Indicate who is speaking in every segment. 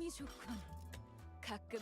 Speaker 1: 이 좋군. 가끔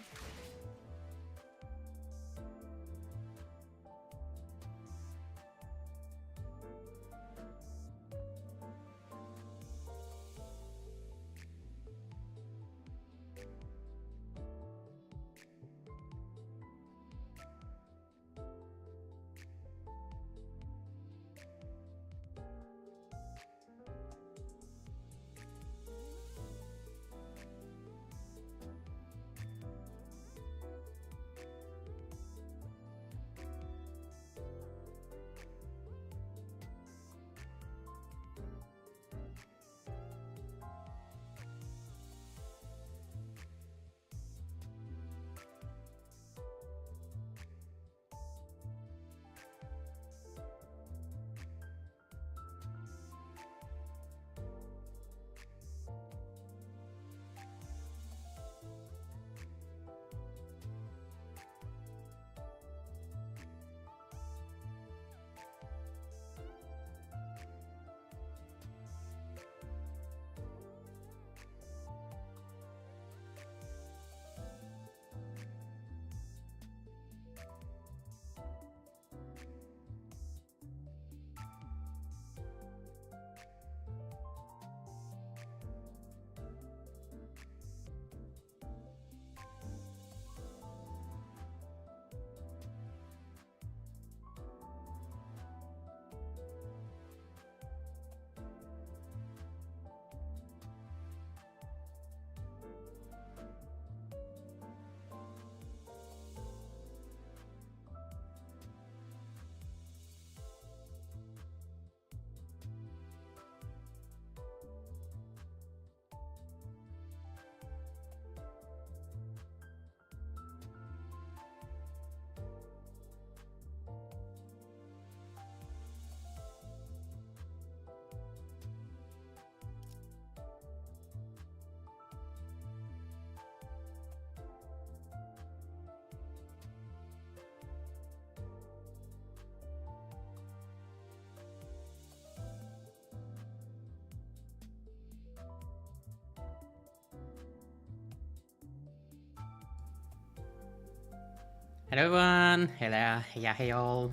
Speaker 2: Hello everyone, hello, yeah, hey all.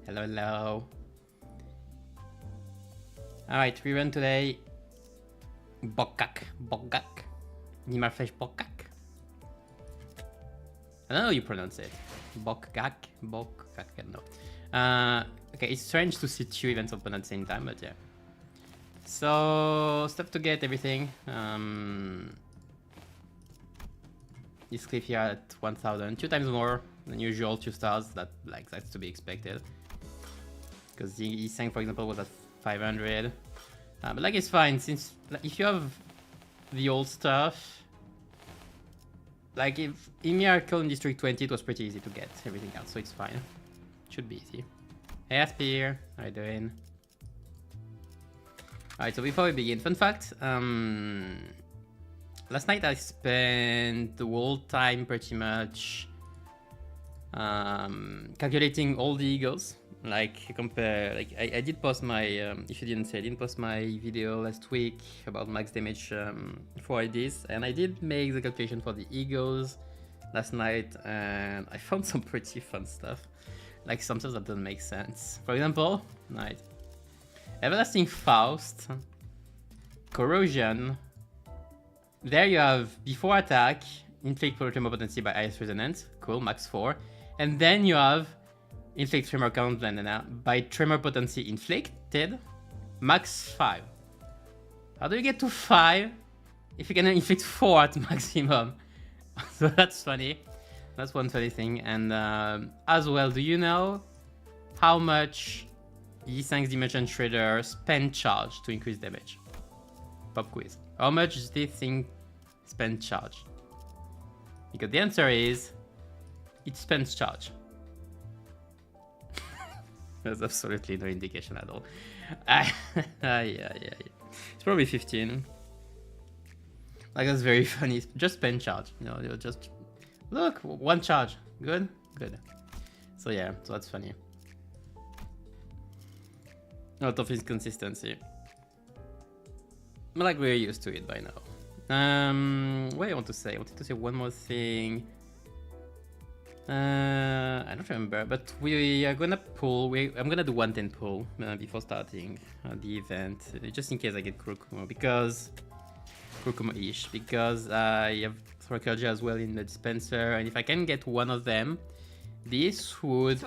Speaker 2: Hello, hello. Alright, we run today BokGak. Nimmerflesh BokGak. I don't know how you pronounce it. BokGak, I don't know. Okay, it's strange to see two events open at the same time, but yeah. So, stuff to get, everything. This cliff here at 1000, 2 times more than usual, 2 stars. That's to be expected. Because the Sang, for example, was at 500. But like it's fine, since if you have the old stuff, like if in Miracle in District 20 it was pretty easy to get everything else, so it's fine. Should be easy. Hey Aspir, how you doing? Alright, so before we begin, fun fact, last night I spent the whole time pretty much calculating all the eagles. Like compare, like I did post my, if you didn't say, I didn't post my video last week about max damage for IDs, and I did make the calculation for the eagles last night, and I found some pretty fun stuff, like some stuff that doesn't make sense. For example, right, Everlasting Faust, Corrosion. There you have before attack, inflict tremor potency by ice resonance, cool, max 4, and then you have inflict tremor count by tremor potency inflicted, max 5. How do you get to 5 if you can inflict 4 at maximum? So that's funny. That's one funny thing. And as well, do you know how much Yi Sang's Dimension Shredder spend charge to increase damage? Pop quiz. How much does this thing spend charge? Because the answer is it spends charge. There's absolutely no indication at all. Yeah. It's probably 15. Like, that's very funny. Just spend charge. You know, you'll just look, 1 charge. Good. So yeah, so that's funny. A lot of inconsistency. But like, we're used to it by now. What do I want to say? I wanted to say one more thing. I don't remember, but we are gonna pull. I'm gonna do 110 pull before starting the event, just in case I get Kurokumo, because Kurokumo-ish, because I have Throkerja as well in the dispenser, and if I can get one of them, this would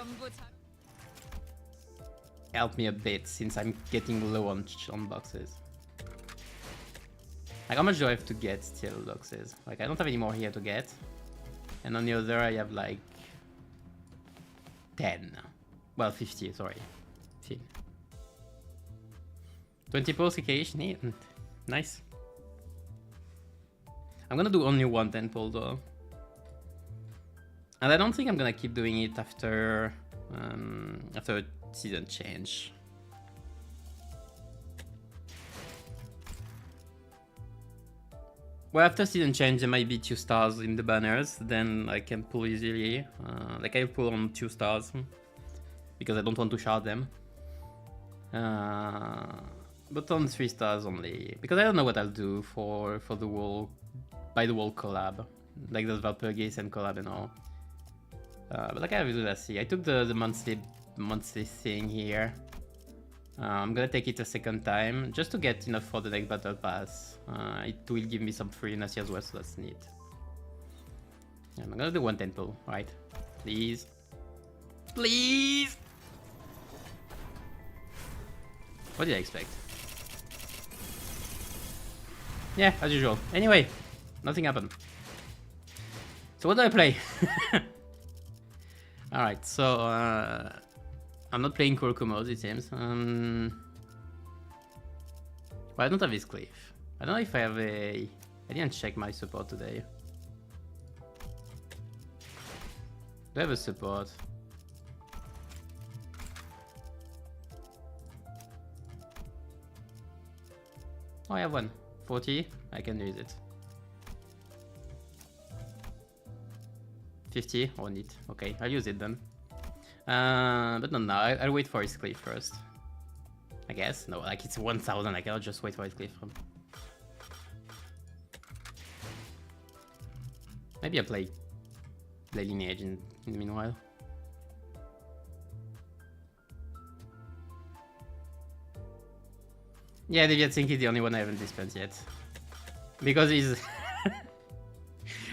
Speaker 2: help me a bit since I'm getting low on boxes. Like, how much do I have to get still boxes? Like, I don't have any more here to get. And on the other, I have like 10. Well, 50, sorry. 15. 20 pulls occasionally. Nice. I'm gonna do only 110 pull though. And I don't think I'm gonna keep doing it after after season change. Well, after season change, there might be 2 stars in the banners. Then I can pull easily. Like I pull on 2 stars because I don't want to shard them. But on 3 stars only, because I don't know what I'll do for the wall by the wall collab, like the Valpurgis and collab and all. But like I will see. I took the monthly thing here. I'm gonna take it a second time just to get enough for the next battle pass. It will give me some free Nasi as well, so that's neat. I'm gonna do 110 pull, right? Please. Please! What did I expect? Yeah, as usual. Anyway, nothing happened. So what do I play? Alright, so I'm not playing Kurokumos, it seems. Well, I don't have this cliff. I don't know if I have a... I didn't check my support today. Do I have a support? Oh, I have one. 40. I can use it. 50. Oh, neat. Okay, I'll use it then. But not now. I'll wait for his cliff first. I guess. No, like it's 1000. I cannot just wait for his cliff. Maybe I play Lineage in the meanwhile. Yeah, Deviatsink is the only one I haven't dispensed yet. Because he's...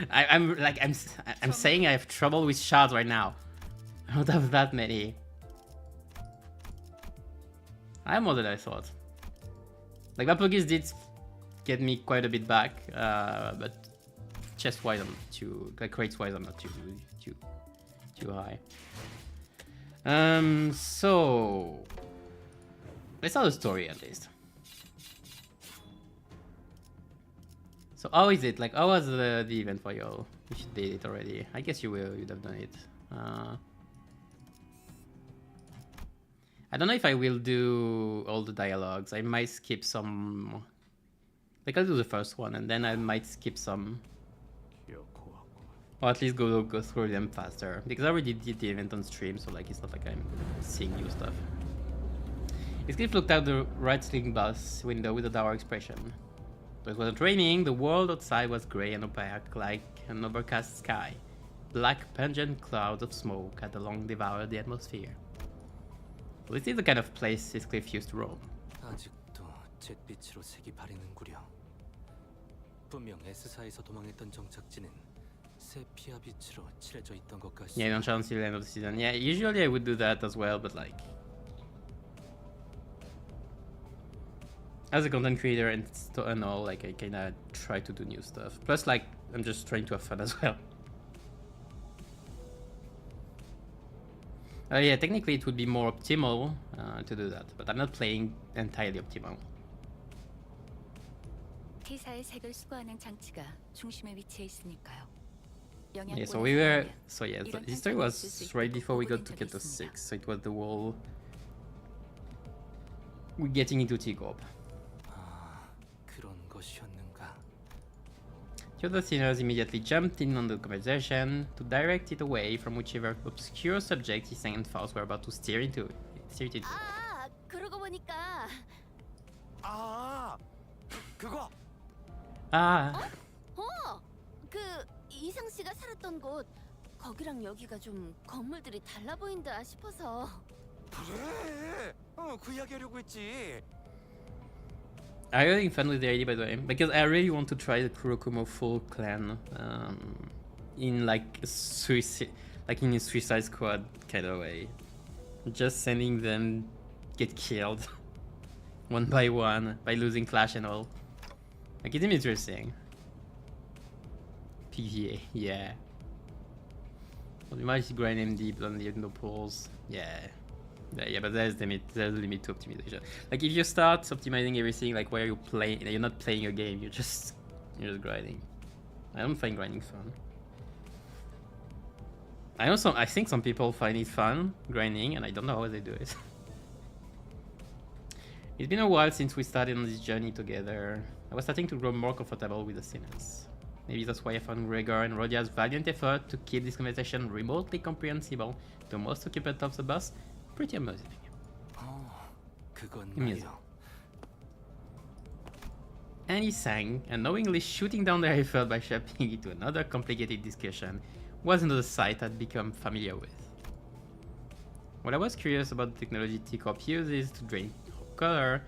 Speaker 2: I'm saying I have trouble with shards right now. I don't have that many. I have more than I thought. Like, Valpurgis did get me quite a bit back, but chest-wise I'm not too... Like, crates-wise I'm not too high. So... Let's start the story at least. So how is it? Like, how was the event for you? If you did it already. I guess you will, you'd have done it. I don't know if I will do all the dialogues. I might skip some. Like, I'll do the first one and then I might skip some. Or at least go through them faster. Because I already did the event on stream, so like it's not like I'm seeing new stuff. Escape looked out the right sling bus window with a dour expression. Though it wasn't raining, the world outside was grey and opaque like an overcast sky. Black pungent clouds of smoke had long devoured the atmosphere. Well, this is the kind of place Heathcliff used to roam.
Speaker 3: 아직도 잿빛으로 색이 바리는구려. 분명 S사에서 도망했던 정착지는 세피아 빛으로 칠해져 있던 것 같습니다.
Speaker 2: Yeah, don't chance till the end of the season. Yeah, usually I would do that as well, but like... As a content creator and all, like I kinda try to do new stuff. Plus, like, I'm just trying to have fun as well. Yeah, technically it would be more optimal to do that, but I'm not playing entirely optimal.
Speaker 1: T사의 색을 수거하는 장치가 중심에 위치해 있으니까요.
Speaker 2: Yeah, so we were... So yeah, the history was right before we got to Keto 6, so it was the wall... We're getting into T-Corp. The other sinners immediately jumped in on the conversation to direct it away from whichever obscure subject his second thoughts were about to steer into.
Speaker 1: 그러고 보니까
Speaker 4: 그거
Speaker 2: Ah,
Speaker 4: 그 이상 씨가 살았던 곳 거기랑 여기가 좀 건물들이 달라 보인다 싶어서.
Speaker 5: 그래. 그 이야기하려고 했지.
Speaker 2: I'm having fun with the idea, by the way, because I really want to try the Kurokumo full clan in like a Suicide Squad kind of way. Just sending them get killed one by one by losing Flash and all. Like, it's interesting. PVA, yeah. Optimize grind MD, blondie, no pulls, yeah. Yeah, but there's a limit to optimization. Like, if you start optimizing everything, like where you play, you're not playing a game, you're just grinding. I don't find grinding fun. I think some people find it fun grinding, and I don't know how they do it. It's been a while since we started on this journey together. I was starting to grow more comfortable with the sinners. Maybe that's why I found Gregor and Rodia's valiant effort to keep this conversation remotely comprehensible to most occupants of the bus pretty amusing.
Speaker 3: 그건
Speaker 2: Amusing.
Speaker 3: 말이야.
Speaker 2: And he sang, and knowingly shooting down the effort by shaping it to another complicated discussion was another sight I'd become familiar with. What I was curious about the technology T-Corp uses to drain color,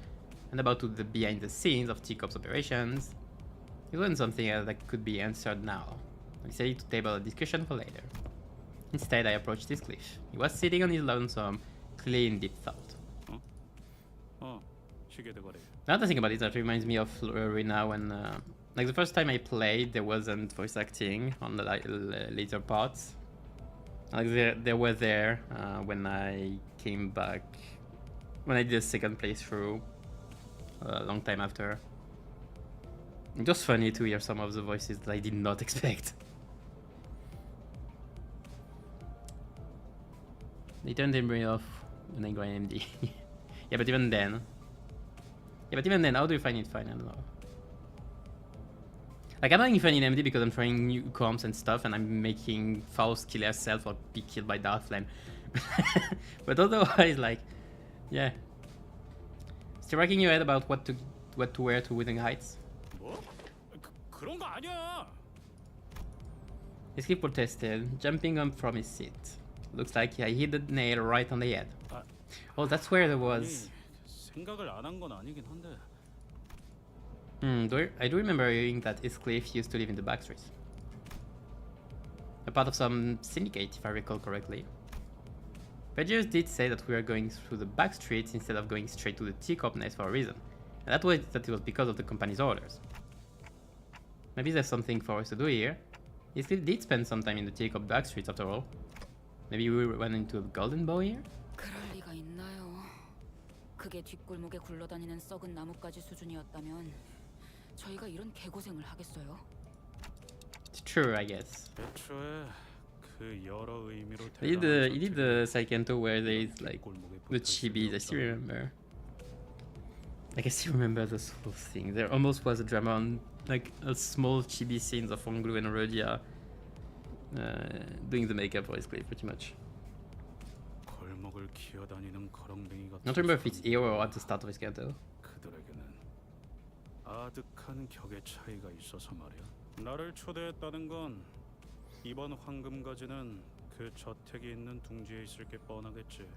Speaker 2: and about the behind the scenes of T-Corp's operations, it wasn't something that could be answered now. I decided to table a discussion for later. Instead, I approached this cliff. He was sitting on his lonesome, clearly in deep thought. Now that I think about it, that reminds me of Rina when, like the first time I played, there wasn't voice acting on the later parts. Like they were there when I came back, when I did a second playthrough, a long time after. It was funny to hear some of the voices that I did not expect. They turned the brain off when I grind MD. Yeah, but even then, how do you find it fine? I don't know. Like, I'm having fun in MD because I'm trying new comps and stuff, and I'm making Faust kill herself or be killed by Dark Flame. But otherwise, like, yeah. Still racking your head about what to wear to Withering Heights.
Speaker 6: 뭐? 그런 거 아니야.
Speaker 2: His clip protested, jumping up from his seat. Looks like I hit the nail right on the head. Oh, that's where there was.
Speaker 6: 생각을 안 한 건 아니긴 한데.
Speaker 2: I do remember hearing that Heathcliff used to live in the back streets. A part of some syndicate, if I recall correctly. Badgers did say that we were going through the back streets instead of going straight to the T-Corp nest for a reason. And that it was because of the company's orders. Maybe there's something for us to do here. Heathcliff did spend some time in the T-Corp back streets after all. Maybe we went into a golden bow here?
Speaker 1: 그럴 리가 있나요? 그게 뒷골목에 굴러다니는 썩은 나뭇가지 수준이었다면 저희가 이런 개고생을 하겠어요?
Speaker 2: It's true, I guess.
Speaker 6: 애초에 그 여러 의미로
Speaker 2: He did the Saikento where there is like the chibis, I still remember. Like, I still remember this whole thing. There almost was a drama on like a small chibi scenes of Onglu and Rodia doing the makeup for his clip, pretty much.
Speaker 6: 골목을 기어다니는 거렁뱅이 같은.
Speaker 2: Not remember if it's here or at the start of his canto.
Speaker 6: 그들에게는 아득한 격의 차이가 있어서 말이야. 나를 초대했다는 건 이번 황금가지는 그 저택이 있는 둥지에 있을 게 뻔하겠지.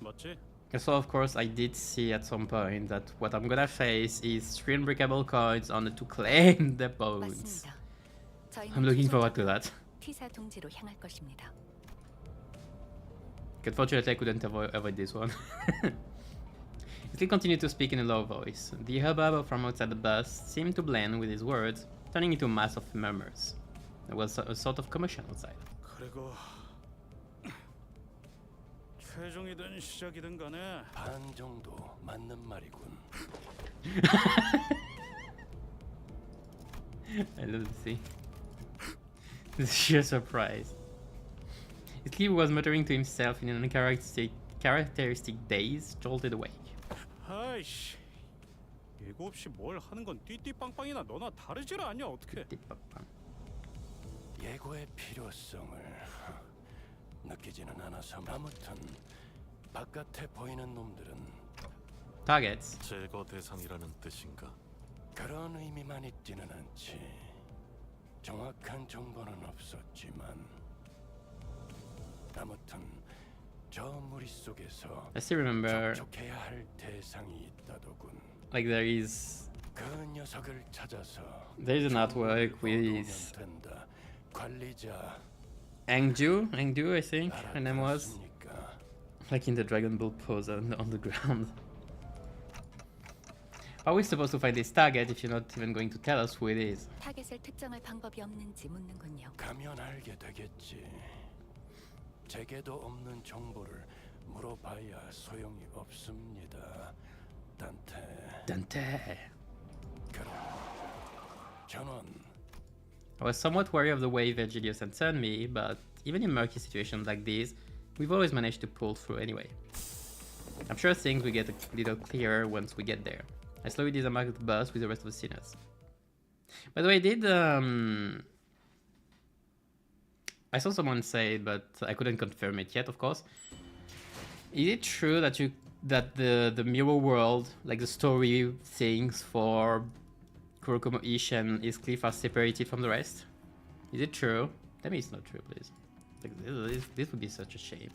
Speaker 6: 맞지?
Speaker 2: So of course I did see at some point that what I'm gonna face is 3 unbreakable coins on to claim the bones.
Speaker 1: 맞습니다. 저희는
Speaker 2: I'm looking forward to that.
Speaker 1: T사 둥지로 향할 것입니다.
Speaker 2: Unfortunately, I couldn't avoid this one. He still continued to speak in a low voice. The hubbub from outside the bus seemed to blend with his words, turning into a mass of murmurs. There was a sort of commotion outside.
Speaker 6: 그리고 최종이든 시작이든 간에
Speaker 5: 반 정도 맞는 말이군.
Speaker 2: I love to see. The sheer surprise. He was muttering to himself in an uncharacteristic daze, jolted awake.
Speaker 6: 아이씨 예고 없이 뭘 하는 건 띠띠빵빵이나 너나 다르질 않냐 어떻게?
Speaker 5: 예고의 필요성을 느끼지는 않아서 아무튼 바깥에 보이는 놈들은
Speaker 2: Targets.
Speaker 3: 제거 대상이라는 뜻인가?
Speaker 5: 그런 의미만 있지는 않지. 정확한 정보는 없었지만 아무튼 저 무리 속에서
Speaker 2: I still remember,
Speaker 5: 접촉해야 할 대상이 있다더군.
Speaker 2: like
Speaker 5: 그 녀석을 찾아서
Speaker 2: there is an artwork
Speaker 5: 정보를
Speaker 2: with
Speaker 5: 얻어오면 된다. 관리자
Speaker 2: Angju, I think her name was,
Speaker 5: 알아들었습니까?
Speaker 2: like in the Dragon Ball pose on the ground. How are we supposed to find this target if you're not even going to tell us who it is?
Speaker 7: 타겟을 특정할 방법이 없는지 묻는군요.
Speaker 5: 가면 알게 되겠지. 제게도 없는 정보를 물어봐야 소용이 없습니다. 단테.
Speaker 2: Dante.
Speaker 5: 그럼 전원
Speaker 2: I was somewhat wary of the way Virgilius had turned me, but even in murky situations like these, we've always managed to pull through anyway. I'm sure things will get a little clearer once we get there. I slowly disembarked the bus with the rest of the sinners. By the way, I saw someone say it, but I couldn't confirm it yet, of course. Is it true that the mirror world, like the story things for Kurokomo Ish and his cliff are separated from the rest? Is it true? Tell me it's not true, please. Like, this would be such a shame.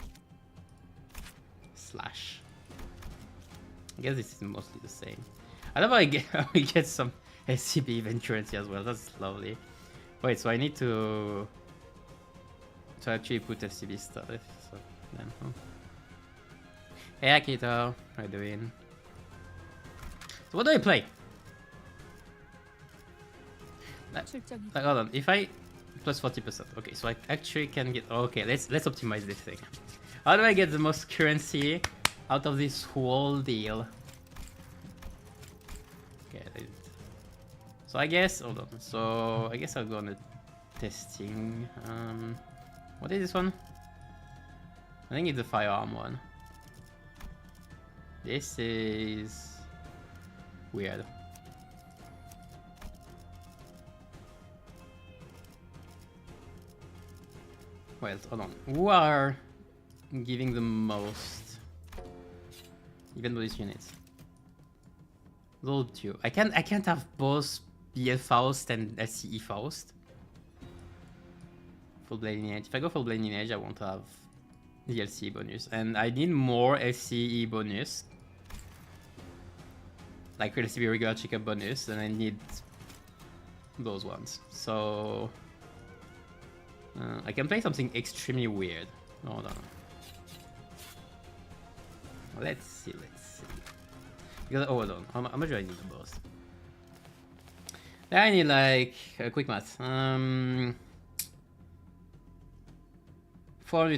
Speaker 2: Slash. I guess this is mostly the same. I love how we get some SCP event currency as well. That's lovely. Wait, so I need to actually put SCP stuff. So then, huh? Hey Akito, how you doing? So what do I play?
Speaker 7: 출정이
Speaker 2: Like, hold on, if I plus 40%, okay, so I actually can get. Okay, let's optimize this thing. How do I get the most currency out of this whole deal? Okay, so I guess, hold on. So I guess I'll go on the testing. What is this one? I think it's the firearm one. This is weird. Well, hold on. Who are giving the most? Even though these units. Those two. I can't have both BL Faust and SCE Faust. Full Blade Lineage. If I go full Blade Lineage, I won't have DLC bonus. And I need more SCE bonus. Like LCB regular checkup bonus, and I need those ones. So I can play something extremely weird. Hold on. Let's see. Because, oh, hold on. How much do I need the boss? I need like a quick math. 400,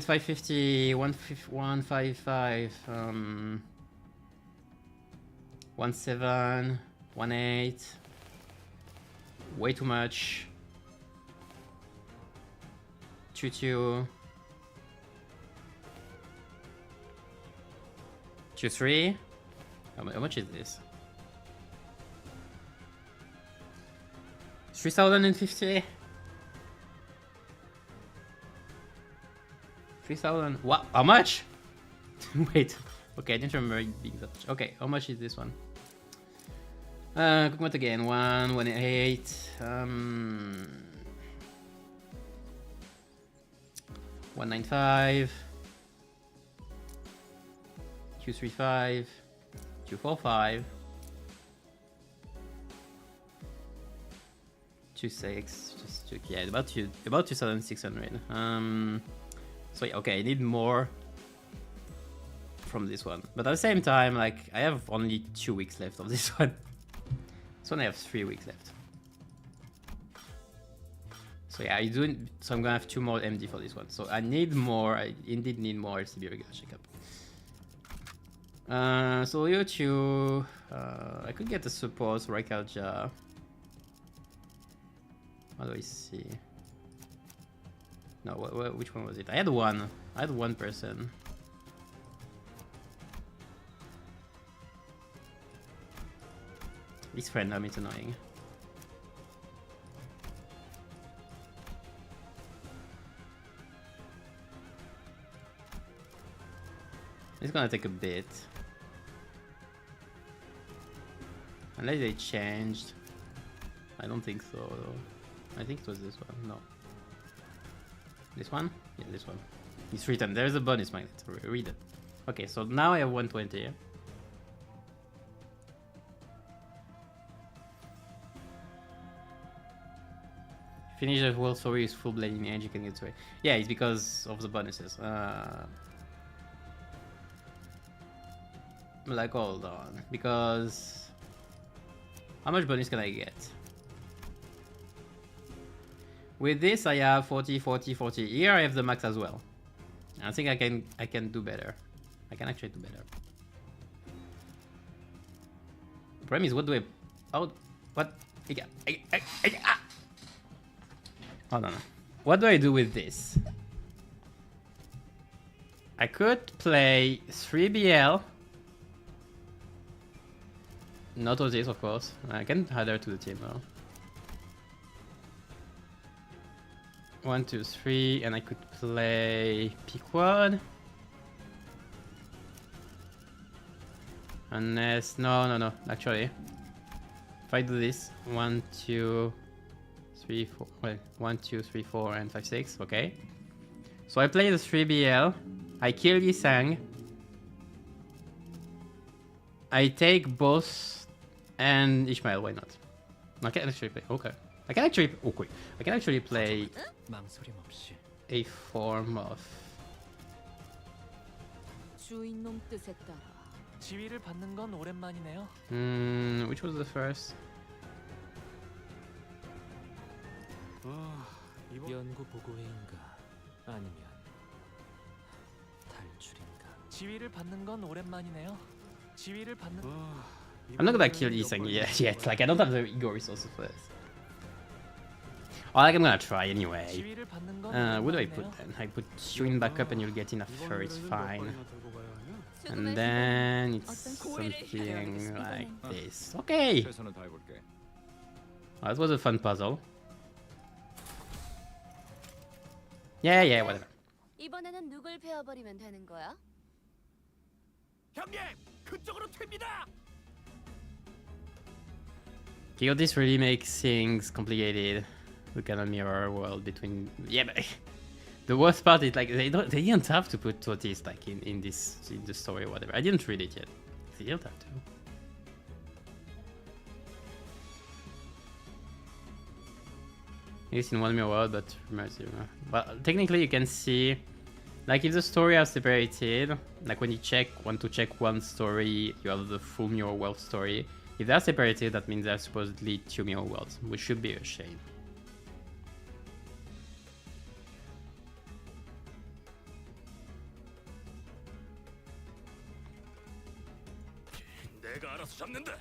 Speaker 2: 550, 155, 17, 18. Way too much. 22. 23. How much is this? 3050. 3000. What? How much? Wait. Okay, I didn't remember it being that much. Okay, how much is this one? Quick math again. 118. 195. 235. 245. 26. Just to, yeah, about 2600. So yeah, okay, I need more from this one, but at the same time, like, I have only 2 weeks left of this one. This one I have 3 weeks left. So yeah, so I'm gonna have 2 more MD for this one. So I need more. I indeed need more LCB regular checkup. So you two, I could get the support Raikalja. How do I see? No, which one was it? I had one person. This friend is annoying. It's gonna take a bit. Unless they changed. I don't think so. I think it was this one. No. This one? Yeah, this one. It's written. There's a bonus magnet. Read it. Okay, so now I have 120. Finish the whole story is full blading edge, you can get to it. Yeah, it's because of the bonuses. Like, hold on. Because... how much bonus can I get? With this, I have 40, 40, 40. Here, I have the max as well. I think I can do better. I can actually do better. The problem is, what do I... oh, what? Hold on. What do I do with this? I could play 3BL. Not all this, of course. I can add her to the team though. 1, 2, 3, and I could play Pequod. Unless no. Actually, if I do this, 1, 2, 3, 4. Well, 1, 2, 3, 4, and 5, 6. Okay. So I play the 3BL. I kill Yisang. I take boss and Ishmael. Why not? I can actually play. Okay. I can actually. Okay. I can actually play
Speaker 3: 망설임 없이
Speaker 2: a form of.
Speaker 1: 주인놈 뜻에 따라
Speaker 3: 지위를 받는 건 오랜만이네요.
Speaker 2: Which was the first?
Speaker 3: 연구 보고회인가 아니면 탈출인가. 지위를 받는 건 오랜만이네요. 지위를 받는.
Speaker 2: I'm not gonna kill Yisang yet. Like I don't have the ego resources for this. Oh, like I'm gonna try anyway.
Speaker 3: 지위를 받는 건
Speaker 2: What do I
Speaker 3: 오랜만이네요.
Speaker 2: put then? I put Shuin back up and you'll get enough fur, it's fine. And then it's something like this. Okay!
Speaker 5: 최선을 다해볼게.
Speaker 2: That was a fun puzzle. Yeah, whatever.
Speaker 4: 이번에는 누굴 베어버리면 되는 거야?
Speaker 5: 형님, 그쪽으로 튑니다.
Speaker 2: Okay, this really makes things complicated. We cannot mirror world between. Yeah, but the worst part is like they didn't have to put Totis like in the story or whatever. I didn't read it yet. They didn't have to. It's in one mirror world, but well, technically you can see, like if the story are separated, like when you want to check one story, you have the full mirror world story. If they're separated, that means they're supposedly 2 mirror worlds, which should be a shame.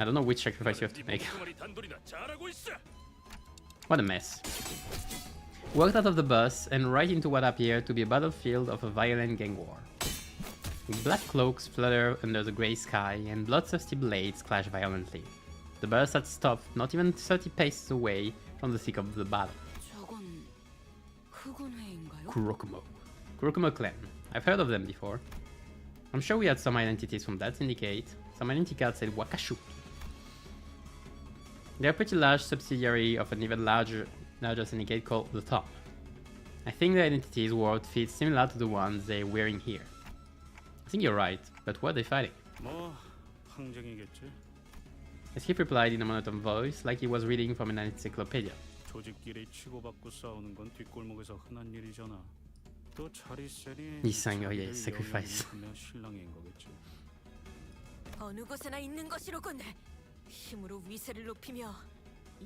Speaker 2: I don't know which sacrifice you have to make. What a mess. Walked out of the bus and right into what appeared to be a battlefield of a violent gang war. Black cloaks flutter under the grey sky and bloodthirsty blades clash violently. The bus had stopped not even 30 paces away from the thick of the battle.
Speaker 1: 저건 흑운회인가요?
Speaker 2: Kurokumo clan. I've heard of them before. I'm sure we had some identities from that syndicate. Some identity card said Wakashu. They're a pretty large subsidiary of an even larger syndicate called the Top. I think the identity's world fits similar to the ones they're wearing here. I think you're right, but what are they fighting?
Speaker 6: 뭐 항쟁이겠지.
Speaker 2: Skip replied in a monotone voice, like he was reading from an encyclopedia.
Speaker 6: 조직끼리 치고받고 싸우는 건 뒷골목에서 흔한 일이잖아. 또 자리 세니.
Speaker 2: Yisang, oh yeah, sacrifice.
Speaker 6: 신랑인 거겠지.
Speaker 8: 어느 곳에나 있는 것이로군. 힘으로 위세를 높이며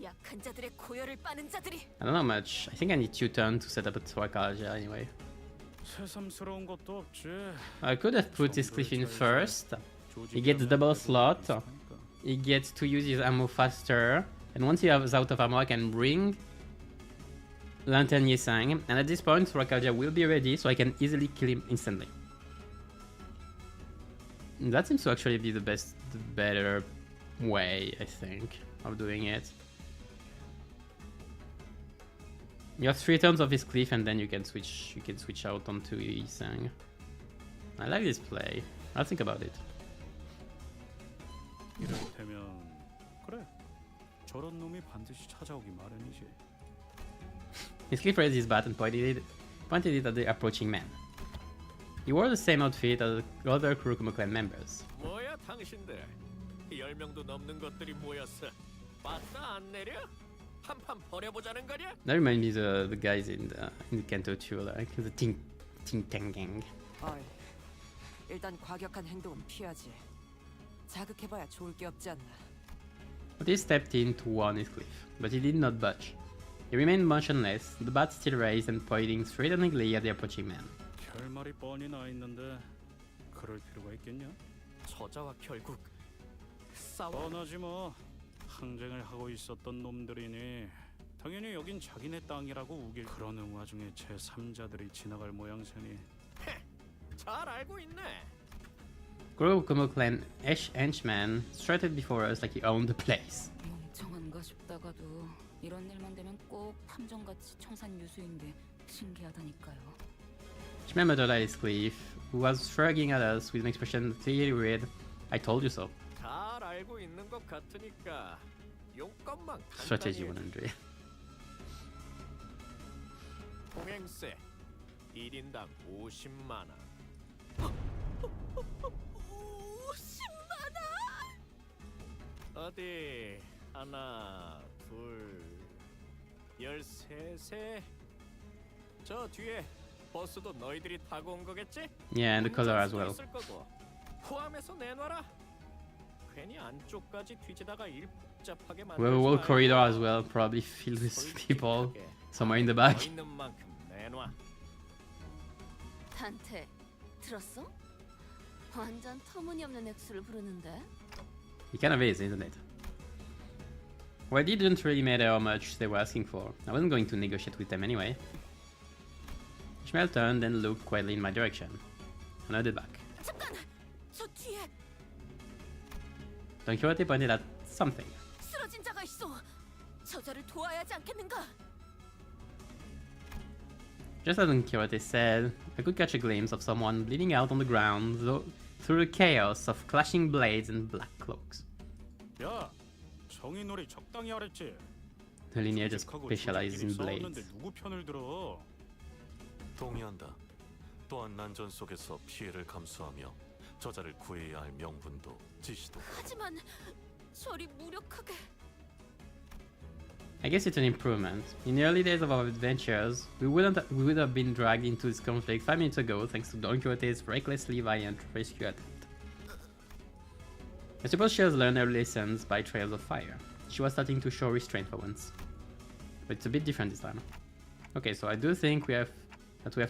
Speaker 8: 약한 자들의 고열을 빠는 자들이.
Speaker 2: I don't know much. I think I need 2 turns to set up a Twakaja anyway.
Speaker 6: 새삼스러운 것도 없지.
Speaker 2: I could have put this cliff in first. He gets double slot. He gets to use his ammo faster. And once he is out of ammo, I can bring Lantern Yisang. And at this point, Rakaja will be ready, so I can easily kill him instantly. That seems to actually be the better way, I think, of doing it. You have 3 turns of his cliff, and then you can switch out onto Yisang. I like this play. I'll think about it.
Speaker 6: 이를테면 그래. 저런 놈이 반드시 찾아오기 마련이지.
Speaker 2: His cliff raised his bat and pointed it at the approaching man. He wore the same outfit as the other Kurokuma clan members.
Speaker 5: 뭐야 당신들? 10명도 넘는 것들이 모였어. 봤다 안 내려? 한판 벌여보자는 거냐?
Speaker 2: That reminds me of the guys in the Kanto too, like the Ting Tang gang.
Speaker 8: 어이, 일단 과격한 행동은 피하지. 자극해봐야 좋을 게 없지 않나.
Speaker 2: But he stepped in to warn his cliff, but he did not budge. He remained motionless, the bat still raised and pointing threateningly at the approaching man.
Speaker 6: 결말이 뻔히 나 있는데 그럴 필요가 있겠냐?
Speaker 5: 저자와 결국 싸워.
Speaker 6: 뻔하지 뭐. 항쟁을 하고 있었던 놈들이니 당연히 여긴 자기네 땅이라고 우길. 그런 응화 중에 제3자들이 지나갈 모양새니.
Speaker 5: 잘 알고 있네.
Speaker 2: Kurokuma clan henchman strutted before us like he owned the place.
Speaker 1: 멍청한가 싶다가도 이런 일만 되면 꼭 탐정같이 청산 유수인데 신기하다니까요.
Speaker 2: He muttered at his cliff, who was shrugging at us with an expression that clearly read, "I told you so."
Speaker 5: 잘 알고 있는 것 같으니까 용건만
Speaker 2: Strategy
Speaker 5: 간단히
Speaker 2: 100.
Speaker 5: 공행세 1인당 50만 원.
Speaker 8: 50만 원!
Speaker 5: 어디 하나 둘 13세. 저 뒤에 버스도 너희들이 타고 온 거겠지?
Speaker 2: Yeah, and the color as well.
Speaker 5: 있을 거고. 포함해서 내놔라. 괜히 안쪽까지 뒤지다가 일 복잡하게 만들지
Speaker 2: Well, whole
Speaker 5: 말고
Speaker 2: corridor as well, probably filled with people
Speaker 5: 솔직하게
Speaker 2: somewhere in the back.
Speaker 5: 더 있는 만큼 내놔.
Speaker 4: 단테 들었어? 완전 터무니없는 액수를 부르는데.
Speaker 2: It kind of is, isn't it? Well, it didn't really matter how much they were asking for. I wasn't going to negotiate with them anyway. Ishmael turned and looked quietly in my direction. And I did back.
Speaker 8: 잠깐! 저 뒤에
Speaker 2: Don Quixote pointed at something.
Speaker 8: 쓰러진 자가 있어. 저자를 도와야 하지 않겠는가?
Speaker 2: Just as Don Quixote said, I could catch a glimpse of someone bleeding out on the ground through the chaos of clashing blades and black cloaks.
Speaker 6: 야, 정의놀이 적당히 하랬지.
Speaker 2: The lineage just
Speaker 6: 조직하고
Speaker 2: specializes in
Speaker 6: 조직끼리 싸웠는데
Speaker 2: blades.
Speaker 6: 누구 편을 들어?
Speaker 3: 동의한다. 또한 난전 속에서 피해를 감수하며 저자를 구해야 할 명분도 지시도.
Speaker 8: 하지만 저리 무력하게.
Speaker 2: I guess it's an improvement. In the early days of our adventures, we would have been dragged into this conflict 5 minutes ago thanks to Don Quixote's recklessly violent rescue attempt. I suppose she has learned her lessons by trials of fire. She was starting to show restraint for once. But it's a bit different this time. Okay, so I do think we have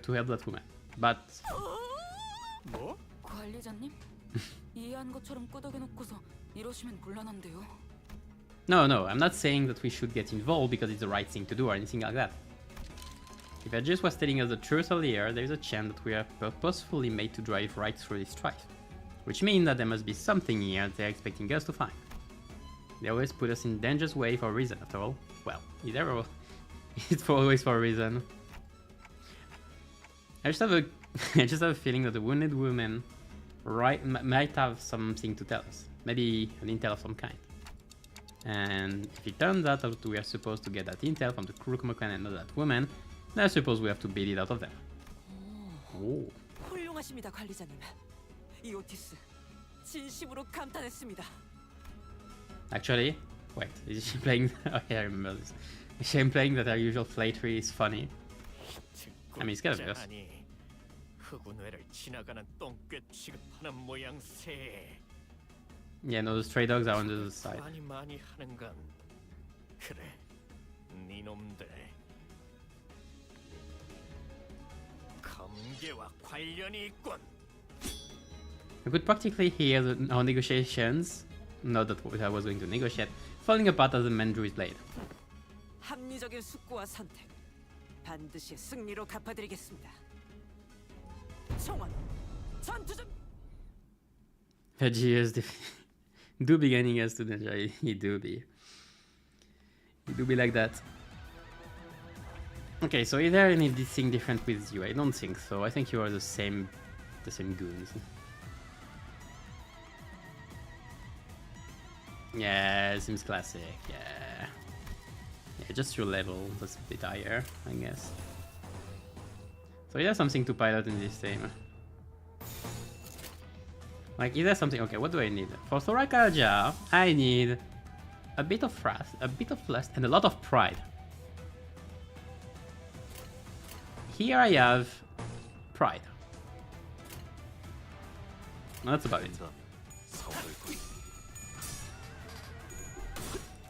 Speaker 2: to help that woman. But
Speaker 6: 뭐?
Speaker 1: 관리자님? 이해한 것처럼 끄덕여놓고서 이러시면 곤란한데요.
Speaker 2: no, I'm not saying that we should get involved because it's the right thing to do or anything like that. If Edges was telling us the truth earlier, there is a chance that we are purposefully made to drive right through this strife. Which means that there must be something here they're expecting us to find. They always put us in dangerous way for a reason, after all. Well, it's always for a reason. I just have a feeling that the wounded woman might have something to tell us. Maybe an intel of some kind. And if it turns out that we are supposed to get that intel from the Kurokuma clan and not that woman, then I suppose we have to beat it out of them. Oh.
Speaker 8: 훌륭하십니다, 관리자님. 이 오티스 진심으로 감탄했습니다.
Speaker 2: Actually, wait, is she playing? Oh yeah, I remember this. Is she playing that her usual flattery is funny? I mean, it's kind of obvious.
Speaker 5: 아니, 흑운회를 지나가는 똥꽤 취급하는 모양새.
Speaker 2: Yeah, no, the stray dogs are on the other side.
Speaker 5: 많이 하는 건 그래, 네 놈들. 검계와 관련이 있군.
Speaker 2: I could practically hear our negotiations, not that I was going to negotiate, falling apart as the man drew his blade.
Speaker 8: 합리적인 숙고와 선택 반드시 승리로 갚아드리겠습니다. 청원 전투 좀.
Speaker 2: Veggies do be getting us to danger. He do be like that. Okay, so is there anything different with you? I don't think so. I think you are the same goons. Yeah, seems classic. Yeah. Yeah, just your level. That's a bit higher, I guess. So is there something to pilot in this team? Like, is there something? Okay, what do I need? For Thorakalja, I need a bit of wrath, a bit of lust, and a lot of pride. Here I have pride. That's about it.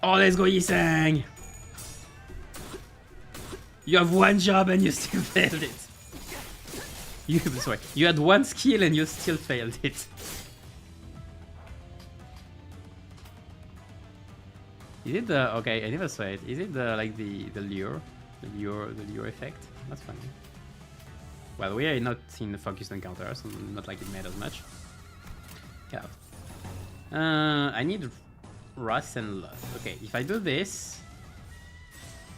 Speaker 2: Oh, let's go, Yisang! You have one job and you still failed it. Sorry, you had one skill and you still failed it. Is it the okay? I never saw it. Is it the like the lure effect? That's funny. Well, we are not in the focused encounter, so not like it matters much. Yeah. I need Rust and Lust. Okay, if I do this,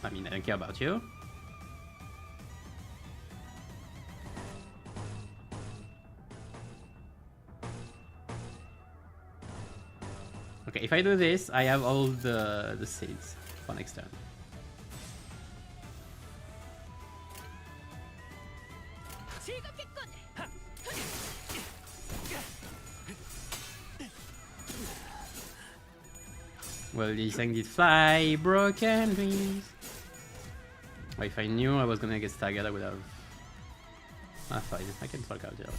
Speaker 2: I mean I don't care about you. Okay, if I do this, I have all the seeds for next turn. Well, this thing did fly, broken dreams. Well, if I knew I was gonna get staggered, I would have. Ah, fine, I can talk out here.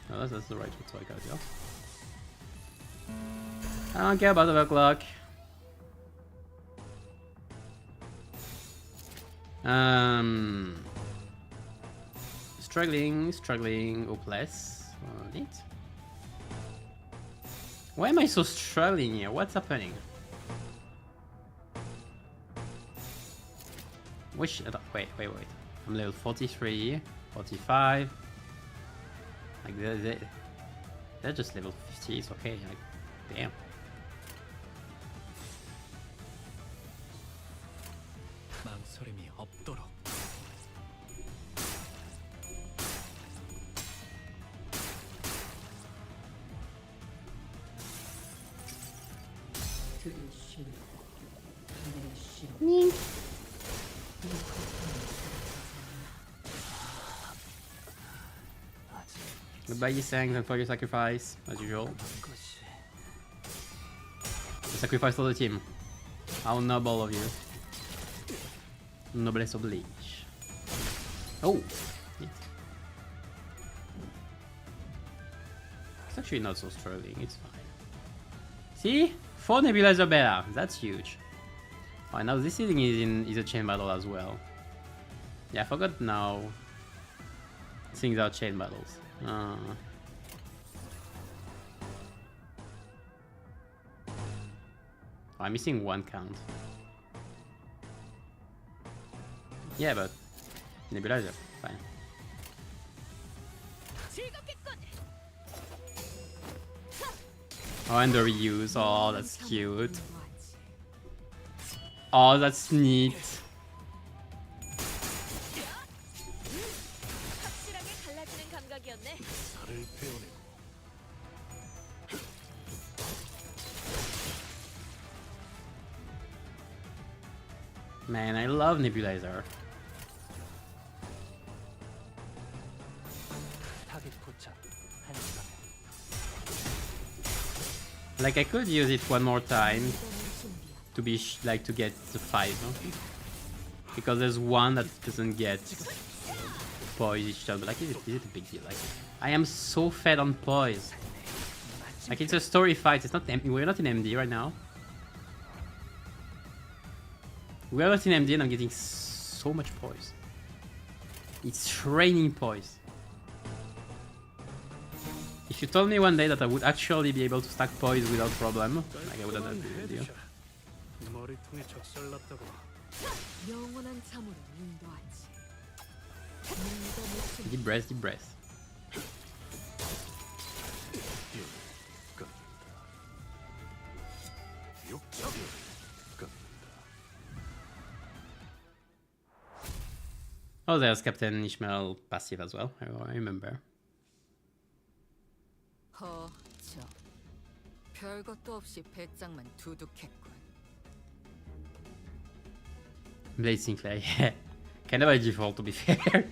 Speaker 2: No, that's the right way to talk out here. I don't care about the overclock. Struggling, hopeless. Neat. Why am I so struggling here? What's happening? Wait. I'm level 43, 45. Like they're just level 50. It's okay. Like, damn.
Speaker 3: 망설임이 없도록.
Speaker 2: Goodbye, Yisang, and for your sacrifice, as usual. The sacrifice for the team. How noble of you. Noblesse oblige. Oh! Neat. It's actually not so struggling, it's fine. See? 4 nebulizer better. That's huge. Alright, now this thing is a chain battle as well. Yeah, I forgot now. Things are chain battles. Oh, I'm missing one count. Yeah, but nebulizer, fine. Oh, and the reuse. Oh, that's cute. Oh, that's neat. Man, I love nebulizer. Like I could use it one more time to be to get the 5, huh? Because there's one that doesn't get poise each time. But like, is it a big deal? Like, I am so fed on poise. Like, it's a story fight. It's not. We're not in MD right now. We're not in MD, and I'm getting so much poise. It's raining poise. If you told me one day that I would actually be able to stack poise without problem, like I would have done the video.
Speaker 6: 머리통에 적살났다고.
Speaker 8: 영원한 잠으로 인도하지.
Speaker 2: Deep breath, deep breath. Oh, there's Captain Ishmael passive as well. I remember.
Speaker 8: 허저 별것도 없이 배짱만 두둑했군.
Speaker 2: Blade Sinclair, yeah. Kind of by default, to be fair.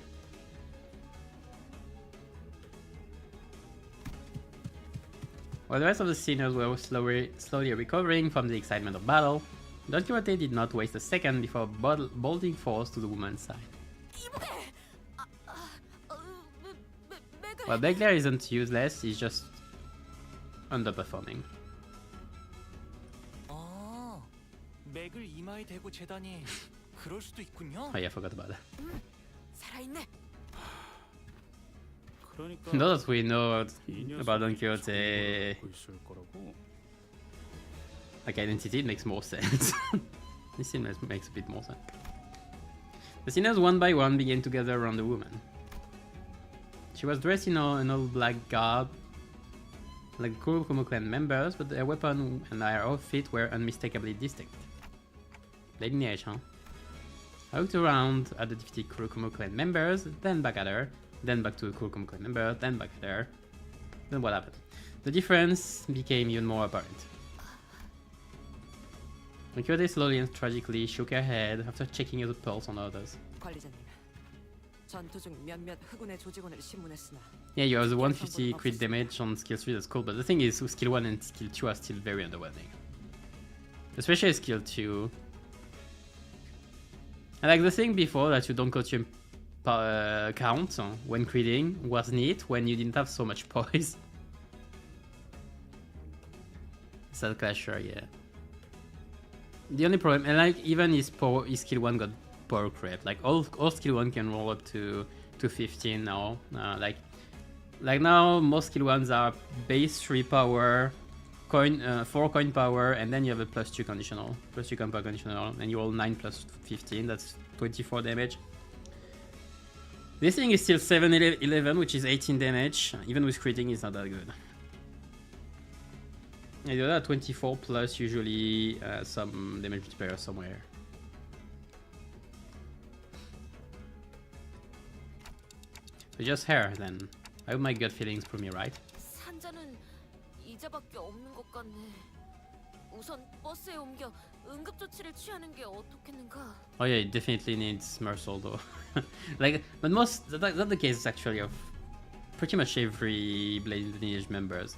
Speaker 2: While the rest of the sinners were slowly recovering from the excitement of battle, Don Quixote did not waste a second before bolting forth to the woman's side. While BokGak isn't useless, he's just underperforming.
Speaker 9: 아, 맥을 이마에 대고 재다니 그럴 수도 있군요.
Speaker 2: Oh yeah, I forgot about that.
Speaker 8: 살아있네.
Speaker 6: 그러니까
Speaker 2: Now that we know
Speaker 6: 이 녀석이
Speaker 2: about Don
Speaker 6: 저걸
Speaker 2: Quixote
Speaker 6: 갖고 있을 거라고.
Speaker 2: like identity, it makes more sense. This scene makes a bit more sense. The sinners one by one began to gather around the woman. She was dressed in an all black garb, like the Kurokumo clan members, but her weapon and her outfit were unmistakably distinct. Blade in the edge, huh? I looked around at the defeated Kurokumo clan members, then back at her, then back to the Kurokumo clan member, then back at her. Then what happened? The difference became even more apparent. Quixote slowly and tragically shook her head after checking the pulse on others.
Speaker 8: 관리자님, 전투 중 몇몇 흑운의 조직원을 신문했으나
Speaker 2: Yeah, you have the 150 crit damage on skill 3, that's cool, but the thing is, skill 1 and skill 2 are still very underwhelming. Especially skill 2. And like the thing before that you don't consume count when critting was neat when you didn't have so much poise. Sad clasher, yeah. The only problem, and like even his skill 1 got power creep. Like all skill 1 can roll up to 15 now. Like now most skill 1s are base 3 power, 4 coin power, and then you have a +2 conditional, +2 coin power conditional, and you roll 9 plus 15, that's 24 damage. This thing is still 7-11, which is 18 damage. Even with critting, it's not that good. And the other 24 plus usually some damage multiplier somewhere. So just her then. I hope my gut feelings prove me right.
Speaker 4: 산자는 이자밖에 없는 것 같네. 우선 버스에 옮겨 응급 조치를 취하는 게 어떻겠는가?
Speaker 2: Oh yeah, it definitely needs Mercel though. Like, but that's the case actually of pretty much every Blade Lineage members.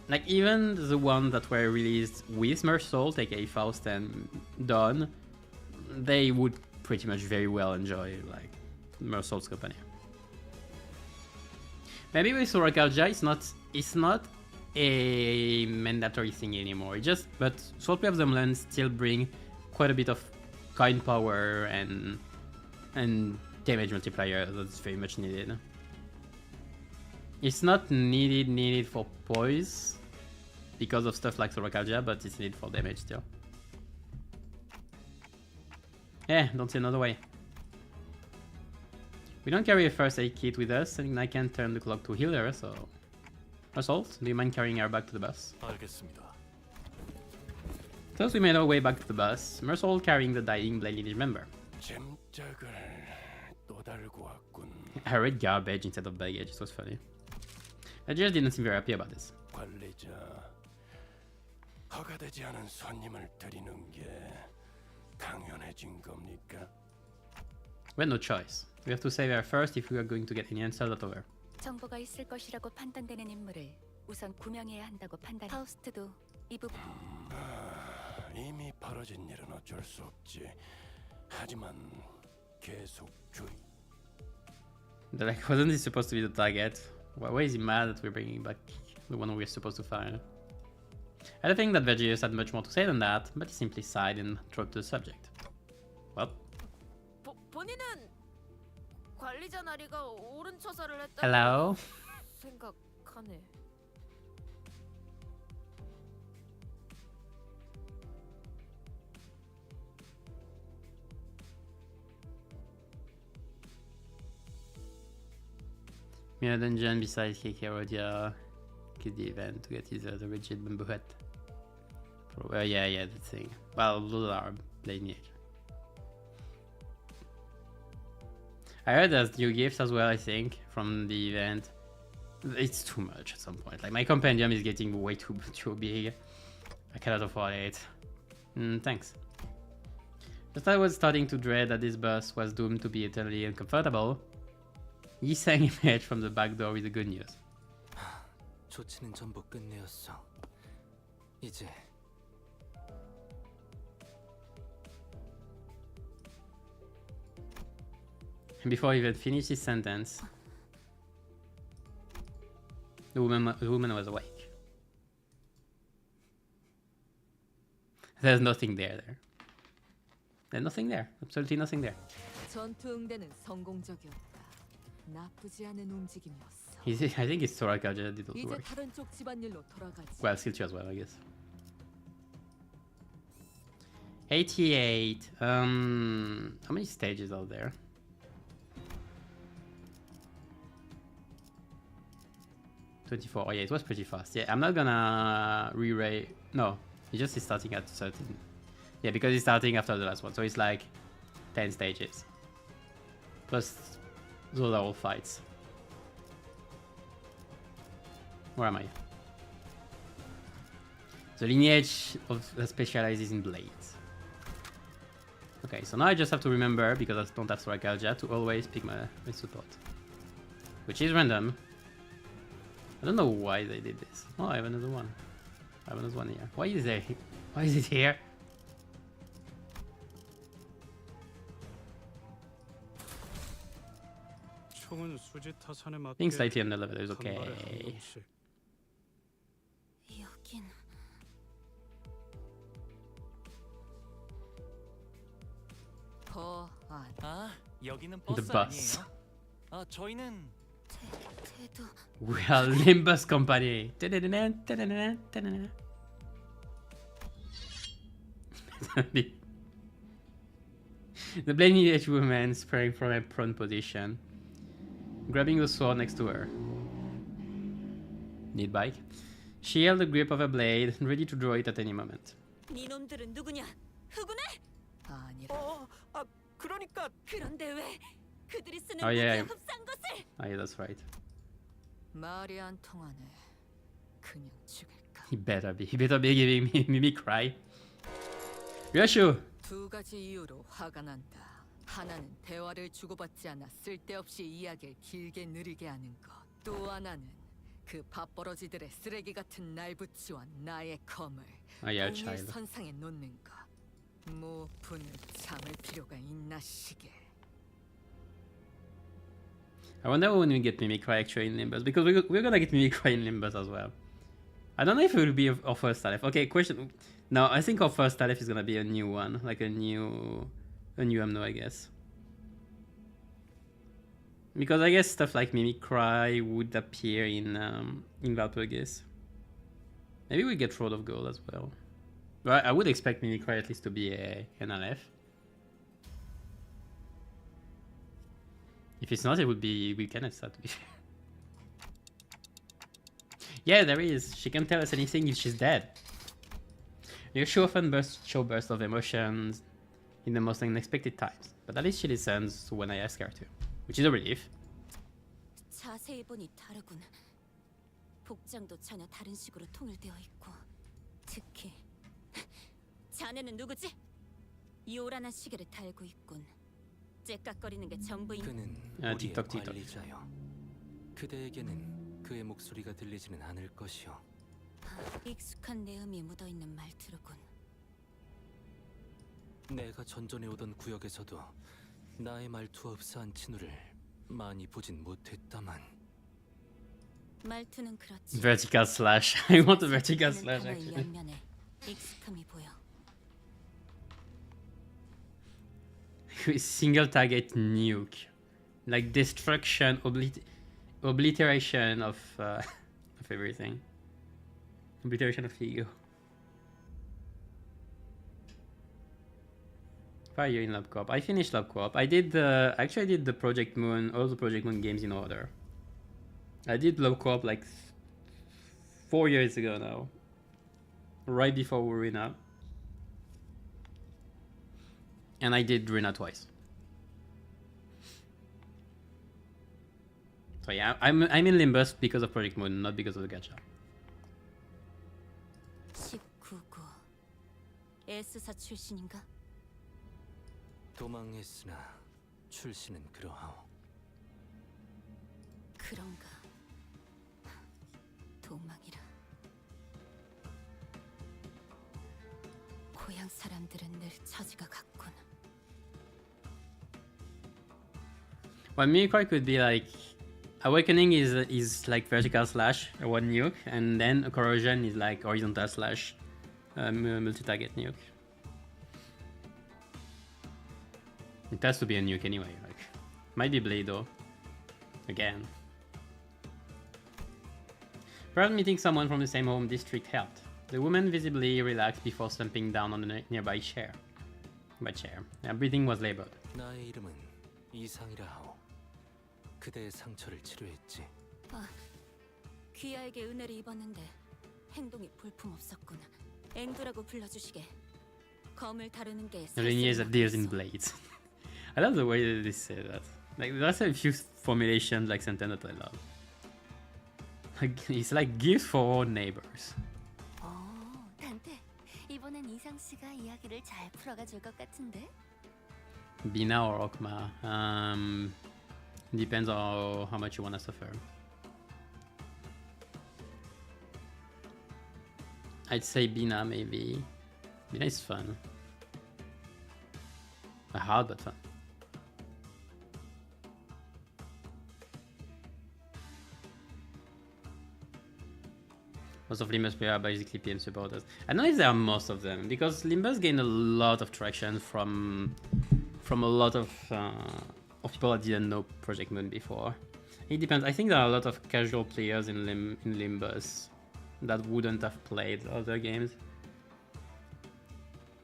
Speaker 2: Like even the ones that were released with Mercel, aka Faust and Dawn, they would pretty much very well enjoy like Mercel's company. Maybe with Sorakalja, it's not a mandatory thing anymore. It just, but Swordplay of the Land still bring quite a bit of coin power and damage multiplier that's very much needed. It's not needed for poise because of stuff like Sorakalja, but it's needed for damage still. Yeah, don't see another way. We don't carry a first aid kit with us, and I can't turn the clock to heal her, so... Assault, do you mind carrying her back to the bus?
Speaker 5: 알겠습니다.
Speaker 2: Thus we made our way back to the bus, Mercel carrying the dying Blade Lineage member.
Speaker 5: 잼짝을 또 달고 왔군.
Speaker 2: I read garbage instead of baggage, it was funny. I just didn't seem very happy about this.
Speaker 5: 관리자, 허가되지 않은 손님을 드리는 게 당연해진 겁니까?
Speaker 2: We had no choice. We have to save her first if we are going to get any answers out of her.
Speaker 7: 정보가 있을 것이라고 판단되는 인물을 우선 구명해야 한다고 판단. 파우스트도 이 부분.
Speaker 5: 이미 벌어진 일은 어쩔 수 없지. 하지만 계속 주의.
Speaker 2: Like, wasn't he supposed to be the target? Why is he mad that we're bringing back the one we're supposed to find? I don't think that Vergilius had much more to say than that, but he simply sighed and dropped the subject. Well,
Speaker 4: 본인은 관리자 나리가 옳은 처사를 했다.
Speaker 2: hello?
Speaker 4: 생각하네.
Speaker 2: In a dungeon besides Kekerodia, kill the event to get his the rigid bamboo hut. Yeah, the thing. Well, those are Blade Lineage. I heard there's new gifts as well, I think, from the event. It's too much at some point. Like my compendium is getting way too big. I cannot afford it. Thanks. Just I was starting to dread that this bus was doomed to be eternally uncomfortable. Yisang emerged from the back door with the good news.
Speaker 3: 조치는 전부 끝내었어. 이제
Speaker 2: And before he even finished his sentence, the woman was awake. There's nothing there. There's nothing there. Absolutely nothing there.
Speaker 8: 전투 응대는 성공적이었다. 나쁘지 않은 움직임이었어.
Speaker 2: I think his Soraka just did all the
Speaker 8: 이제
Speaker 2: work.
Speaker 8: 다른 쪽 집안일로 돌아가지.
Speaker 2: Well, skill tree as well, I guess. 88. How many stages are there? $24. Oh yeah, it was pretty fast. Yeah, I'm not gonna re-rate. No, it just is starting at 13. Yeah, because it's starting after the last one, so it's like 10 stages. Plus, those are all fights. Where am I? The lineage of specializes in blades. Okay, so now I just have to remember, because I don't have Soraka, to always pick my support. Which is random. I don't know why they did this. Oh, I have another one. I have another one here. Why is it? Why is it here?
Speaker 6: 총은 수지 타산에 맞게
Speaker 2: Being slightly under level is okay.
Speaker 6: 한 발에 한 놈씩.
Speaker 4: 여긴
Speaker 9: 아, 여기는
Speaker 2: The
Speaker 9: 버스
Speaker 2: bus.
Speaker 9: 아니에요? 아, 저희는
Speaker 4: 대도
Speaker 2: We are Limbus Company. Ta-da-da-da, ta-da-da-da, ta-da-da. The blade-edged woman sprang from a prone position, grabbing the sword next to her. Need bike? She held the grip of a blade, ready to draw it at any moment.
Speaker 8: 니놈들은 누구냐? 흑우네? 아니라.
Speaker 5: 그러니까
Speaker 8: 그런데 왜 그들이 쓰는
Speaker 2: Oh, yeah.
Speaker 8: 무기에 흡사한 것을?
Speaker 2: Ah, yeah, that's right.
Speaker 8: 말이 안 통하네. 그냥 죽일까?
Speaker 2: He better be giving me Mimicry. Ryoshu!
Speaker 8: 두 가지 이유로 화가 난다. 하나는 대화를 주고받지 않아 쓸데없이 이야기를 길게 느리게 하는 것. 또 하나는 그 밥버러지들의 쓰레기 같은 날붙이와 나의 검을
Speaker 2: Oh, yeah,
Speaker 8: 동일
Speaker 2: child.
Speaker 8: 선상에 놓는 것. 뭐 분을 참을 필요가 있나 시게.
Speaker 2: I wonder when we get Mimicry actually in Limbus, because we're gonna get Mimicry in Limbus as well. I don't know if it will be our first Aleph. Okay, question. No, I think our first Aleph is gonna be a new one, like a new Amno, I guess. Because I guess stuff like Mimicry would appear in Valpurgis. Maybe we get Road of Gold as well. But I would expect Mimicry at least to be an Aleph. If it's not, it would be Weekend start to be. Yeah, there is. She can tell us anything if she's dead. You often show bursts of emotions in the most unexpected times, but at least she listens when I ask her to, which is a relief.
Speaker 4: 자세히 보니 다르군. 복장도 전혀 다른 식으로 통일되어 있고, 특히 자네는 누구지? 요란한 시계를 달고 있군. 째깍거리는 게 전부인.
Speaker 3: 그는
Speaker 2: 아,
Speaker 3: 우리의
Speaker 2: 틱톡.
Speaker 3: 관리자요. 그대에게는 그의 목소리가 들리지는 않을 것이요.
Speaker 4: 익숙한 내음이 묻어있는 말투로군.
Speaker 3: 내가 전전에 오던 구역에서도 나의 말투와 흡사한 친우를 많이 보진 못했다만
Speaker 4: 말투는 그렇지.
Speaker 2: Vertical slash. I want a vertical slash
Speaker 4: 단어의
Speaker 2: actually.
Speaker 4: 면면에 익숙함이 보여.
Speaker 2: Single target nuke, like destruction, obliteration of everything, obliteration of ego. Fire in Lab Co-op. I finished Lab Co-op. I did actually I did the Project Moon, all the Project Moon games in order. I did Lab Co-op like 4 years ago now, right before Ruina. And I did Ruina twice. So So yeah, I'm in Limbus because of Project Moon, not because of the gacha.
Speaker 7: 19구. S사 출신인가?
Speaker 3: 도망했으나 출신은 그러하오.
Speaker 7: 그런가. 도망이라. 고향 사람들은 늘 처지가 같구나.
Speaker 2: One Mimicry could be like Awakening is like vertical slash one nuke, and then Corrosion is like horizontal slash multi-target nuke. It has to be a nuke anyway. Like, might be Blade though. Again. Perhaps meeting someone from the same home district helped. The woman visibly relaxed before slumping down on a nearby chair. Her breathing was labored.
Speaker 3: 나의 이름은 이상이라 하오. 그대의 상처를 치료했지.
Speaker 7: 아, 귀하에게 은혜를 입었는데 행동이 볼품없었구나. 앵두라고 불러주시게. 검을 다루는 게
Speaker 2: Lineage that deals in blades. I love the way they say that. Like, there's a few formulations like sentence that I love. Like, it's like gifts for all neighbors.
Speaker 4: 단테, 이번엔 이상 씨가 이야기를 잘 풀어가 줄 것 같은데?
Speaker 2: Bina or Okma. Depends on how much you want to suffer. I'd say Bina maybe. Bina is fun. Hard but fun. Most of Limbus players are basically PM supporters. I don't know if there are most of them, because Limbus gained a lot of traction from a lot of people that didn't know Project Moon before. It depends. I think there are a lot of casual players in Limbus that wouldn't have played other games.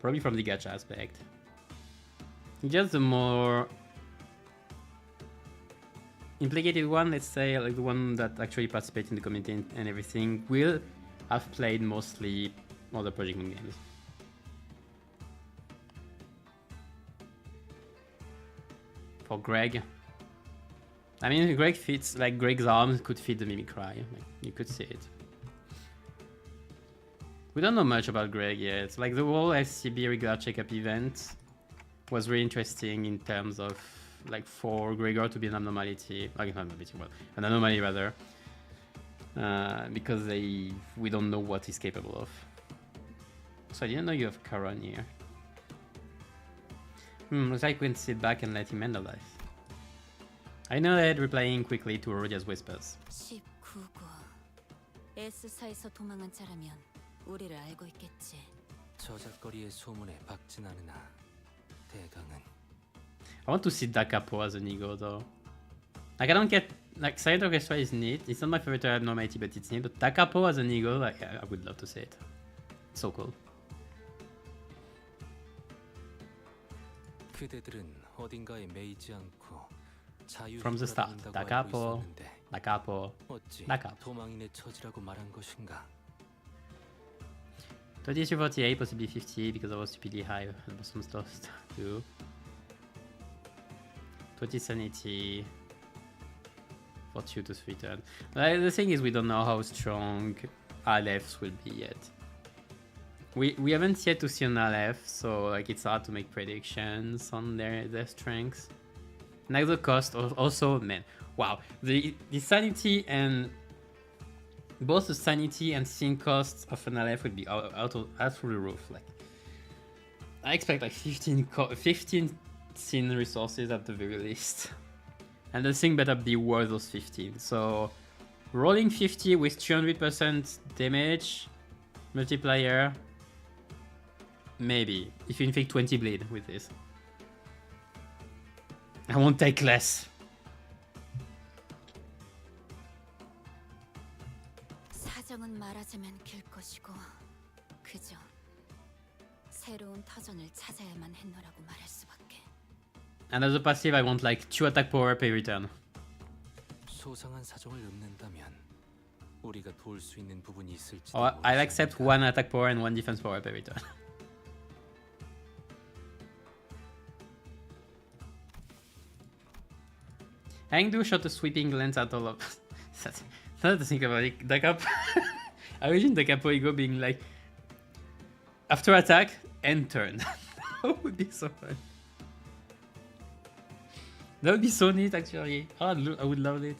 Speaker 2: Probably from the gacha aspect. Just the more implicated one, let's say, like the one that actually participates in the community and everything, will have played mostly other Project Moon games. For Greg, I mean, Greg fits, like Greg's arms could fit the Mimicry, like, you could see it. We don't know much about Greg yet. Like, the whole SCB regular checkup event was really interesting in terms of, like, for Gregor to be an abnormality, like not abnormality, well, an anomaly rather, because we don't know what he's capable of. So I didn't know you have Karan here. Looks like we can sit back and let him end the life. I know that replying quickly to Rodia's whispers.
Speaker 7: 19구. S사에서 도망한 자라면 우리를 알고 있겠지.
Speaker 3: 저작거리의 소문에 박진 않으나 대강은
Speaker 2: I want to see Dakapo as an ego though. Like, I don't get, like, Silent Orchestra is neat. It's not my favorite abnormality, but it's neat. But Dakapo as an ego, like, I would love to see it. It's so cool.
Speaker 3: 그대들은 어딘가에 매이지 않고 자유히
Speaker 2: From the start,
Speaker 3: 돌아다닌다고
Speaker 2: Dakapo,
Speaker 3: 알고 있었는데
Speaker 2: Dakapo,
Speaker 3: 어찌
Speaker 2: Dakapo.
Speaker 3: 도망인의 처지라고 말한 것인가?
Speaker 2: 33, 48, possibly 50 because I was stupidly high and some stuff too. 20 sanity, 42 to 3 turn. Like, the thing is, we don't know how strong Alephs will be yet. We haven't yet to see an Aleph, so like it's hard to make predictions on their strengths. Like the cost also, man, wow, the sanity and both the sanity and sin costs of an Aleph would be out through the roof. Like, I expect like 15 sin resources at the very least, and the thing better be worth those 15. So rolling 50 with 200% damage multiplier, maybe if you inflict 20 bleed with this. I won't take less.
Speaker 7: 사정은 말하자면 길 것이고 그저 새로운 터전을 찾아야만 했노라고 말할 수밖에.
Speaker 2: And as a passive, I want like 2 attack power per return.
Speaker 3: 소상한 사정을 읊는다면 우리가 도울 수 있는 부분이 있을지도
Speaker 2: Or I'll accept
Speaker 3: 모르겠으니까.
Speaker 2: 1 attack power and 1 defense power per return. Hangdu shot a sweeping glance at all of us. Now to think about it, the cap. I imagine the Capoigo being like, after attack, and turn. That would be so fun. That would be so neat, actually. Oh, I would love it.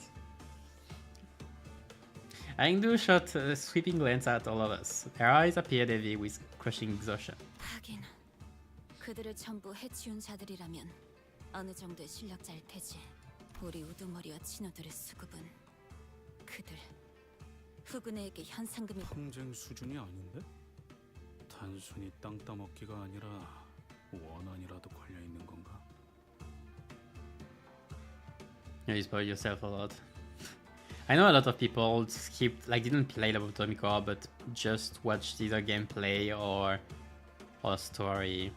Speaker 2: Hangdu shot a sweeping glance at all of us. Her eyes appeared heavy with crushing exhaustion.
Speaker 4: 하긴 그들을 전부 해치운 자들이라면 어느 정도의 실력자일 테지. 우리 우두머리와 친구들의 수급은 그들 후군에게 현상금이
Speaker 6: 평생 수준이 아닌데? 단순히 땅 따먹기가 아니라 원한이라도 걸려 있는 건가?
Speaker 2: You spoil yourself a lot. I know a lot of people skipped, like didn't play Lobotomy Core, but just watched either gameplay or story.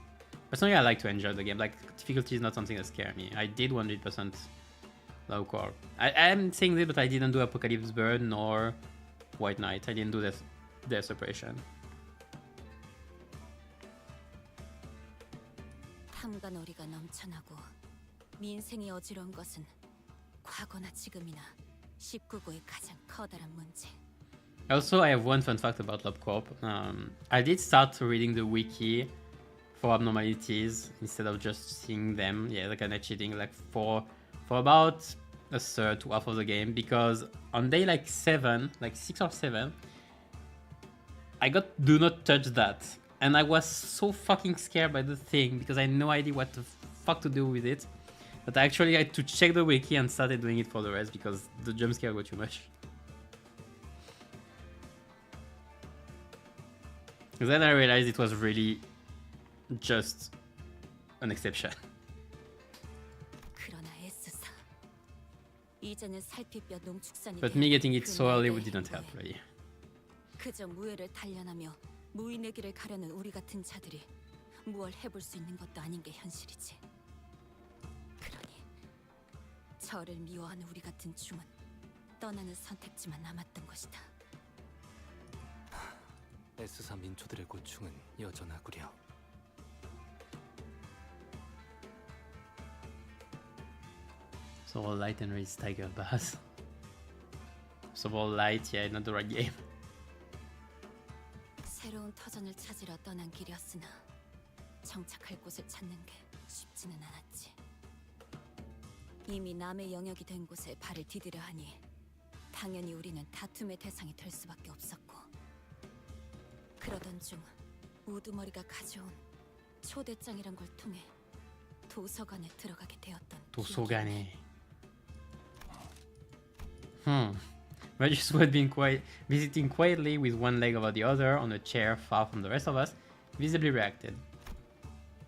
Speaker 2: Personally, I like to enjoy the game. Like, difficulty is not something that scares me. I did 100% low core. I'm saying this, but I didn't do Apocalypse Burn nor White Knight. I didn't do their separation.
Speaker 4: 탐관오리가 넘쳐나고 민생이 어지러운 것은 과거나 지금이나 19구의 가장 커다란 문제.
Speaker 2: Also, I have one fun fact about LobCorp. I did start reading the wiki for abnormalities instead of just seeing them. Yeah, like kind of cheating, like for about a third to half of the game, because on day like 7, like 6 or 7, I got do not touch that, and I was so fucking scared by the thing because I had no idea what the fuck to do with it. But I actually had to check the wiki and started doing it for the rest because the jump scare got too much. Then I realized it was really just an exception.
Speaker 4: 그러나 S사 이제는 살피뼈 농축산이
Speaker 2: But me getting it so early didn't help really.
Speaker 4: 그저 무해를 단련하며 무인의 길을 가려는 우리 같은 자들이 무얼 해볼 수 있는 것도 아닌 게 현실이지. 그러니 저를 미워하는 우리 같은 중은 떠나는 선택지만 남았던 것이다.
Speaker 3: S사 민초들의 고충은 여전하구려.
Speaker 2: So all light and raise tiger bass. So all light, yeah, not the right game.
Speaker 4: 새로운 터전을 찾으러 떠난 길이었으나 정착할 곳을 찾는 게 쉽지는 않았지. 이미 남의 영역이 된 곳에 발을 디디려 하니 당연히 우리는 다툼의 대상이 될 수밖에 없었고, 그러던 중 우두머리가 가져온 초대장이란 걸 통해 도서관에 들어가게 되었던
Speaker 2: 도서관에. Regis had been visiting quietly with one leg over the other on a chair far from the rest of us, visibly reacted.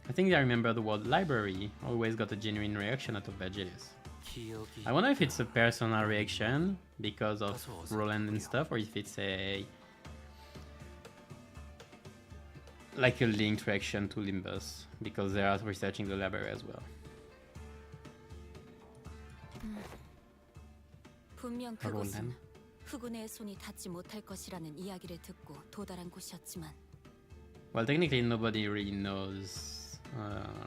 Speaker 2: I think I remember the word library, always got a genuine reaction out of Vergilius. I wonder if it's a personal reaction because of Roland and stuff, or if it's like a linked reaction to Limbus, because they are researching the library as well.
Speaker 4: 분명
Speaker 2: Roland.
Speaker 4: 그곳은 후군의 손이 닿지 못할 것이라는 이야기를 듣고 도달한 곳이었지만
Speaker 2: Well, technically nobody really knows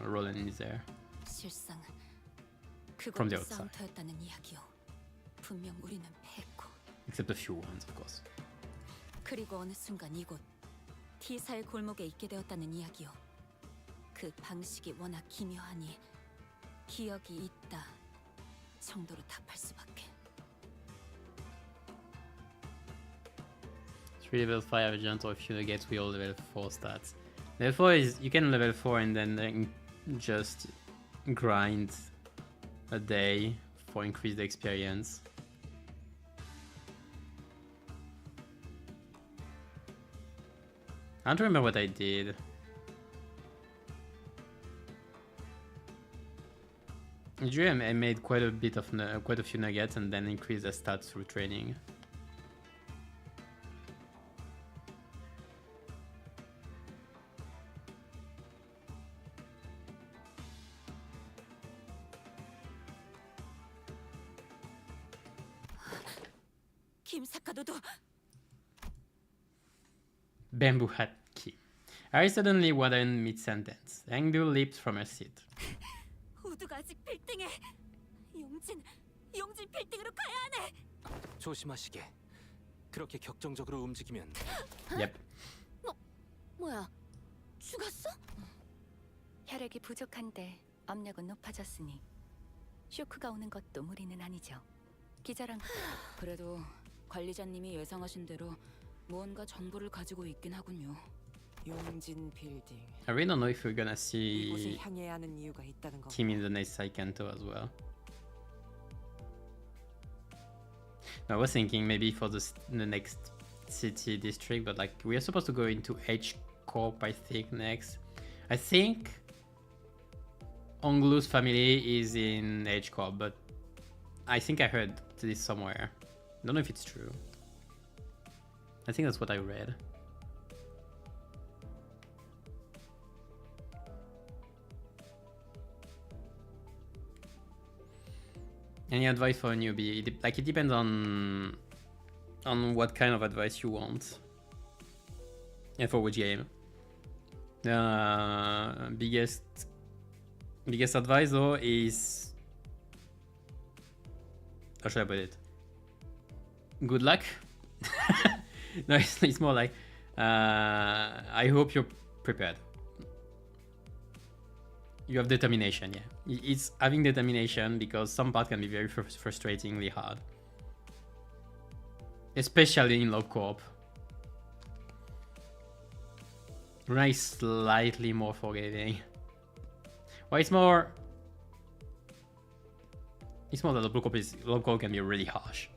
Speaker 2: Roland is there.
Speaker 4: 실상
Speaker 2: From the
Speaker 4: 그곳이
Speaker 2: outside.
Speaker 4: 싸움터였다는 이야기요. 분명 우리는 패했고,
Speaker 2: Except a few ones, of course.
Speaker 4: 그리고 어느 순간 이곳 T사의 골목에 있게 되었다는 이야기요. 그 방식이 워낙 기묘하니 기억이 있다 정도로 답할 수밖에.
Speaker 2: 3 level 5 agent, or if you get we all level 4 stats. Level 4 is you can level 4 and then just grind a day for increased experience. I don't remember what I did. Usually I made quite a few nuggets and then increased the stats through training.
Speaker 4: 김사카도도
Speaker 2: Bamboo hat key. Harry suddenly widened mid-sentence. Hangdu leaped from her seat.
Speaker 4: 우두가 아직 빌딩에. 용진, 용진 빌딩으로 가야 하네.
Speaker 3: 조심하시게. 그렇게 격정적으로 움직이면
Speaker 2: Yep.
Speaker 4: 뭐야? 죽었어?
Speaker 7: 혈액이 부족한데 압력은 높아졌으니 쇼크가 오는 것도 무리는 아니죠. 기절한
Speaker 1: 그래도 관리자님이 예상하신 대로 무언가 정보를 가지고 있긴 하군요.
Speaker 10: 용진 빌딩.
Speaker 2: I really don't know if we're gonna
Speaker 10: 이곳을
Speaker 2: see
Speaker 10: 향해야 하는 이유가 있다는 거.
Speaker 2: Kim in the next Saikanto as well. I was thinking maybe for the next city district, but like we are supposed to go into H Corp, I think, next. I think Onglu's family is in H Corp, but I think I heard this somewhere. I don't know if it's true. I think that's what I read. Any advice for a newbie? It depends on what kind of advice you want and for which game. Biggest advice though is, how should I put it? Good luck. No, it's more like I hope you're prepared. You have determination, yeah. It's having determination, because some parts can be very frustratingly hard. Especially in low co-op. Runa is slightly more forgiving. Well, it's more that the low co-op can be really harsh.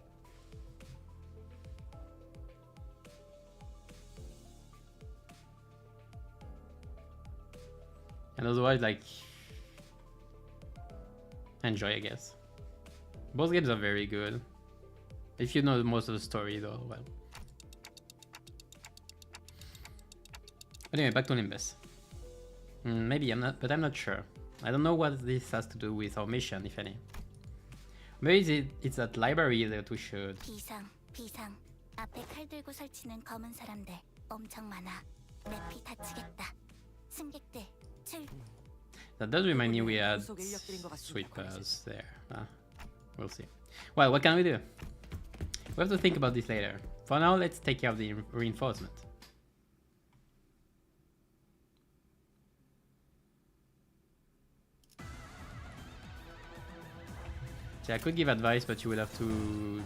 Speaker 2: And otherwise, like, enjoy, I guess. Both games are very good. If you know most of the story, though, well. Anyway, back to Limbus. Maybe I'm not, but I'm not sure. I don't know what this has to do with our mission, if any. Maybe it's that library that we should.
Speaker 4: 비상. 앞에 칼 들고 설치는 검은 사람들 엄청 많아. 내 피 다치겠다. 승객들.
Speaker 2: That does remind me we had sweepers there. We'll see. Well, what can we do? We have to think about this later. For now, let's take care of the reinforcement. See, I could give advice, but you would have to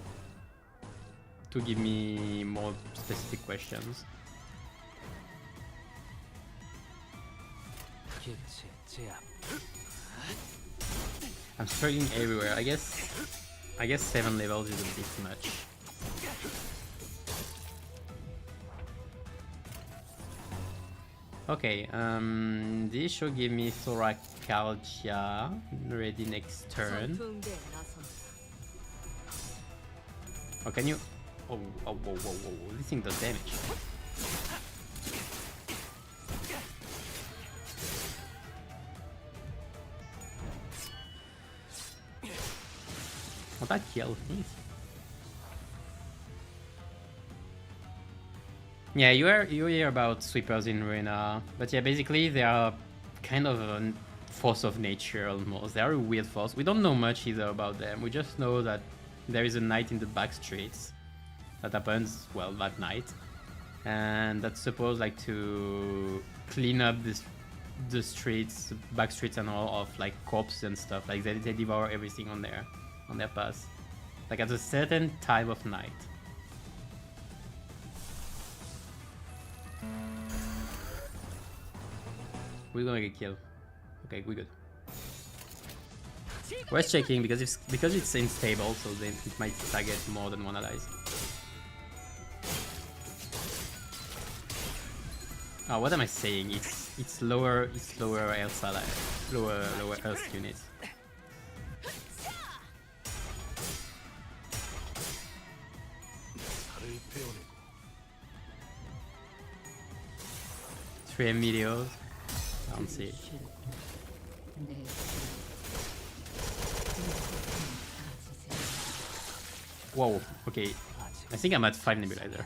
Speaker 2: give me more specific questions. I'm struggling everywhere. I guess 7 levels is a bit much. Okay, this should give me Thoracardia ready next turn. Oh, can you? Oh, whoa, this thing does damage. Oh, that killed me. Yeah, you hear about sweepers in Ruina, but yeah, basically they are kind of a force of nature almost. They are a weird force. We don't know much either about them. We just know that there is a night in the back streets that happens, well, that night, and that's supposed like to clean up the streets, back streets and all of like corpses and stuff. Like they devour everything on their path, like at a certain time of night. We're gonna get killed. Okay, we're good. We're checking because it's unstable, so then it might target more than one allies. Oh, what am I saying? It's lower Earth ally, lower Earth units. Three meteors. I don't see it. Whoa, okay. I think I'm at 5 nebulizer.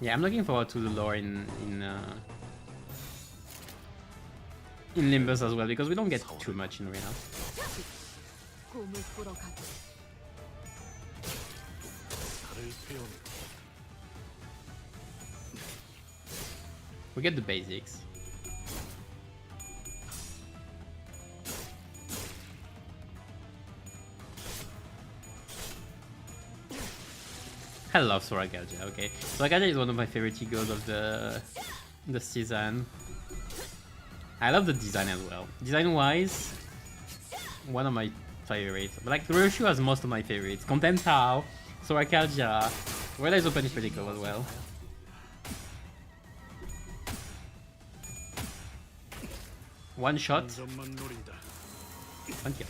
Speaker 2: Yeah, I'm looking forward to the lore in in Limbus as well, because we don't get too much in arena.
Speaker 8: 꿈을 꾸러 가자.
Speaker 6: 달을 태우는
Speaker 2: We get the basics. I love Sorakalja, okay. Sorakalja is one of my favorite Egos of the season. I love the design as well. Design-wise, one of my favorites. But like, Roshu has most of my favorites. Content Tao, Sorakalja, Wella is open is pretty cool as well. One shot.
Speaker 6: 점만 노린다.
Speaker 2: Thank you.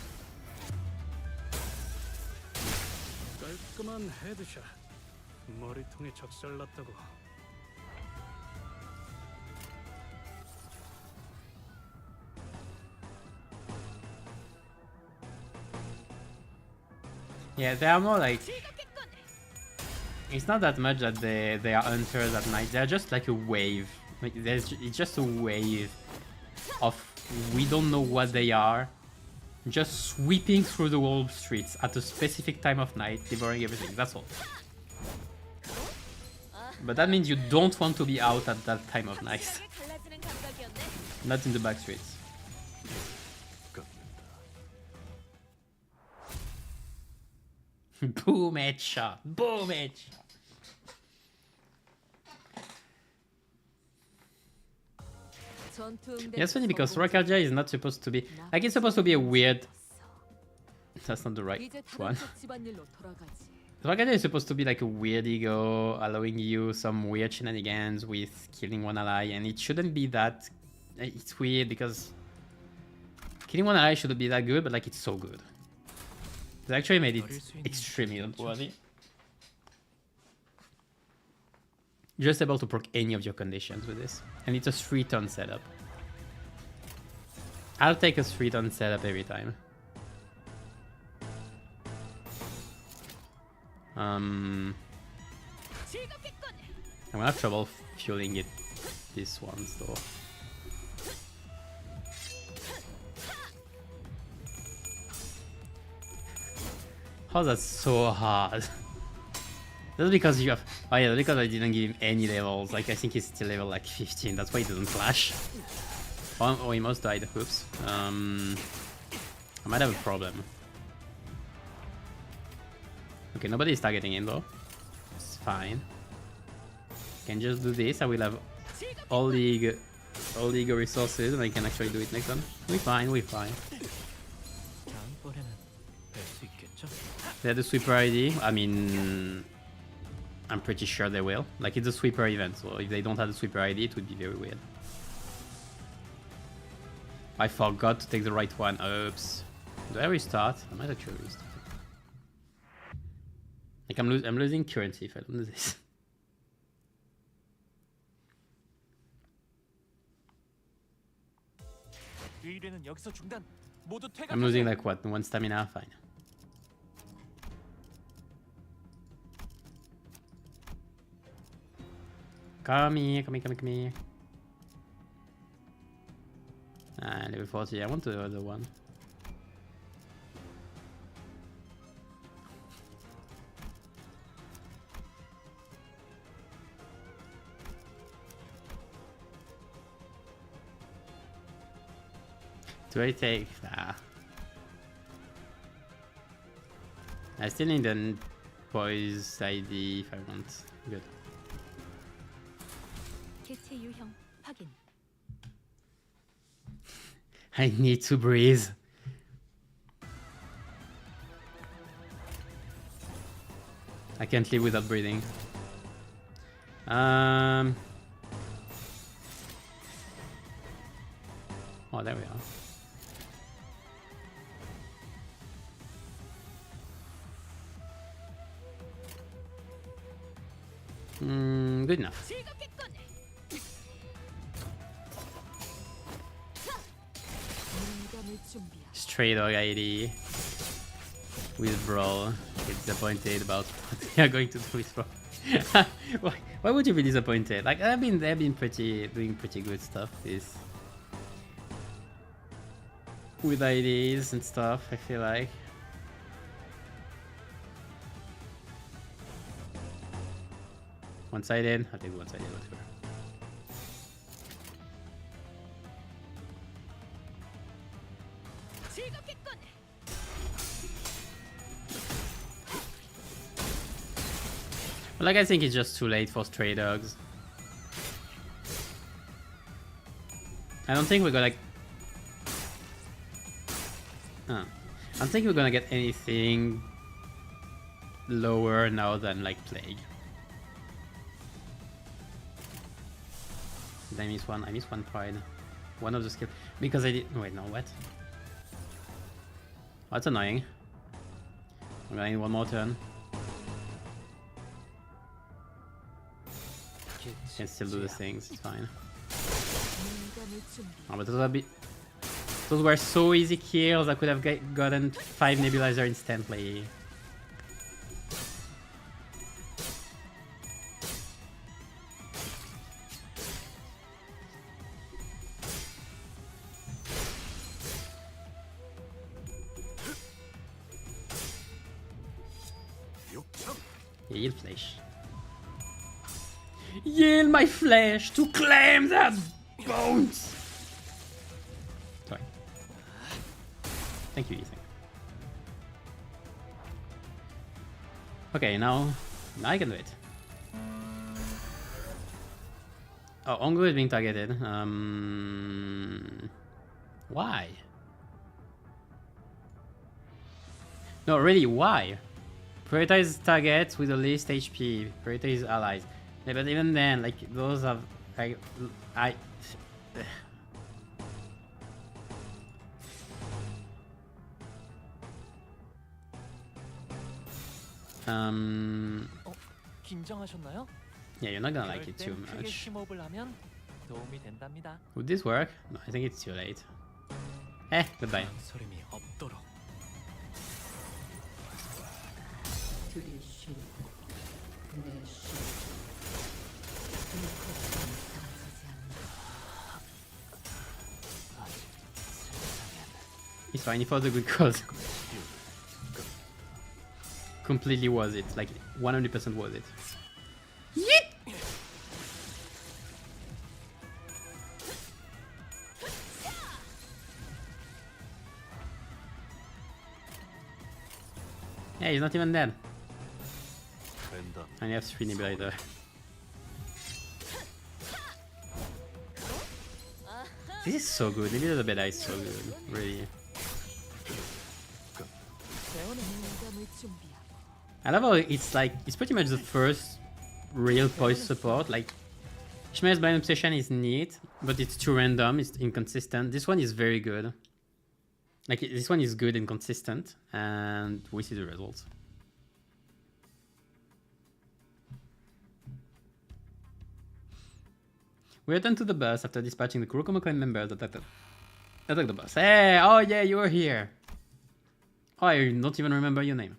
Speaker 6: 깔끔한 헤드샷. 머리통에 작살났다고.
Speaker 2: Yeah, they are more like... It's not that much that they are hunters at night. They're just like a wave. Like it's just a wave of we don't know what they are, just sweeping through the whole streets at a specific time of night, devouring everything. That's all. But that means you don't want to be out at that time of night. Not in the back streets. Boom headshot! Boom headshot! Yeah, it's funny because Sorakalja is not supposed to be... Like, it's supposed to be a weird... That's not the right one. Sorakalja is supposed to be like a weird ego, allowing you some weird shenanigans with killing one ally, and it shouldn't be that... It's weird because... Killing one ally shouldn't be that good, but like, it's so good. They actually made it extremely unworthy. Just able to proc any of your conditions with this. And it's a 3-turn setup. I'll take a 3-turn setup every time. I'm gonna have trouble fueling it this once though. Oh, that's so hard. That's because you have... Oh yeah, that's because I didn't give him any levels. Like, I think he's still level like 15. That's why he doesn't flash. Oh, he must die. Oops. I might have a problem. Okay, nobody's targeting him though. It's fine. Can just do this. I will have all the resources and I can actually do it next one. We're fine, we're fine. They had a sweeper ID. I mean, I'm pretty sure they will. Like, it's a sweeper event, so if they don't have a sweeper ID, it would be very weird. I forgot to take the right one. Oops. Do I restart? I might actually restart. Like, I'm losing currency if I don't do this. I'm losing like what? 1 stamina? Fine. Come here, come here, come here, come here. Ah, level 40. I want the other one. Do I take... Ah. I still need a poise ID if I want. Good. I need to breathe. I can't live without breathing. Oh, there we are. Good enough. Stray dog ID with Brawl. Get disappointed about what they are going to do with Brawl. Why would you be disappointed? Like, they've been doing pretty good stuff. with IDs and stuff, I feel like. One-sided? I'll take one-sided, whatever. But like, I think it's just too late for stray dogs. I don't think we're gonna... I don't think we're gonna get anything lower now than like plague. Did I miss one? I missed one pride. One of the skill because I did. Wait, no, what? That's annoying. I'm gonna need one more turn. Can still do the things. It's fine. Oh, but those were so easy kills. I could have gotten 5 nebulizer instantly. Yield flesh. Yield my flesh to claim that bones! Sorry. Thank you, Ethan. Okay, now I can do it. Oh, Ongo is being targeted. Why? No, really, why? Prioritize targets with the least HP. Prioritize allies. Yeah, but even then, like, those have...
Speaker 9: 긴장하셨나요?
Speaker 2: Yeah, you're not gonna like it too
Speaker 9: 크게
Speaker 2: much.
Speaker 9: 심호흡을 하면 도움이 된답니다.
Speaker 2: Would this work? No, I think it's too late. Goodbye.
Speaker 3: 소림이 없도록.
Speaker 2: It's fine, it was a good cause. Completely was it, like 100% was it. Yeet! Yeah, he's not even dead. And you have 3 nebulizer. This is so good, maybe the beta is so good, really. I love how it's like, it's pretty much the first real poise support. Like, Ishmael's Blind Obsession is neat, but it's too random, it's inconsistent. This one is very good. Like, this one is good and consistent, and we see the results. We return to the bus after dispatching the Kurokuma clan members that attacked the bus. Hey! Oh yeah, you were here! Oh, I don't even remember your name.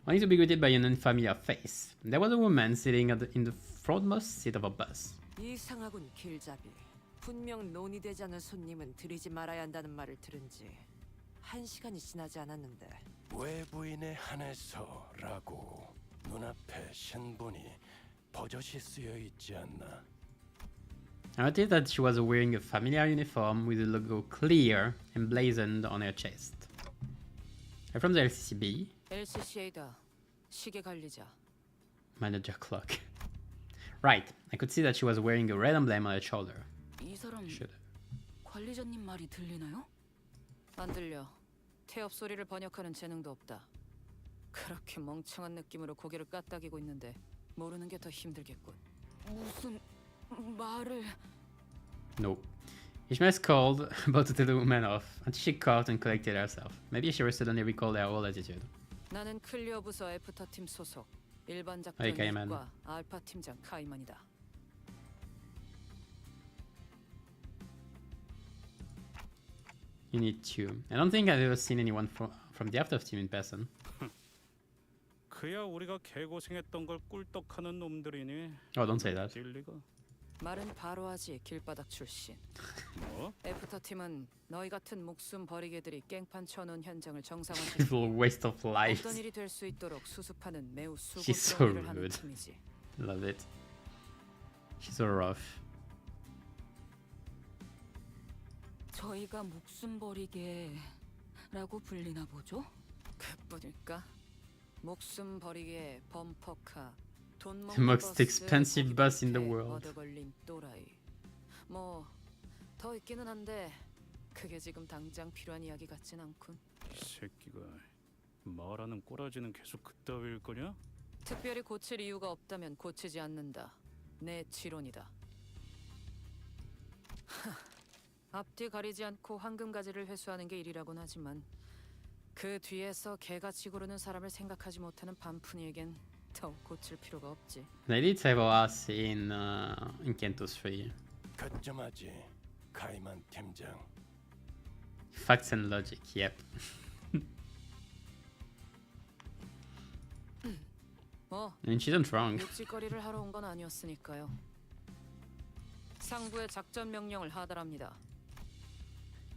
Speaker 2: Only to be greeted by an unfamiliar face. There was a woman sitting in the frontmost seat of a bus.
Speaker 10: 이상하군 길잡이. 분명 논의되지 않은 손님은 들이지 말아야 한다는 말을 들은 지 1시간이 지나지 않았는데.
Speaker 11: 외부인에 한해서라고 눈앞에 신분이 버젓이 쓰여 있지 않나?
Speaker 2: I noticed that she was wearing a familiar uniform with the logo clear emblazoned on her chest. I'm from the LCCB.
Speaker 1: LCCA다. 시계 관리자.
Speaker 2: Manager clock. Right, I could see that she was wearing a red emblem on her shoulder.
Speaker 1: 이 사람
Speaker 2: Should.
Speaker 1: 관리자님 말이 들리나요? 안 들려. 태엽 소리를 번역하는 재능도 없다. 그렇게 멍청한 느낌으로 고개를 까딱이고 있는데 모르는 게 더 힘들겠군. 무슨 말을...
Speaker 2: Nope. Ishmael's called, about to tell the woman off, until she coughed and collected herself. Maybe she suddenly recalled her whole attitude.
Speaker 1: 나는 클리어 부서 애프터 팀 소속 일반 작전
Speaker 2: 어이, 카이만.
Speaker 1: 1과 알파 팀장 카이만이다.
Speaker 2: You need to. I don't think I've ever seen anyone from the After team in person.
Speaker 6: 그야 우리가 개고생했던 걸 꿀떡하는 놈들이니.
Speaker 2: Oh, don't say that.
Speaker 6: 질 리가.
Speaker 1: 말은 바로 하지, 길바닥 출신.
Speaker 6: 뭐?
Speaker 1: 애프터 팀은 너희 같은 목숨 버리게들이 깽판 쳐놓은 현장을
Speaker 2: It's a
Speaker 1: 정상화시키고
Speaker 2: waste of lives.
Speaker 1: 어떤 일이 될 수 있도록 수습하는 매우
Speaker 2: She's so
Speaker 1: 수고스러운 일을 하는
Speaker 2: rude.
Speaker 1: 팀이지.
Speaker 2: Love it. She's so rough.
Speaker 4: 저희가 목숨 버리게라고 불리나 보죠?
Speaker 1: 그뿐일까? 목숨 버리게 범퍼카, 돈
Speaker 2: The
Speaker 1: 먹는
Speaker 2: most
Speaker 1: 버스,
Speaker 2: expensive bus in the
Speaker 1: 고기
Speaker 2: world.
Speaker 1: 얻어 걸린 또라이. 뭐 더 있기는 한데 그게 지금 당장 필요한 이야기 같진 않군.
Speaker 6: 이 새끼가 말하는 꼬라지는 계속 그따위일 거냐?
Speaker 1: 특별히 고칠 이유가 없다면 고치지 않는다. 내 지론이다. 앞뒤 가리지 않고 황금가지를 회수하는 게 일이라곤 하지만 그 뒤에서 개같이 구르는 사람을 생각하지 못하는 반푼이에겐 더욱 고칠 필요가 없지.
Speaker 2: They did save us in Kento 3.
Speaker 11: 거점하지, 가이만 팀장.
Speaker 2: Facts and logic, yep.
Speaker 1: 뭐
Speaker 2: And she isn't wrong.
Speaker 1: 육지거리를 하러 온 건 아니었으니까요. 상부의 작전 명령을 하달합니다.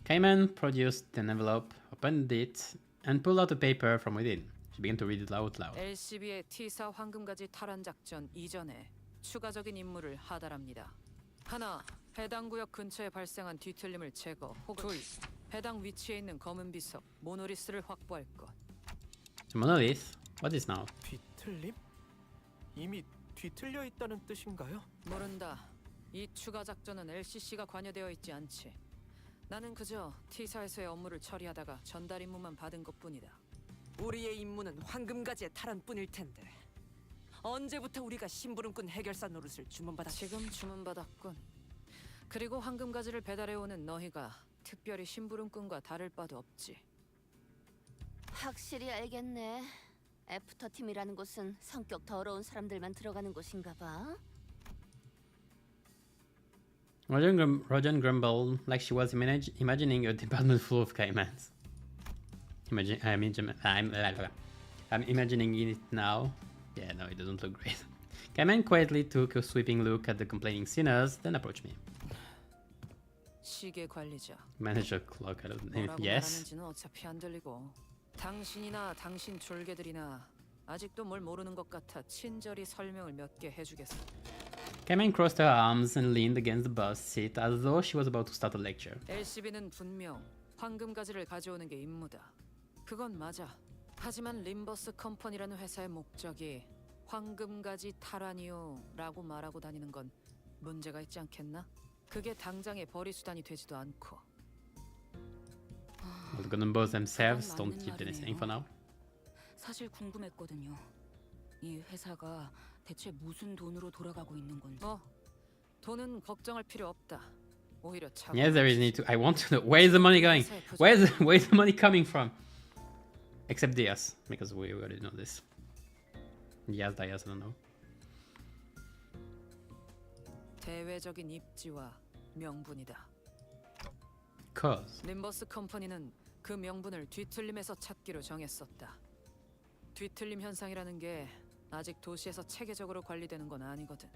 Speaker 2: Cayman produced an envelope, opened it, and pulled out a paper from within. She began to read it out loud.
Speaker 1: LCB의 T4 황금가지 탈환 작전 이전에 추가적인 임무를 하달합니다. 하나, 해당 구역 근처에 발생한 뒤틀림을 제거 혹은 둘, 해당 위치에 있는 검은 비석 모노리스를 확보할 것.
Speaker 2: So monolith, what is now?
Speaker 5: 뒤틀림? 이미 뒤틀려 있다는 뜻인가요?
Speaker 1: 모른다. 이 추가 작전은 LCC가 관여되어 있지 않지. 나는 그저 T사에서의 업무를 처리하다가 전달 임무만 받은 것뿐이다.
Speaker 10: 우리의 임무는 황금가지의 탈환뿐일 텐데 언제부터 우리가 심부름꾼 해결사 노릇을 주문받았지?
Speaker 1: 지금 주문받았군. 그리고 황금가지를 배달해오는 너희가 특별히 심부름꾼과 다를 바도 없지.
Speaker 7: 확실히 알겠네. 애프터 팀이라는 곳은 성격 더러운 사람들만 들어가는 곳인가 봐.
Speaker 2: Rojan grumbled like she was imagining a department full of caimans. I'm imagining it now. Yeah, no, it doesn't look great. Cayman quietly took a sweeping look at the complaining sinners, then approached me.
Speaker 1: 시계 관리자.
Speaker 2: Manage a clock out of
Speaker 1: 뭐라고
Speaker 2: yes.
Speaker 1: 말하는지는 어차피 안 들리고. 당신이나 당신 졸개들이나 아직도 뭘 모르는 것 같아 친절히 설명을 몇 개 해주겠어.
Speaker 2: Cayman crossed her arms and leaned against the bus seat as though she was about to start a lecture.
Speaker 1: LCB는 분명 황금가지를 가져오는 게 임무다. 그건 맞아. 하지만 림버스 컴퍼니라는 회사의 목적이 황금가지 탈환이요라고 말하고 다니는 건 문제가 있지 않겠나? 그게 당장의 벌이 수단이 되지도 않고.
Speaker 2: The golden boys themselves
Speaker 4: 그건
Speaker 2: don't
Speaker 4: 맞는
Speaker 2: keep anything
Speaker 4: 말이네요.
Speaker 2: for now.
Speaker 4: 사실 궁금했거든요. 이 회사가 대체 무슨 돈으로 돌아가고 있는 건지.
Speaker 1: 돈은 걱정할 필요 없다. 오히려 차고.
Speaker 2: Yes, there is need to. I want to know where is the money going? Where's the money coming from? Except Diaz, because we already know this. Diaz, I don't know.
Speaker 1: 대외적인 입지와 명분이다.
Speaker 2: Cause.
Speaker 1: 림버스 컴퍼니는 그 명분을 뒤틀림에서 찾기로 정했었다. 뒤틀림 현상이라는 게 아직 도시에서 체계적으로 관리되는 건 아니거든.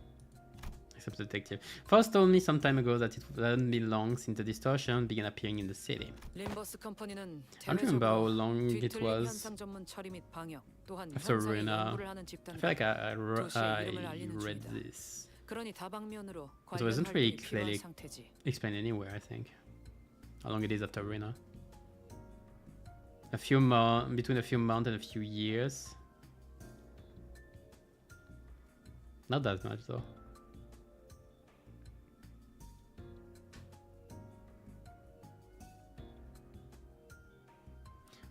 Speaker 2: Except the detective. Faust told me some time ago that it wouldn't be long since the distortion began appearing in the city.
Speaker 1: 림버스 컴퍼니는
Speaker 2: I don't remember how
Speaker 1: 대외적으로
Speaker 2: long it
Speaker 1: 뒤틀림
Speaker 2: was
Speaker 1: 현상 전문 처리 및 방역 또한
Speaker 2: after
Speaker 1: 현상의
Speaker 2: Ruina.
Speaker 1: 연구를 하는
Speaker 2: I
Speaker 1: 집단이다.
Speaker 2: feel like
Speaker 1: 도시의 이름을
Speaker 2: I
Speaker 1: 알리는
Speaker 2: read
Speaker 1: 중이다.
Speaker 2: this.
Speaker 1: 그러니 다방면으로
Speaker 2: It
Speaker 1: 관련
Speaker 2: wasn't really
Speaker 1: 활동이 필요한
Speaker 2: clearly
Speaker 1: 상태지.
Speaker 2: explained anywhere, I think. How long it is after Ruina? A few months, between a few months and a few years. Not that much though.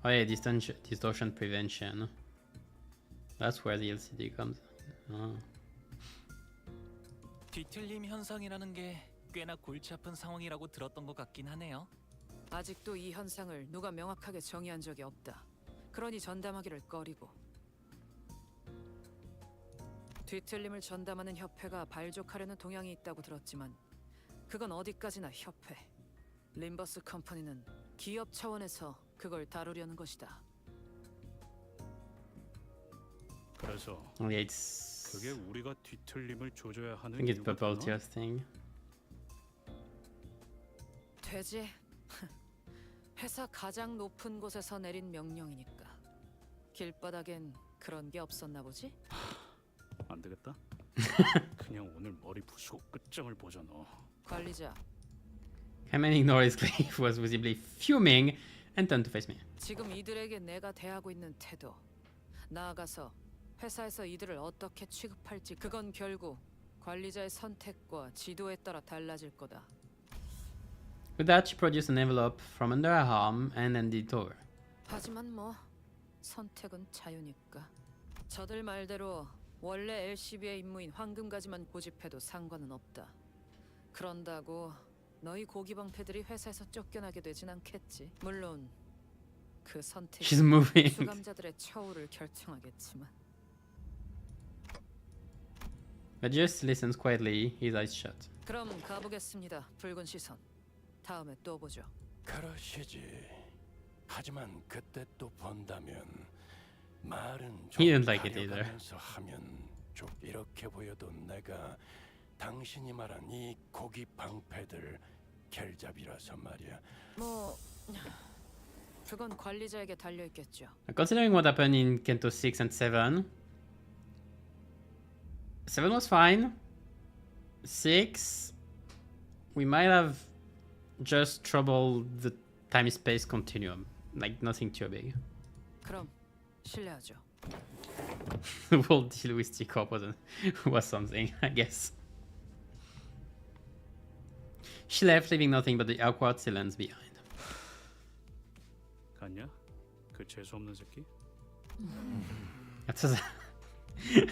Speaker 2: Oh yeah, distortion prevention. That's where the LCD comes. Oh.
Speaker 9: 뒤틀림 현상이라는 게 꽤나 골치 아픈 상황이라고 들었던 것 같긴 하네요.
Speaker 1: 아직도 이 현상을 누가 명확하게 정의한 적이 없다. 그러니 전담하기를 꺼리고. 뒤틀림을 전담하는 협회가 발족하려는 동향이 있다고 들었지만 그건 어디까지나 협회. 림버스 컴퍼니는 기업 차원에서 그걸 다루려는 것이다.
Speaker 6: 그래서
Speaker 2: Yeah, it's
Speaker 6: 그게 우리가 뒤틀림을 조져야
Speaker 2: I
Speaker 6: 하는
Speaker 2: think it's
Speaker 6: 이유가
Speaker 2: purple
Speaker 6: 되나?
Speaker 2: tears thing.
Speaker 1: 되지. 회사 가장 높은 곳에서 내린 명령이니까. 길바닥엔 그런 게 없었나 보지?
Speaker 6: 안 되겠다. 그냥 오늘 머리 부수고 끝장을 보자 너.
Speaker 1: 관리자,
Speaker 2: Hammond ignored his glaive, was visibly fuming, and turned to face me.
Speaker 1: 지금 이들에게 내가 대하고 있는 태도, 나아가서 회사에서 이들을 어떻게 취급할지 그건 결국 관리자의 선택과 지도에 따라 달라질 거다.
Speaker 2: With that, she produced an envelope from under her arm and handed it over.
Speaker 1: 하지만 뭐 선택은 자유니까. 저들 말대로 원래 LCB의 임무인 황금가지만 고집해도 상관은 없다. 그런다고 너희 고기방패들이 회사에서 쫓겨나게 되진 않겠지. 물론 그 선택이
Speaker 2: She's moving.
Speaker 1: 수감자들의 처우를 결정하겠지만.
Speaker 2: But just listens quietly, his eyes shut.
Speaker 1: 그럼 가보겠습니다. 붉은 시선. 다음에 또 보죠.
Speaker 11: 그러시지. 하지만 그때 또 본다면 말은
Speaker 2: He
Speaker 11: 좀
Speaker 2: didn't like it either.
Speaker 11: 가려가면서 하면 좀 이렇게 보여도 내가 당신이 말한 이 고기 방패들 켈잡이라서 말이야.
Speaker 1: 뭐 그건 관리자에게 달려 있겠죠.
Speaker 2: Considering what happened in Kento 6 and 7, 7 was fine. 6, we might have just troubled the time-space continuum. Like nothing too big.
Speaker 1: 그럼 실례하죠.
Speaker 2: The whole deal with T-Corp was something, I guess. She left, leaving nothing but the awkward silence behind.
Speaker 6: 갔냐? 그 재수 없는 새끼?
Speaker 2: After that,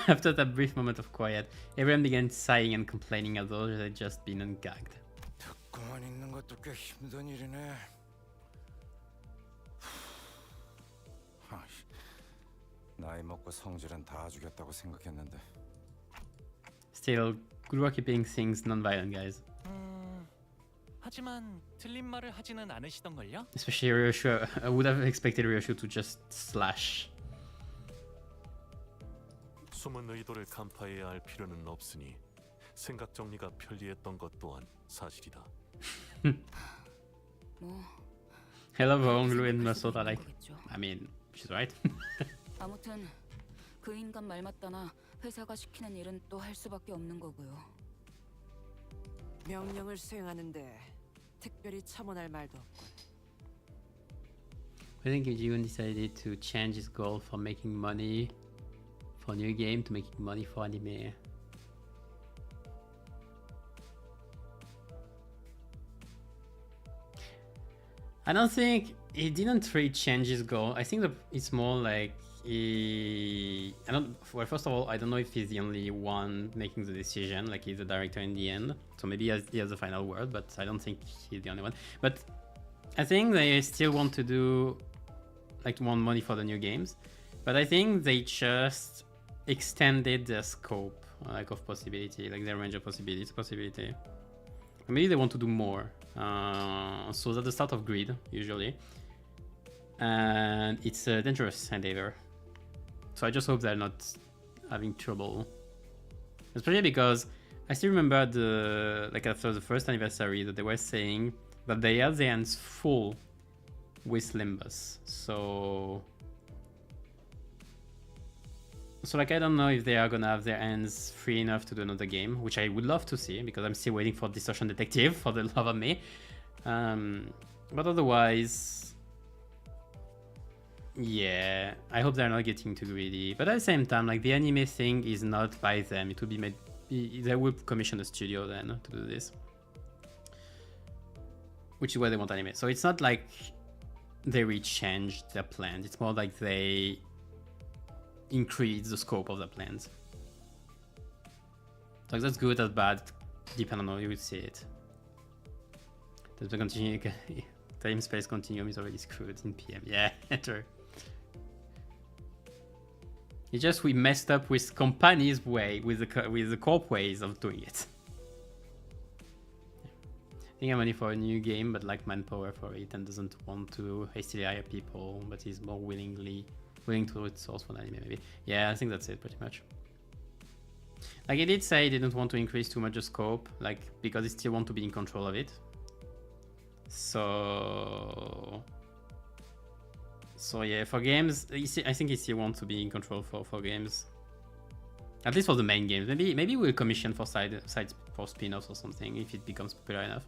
Speaker 2: after that brief moment of quiet, everyone began sighing and complaining as though they had just been ungagged.
Speaker 11: 듣고만 있는 것도 꽤 힘든 일이네. 나이 먹고 성질은 다 죽였다고 생각했는데.
Speaker 2: Still, good work keeping things non-violent, guys.
Speaker 9: 하지만 틀린 말을 하지는 않으시던걸요?
Speaker 2: Especially Ryoshu. I would have expected Ryoshu to just slash.
Speaker 12: 숨은 의도를 간파해야 할 필요는 없으니 생각 정리가 편리했던 것 또한 사실이다.
Speaker 1: 뭐
Speaker 2: I love how Onglu and Masood are like. I mean, she's right.
Speaker 4: 아무튼 그 인간 말 맞다나 회사가 시키는 일은 또 할 수밖에 없는 거고요.
Speaker 10: 명령을 수행하는데 특별히 첨언할 말도 없고.
Speaker 2: I think Ji-Hoon decided to change his goal from making money for new game to making money for anime. I don't think he didn't really change his goal. I think that it's more like he. I don't. Well, first of all, I don't know if he's the only one making the decision. Like he's the director in the end, so maybe he has the final word. But I don't think he's the only one. But I think they still want to do, like, want money for the new games. But I think they just extended their scope, like, of possibility, like their range of possibility. Maybe they want to do more. So at the start of Grid, usually. And it's a dangerous endeavor. So I just hope they're not having trouble. Especially because I still remember like after the first anniversary that they were saying that they had their hands full with Limbus. So like I don't know if they are gonna have their hands free enough to do another game, which I would love to see because I'm still waiting for Distortion Detective, for the love of me. But otherwise, yeah, I hope they're not getting too greedy. But at the same time, like the anime thing is not by them. It would be made. They would commission a studio then to do this, which is why they want anime. So it's not like they really changed their plans. It's more like they increase the scope of the plans. Like that's good, that's bad, depending on how you would see it. The continue time space continuum is already screwed in PM. Yeah, true. It's just we messed up with company's way, with the corp ways of doing it. I think I'm ready for a new game, but like manpower for it, and doesn't want to hastily hire people, but is more willing to outsource for an anime maybe. Yeah, I think that's it pretty much. Like, he did say he didn't want to increase too much the scope, like, because he still want to be in control of it. So yeah, for games, I think he still wants to be in control for games. At least for the main games. Maybe we'll commission for side for spin-offs or something if it becomes popular enough.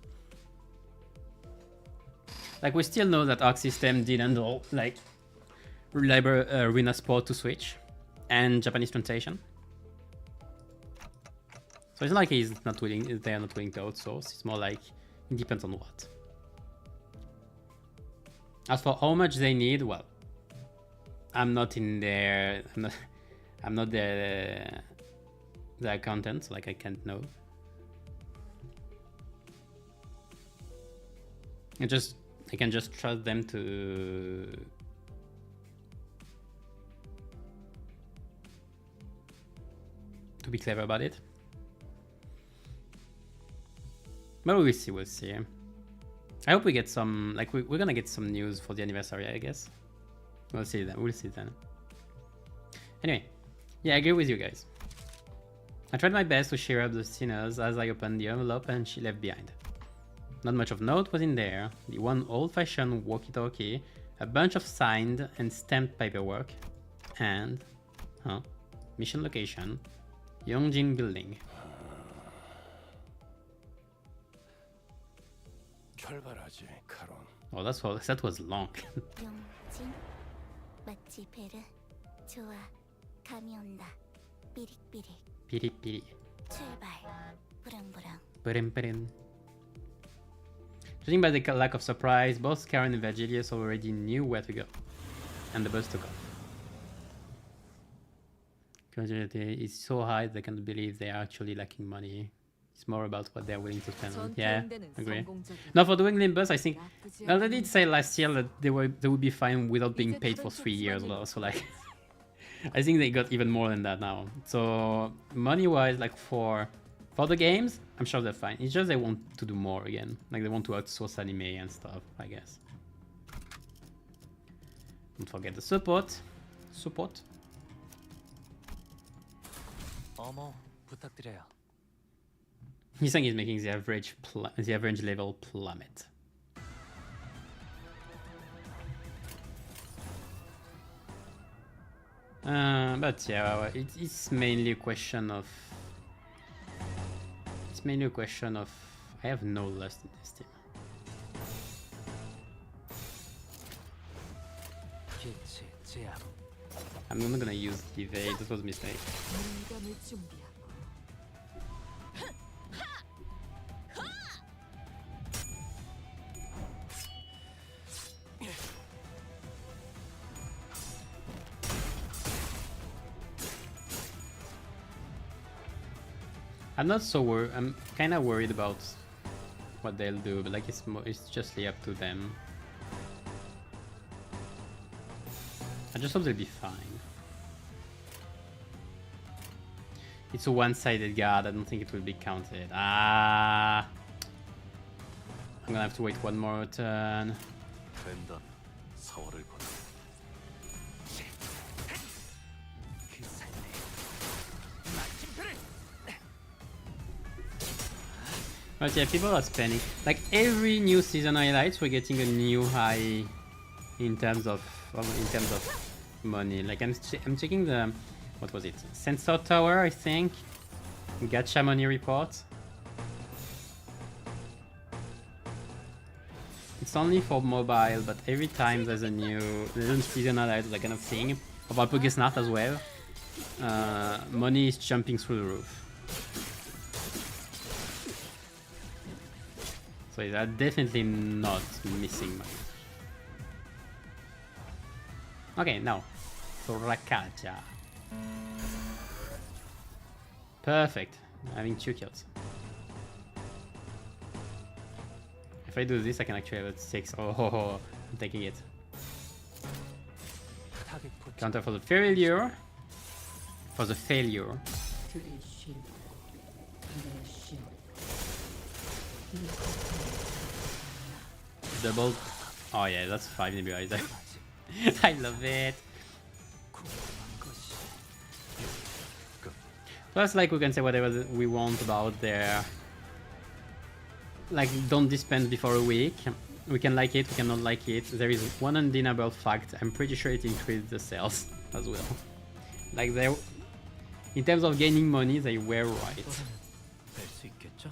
Speaker 2: Like, we still know that Arc System did handle like reliable Arena Sport to Switch and Japanese translation. So it's not like he's not willing, they are not willing to outsource. It's more like it depends on what. As for how much they need, well, I'm not in there. I'm not the accountant, so like I can't know. I can just trust them to be clever about it. But we'll see, we'll see. I hope we get some, like, we're gonna get some news for the anniversary, I guess. We'll see then, Anyway, yeah, I agree with you guys. I tried my best to cheer up the sinners as I opened the envelope and she left behind. Not much of note was in there. The one old-fashioned walkie-talkie, a bunch of signed and stamped paperwork, and, mission location, Yongjin Building. Oh, that was long.
Speaker 13: 용진 마치 베르 좋아 감이 온다 삐릭삐릭
Speaker 2: 삐리삐리.
Speaker 13: 출발 부릉부릉
Speaker 2: Peren. Judging by the lack of surprise, both Karen and Virgilius already knew where to go, and the bus took off. Curiosity is so high they can't believe they are actually lacking money. It's more about what they're willing to spend. Yeah, agree. Now for doing Limbus, I think they did say last year that they would be fine without being paid for 3 years. So like, I think they got even more than that now. So money-wise, like for the games, I'm sure they're fine. It's just they want to do more again. Like they want to outsource anime and stuff, I guess. Don't forget the support.
Speaker 9: 어머, 부탁드려요.
Speaker 2: He's saying he's making the average level plummet. But yeah, it's mainly a question of. I have no lust in this team. I'm not gonna use evade. That was a mistake. I'm not so worried. I'm kind of worried about what they'll do, but like it's just up to them. I just hope they'll be fine. It's a one-sided guard. I don't think it will be counted. I'm gonna have to wait one more turn. But yeah, people are spending. Like every new season highlights, we're getting a new high in terms of money. Like I'm checking the, what was it? Sensor Tower, I think. Gacha money report. It's only for mobile, but every time there's a new season highlight, that kind of thing, about PokéSnap as well, money is jumping through the roof. So they're definitely not missing money. Okay, now for Rakaja. Perfect. Having 2 kills. If I do this, I can actually have 6. Oh, I'm taking it. Counter for the failure. Double. Oh yeah, that's 5 nebulizer. I love it. Plus, like, we can say whatever we want about their... Like, don't dispense before a week. We can like it, we cannot like it. There is one undeniable fact. I'm pretty sure it increased the sales as well. Like, they... In terms of gaining money, they were right.
Speaker 3: 뺄수 있겠죠?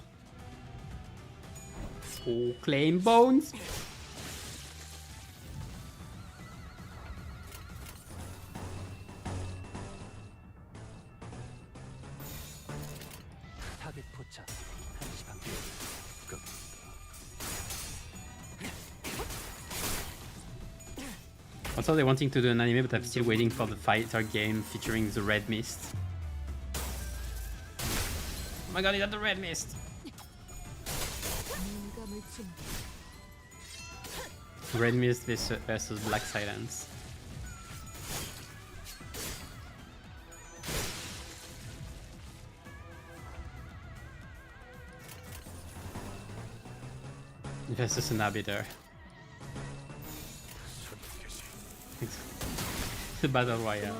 Speaker 2: Oh, claim bones!
Speaker 3: 타겟 포착 1시 반 뒤에
Speaker 2: Also, they're wanting to do an anime, but I'm still waiting for the fighter game featuring the red mist. Oh my god, is that the red mist? Red mist versus black silence. Versus an arbiter. The battle royale.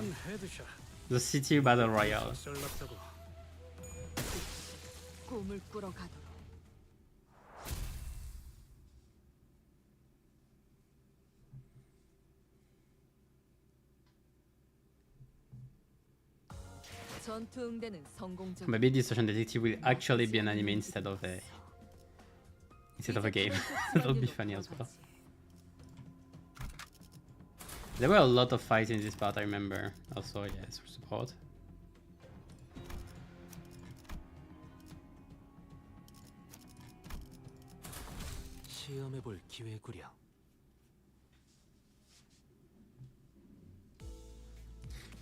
Speaker 2: The city battle royale.
Speaker 8: 꿈을 꾸러 가도록. 전투 응대는 성공적.
Speaker 2: Maybe this Ocean Detective will actually be an anime instead of a game. That would be funny as well. There were a lot of fights in this part, I remember. Also, yes, for support.
Speaker 3: 시험해볼 기회구려.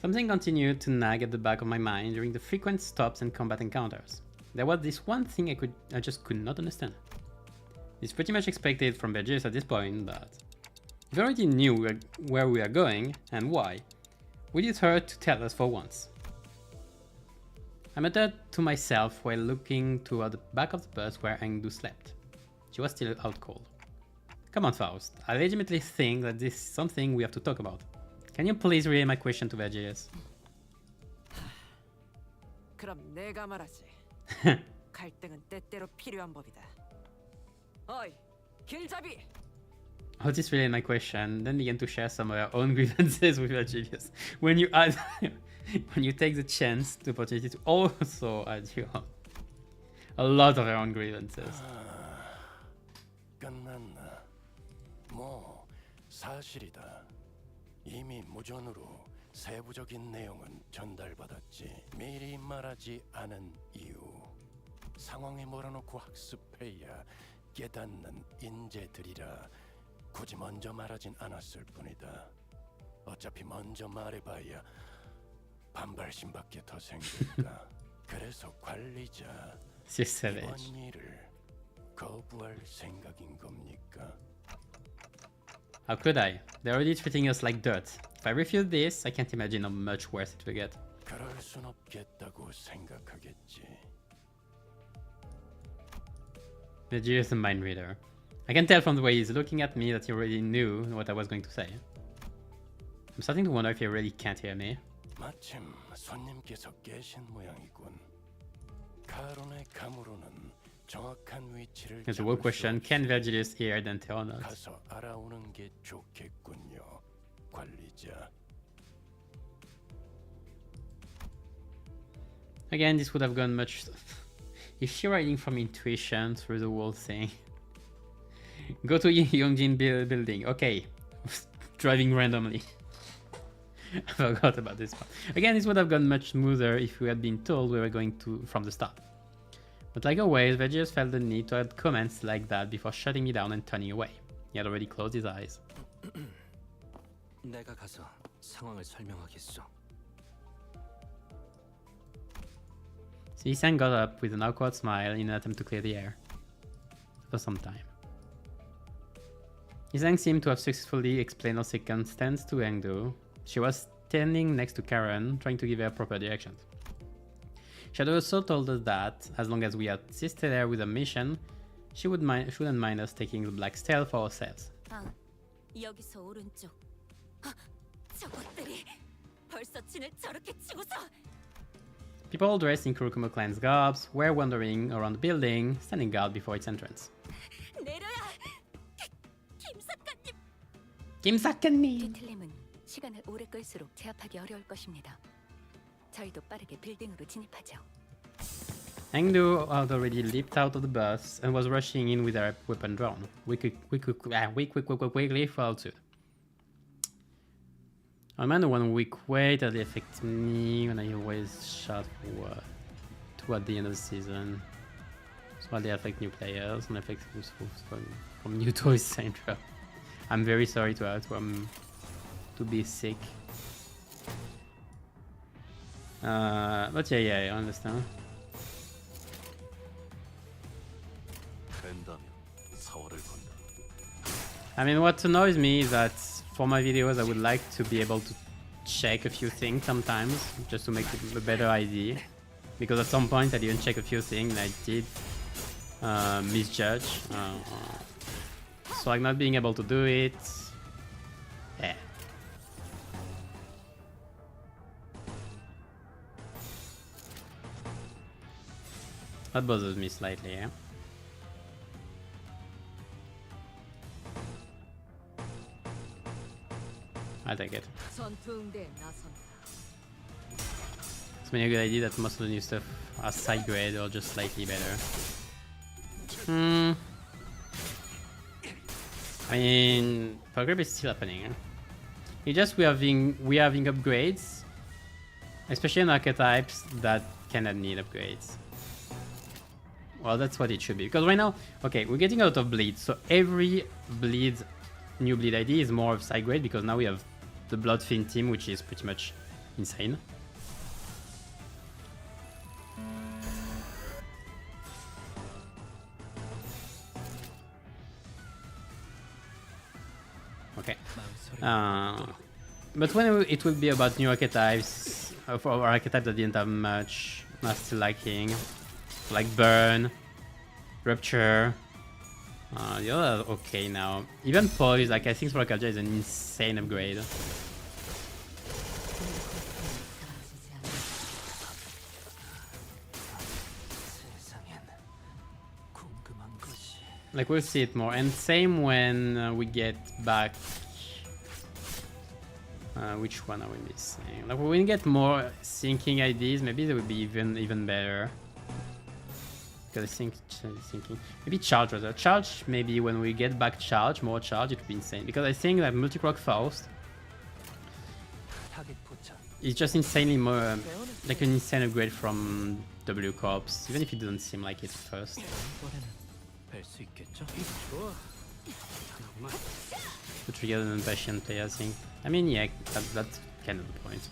Speaker 2: Something continued to nag at the back of my mind during the frequent stops and combat encounters. There was this one thing I just could not understand. It's pretty much expected from Vergilius at this point, but if we already knew where we are going and why, would it hurt to tell us for once? I muttered to myself while looking toward the back of the bus where Engdu slept. She was still out cold. Come on, Faust. I legitimately think that this is something we have to talk about. Can you please relay my question to Vergilius?
Speaker 10: 그럼 내가 말하지. 갈등은 때때로 필요한 법이다. 어이, 길잡이.
Speaker 2: I'll just relay my question, then begin to share some of our own grievances with Vergilius. When you add, when you take the chance, the opportunity to also add a lot of our own grievances.
Speaker 11: 끝났나? 뭐 사실이다. 이미 무전으로 세부적인 내용은 전달받았지. 미리 말하지 않은 이유. 상황에 몰아놓고 학습해야 깨닫는 인재들이라 굳이 먼저 말하진 않았을 뿐이다. 어차피 먼저 말해봐야 반발심밖에 더 생길까. 그래서 관리자 이번 일을 거부할 생각인 겁니까?
Speaker 2: How could I? They're already treating us like dirt. If I refuse this, I can't imagine how much worse it will get.
Speaker 11: 그럴 순 없겠다고 생각하겠지.
Speaker 2: Vergilius is a mind reader. I can tell from the way he's looking at me that he already knew what I was going to say. I'm starting to wonder if he really can't hear me.
Speaker 11: 마침 손님께서 계신 모양이군. 카론의 감으로는 정확한 위치를
Speaker 2: Here's the real question, can Vergilius hear Dante or not?
Speaker 11: 가서 알아오는 게 좋겠군요, 관리자.
Speaker 2: Again, this would have gone much... Is she riding from intuition through the whole thing? Go to Yongjin building. Okay. Driving randomly. I forgot about this part. Again, this would have gone much smoother if we had been told we were going to from the start. But like always, Vergilius felt the need to add comments like that before shutting me down and turning away. He had already closed his eyes.
Speaker 3: 내가 가서 상황을 설명하겠소.
Speaker 2: So Isan got up with an awkward smile in an attempt to clear the air. For some time. Isan seemed to have successfully explained her circumstance to Engdu. She was standing next to Karen, trying to give her proper directions. She had also told us that, as long as we assisted her with a mission, she shouldn't mind us taking the black steel for ourselves.
Speaker 4: 여기서 오른쪽. 저것들이 벌써 진을 저렇게 치고서.
Speaker 2: People dressed in Kurokumo clan's garbs were wandering around the building, standing guard before its entrance.
Speaker 4: 내려야. 김 작가님.
Speaker 2: 김 작가님.
Speaker 7: 뒤틀림은 시간을 오래 끌수록 제압하기 어려울 것입니다. 저희도 빠르게 빌딩으로 진입하죠.
Speaker 2: Hangdu had already leaped out of the bus and was rushing in with her weapon drawn. We quickly followed suit. I remember one week wait that affected me when I always shot what toward the end of the season. So they affect new players and affect from new toys central. I'm very sorry to be sick. But yeah, I understand. I mean, what annoys me is that for my videos I would like to be able to check a few things sometimes, just to make a better idea. Because at some point I didn't check a few things and I did misjudge. So like not being able to do it, yeah. That bothers me slightly, yeah. I take it. It's been a good idea that most of the new stuff are side grade or just slightly better. I mean, power grip is still happening. Eh? It's just we are having upgrades, especially in archetypes that cannot need upgrades. Well, that's what it should be. Because right now, okay, we're getting out of bleed, so every bleed, new bleed ID is more of side grade because now we have the Bloodfiend team, which is pretty much insane. Okay. But when it will be about new archetypes, or archetypes that didn't have much, I'm still liking, like Burn, Rupture. The other are okay now. Even Poise, like I think Sorakaja is an insane upgrade. Like we'll see it more, and same when we get back. Which one are we missing? Like when we get more syncing IDs, maybe they would be even better. Because I think thinking maybe charge rather. Charge maybe when we get back more charge, it would be insane. Because I think that multi-croc Faust is just insanely more like an insane upgrade from W Corps, even if it doesn't seem like it first. To trigger an impatient player, I think. I mean, yeah, that's kind of the point.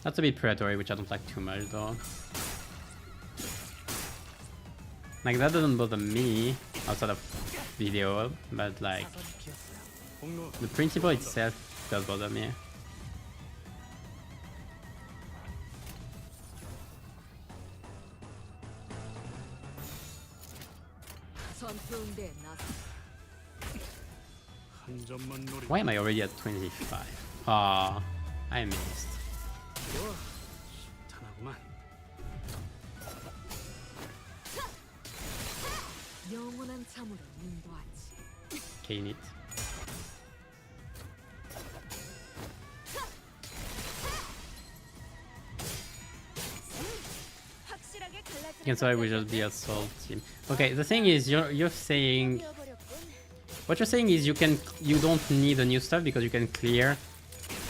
Speaker 2: That's a bit predatory, which I don't like too much though. Like that doesn't bother me outside of video, but like the principle itself does bother me. Why am I already at 25? Ah, I missed. Cane it. And so I will just be assault team. Okay, the thing is, you're saying what you're saying is you don't need the new stuff because you can clear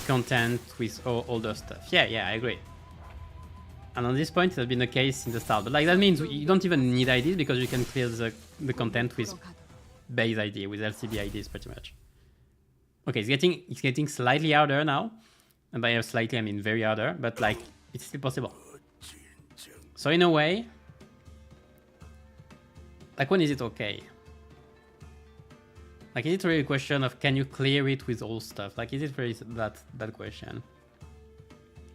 Speaker 2: content with older stuff. Yeah, I agree. And on this point, it has been the case in the start. But like that means you don't even need IDs because you can clear the content with base ID, with LCD IDs pretty much. Okay, it's getting slightly harder now, and by slightly I mean very harder, but like it's still possible. So in a way, like when is it okay? Like is it really a question of can you clear it with old stuff? Like is it really that question?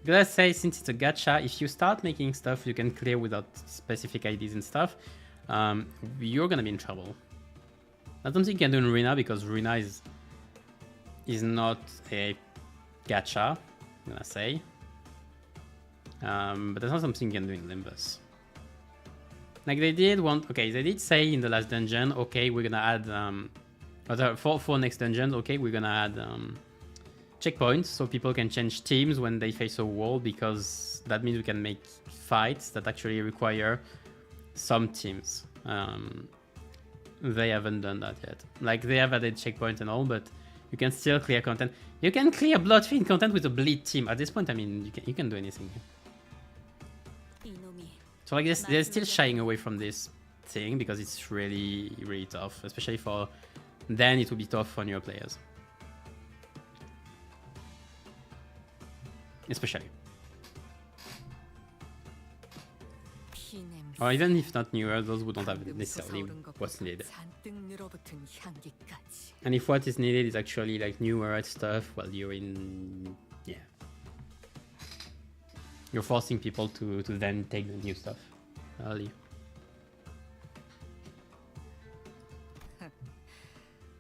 Speaker 2: Because I say since it's a gacha, if you start making stuff you can clear without specific IDs and stuff, you're gonna be in trouble. I don't think you can do in Rina because Rina is not a gacha, I'm gonna say. but that's not something you can do in Limbus. Like they did say in the last dungeon, okay, we're gonna add for next dungeons, okay, we're gonna add checkpoints so people can change teams when they face a wall, because that means we can make fights that actually require some teams. They haven't done that yet. Like they have added checkpoints and all, but you can still clear content. You can clear Bloodfiend content with a bleed team. At this point, I mean, you can do anything. So like this, they're still shying away from this thing because it's really, really tough, especially for then it will be tough for newer players. Especially. Or even if not newer, those who don't have necessarily what's needed. And if what is needed is actually like newer stuff, well, you're in, yeah. You're forcing people to then take the new stuff early.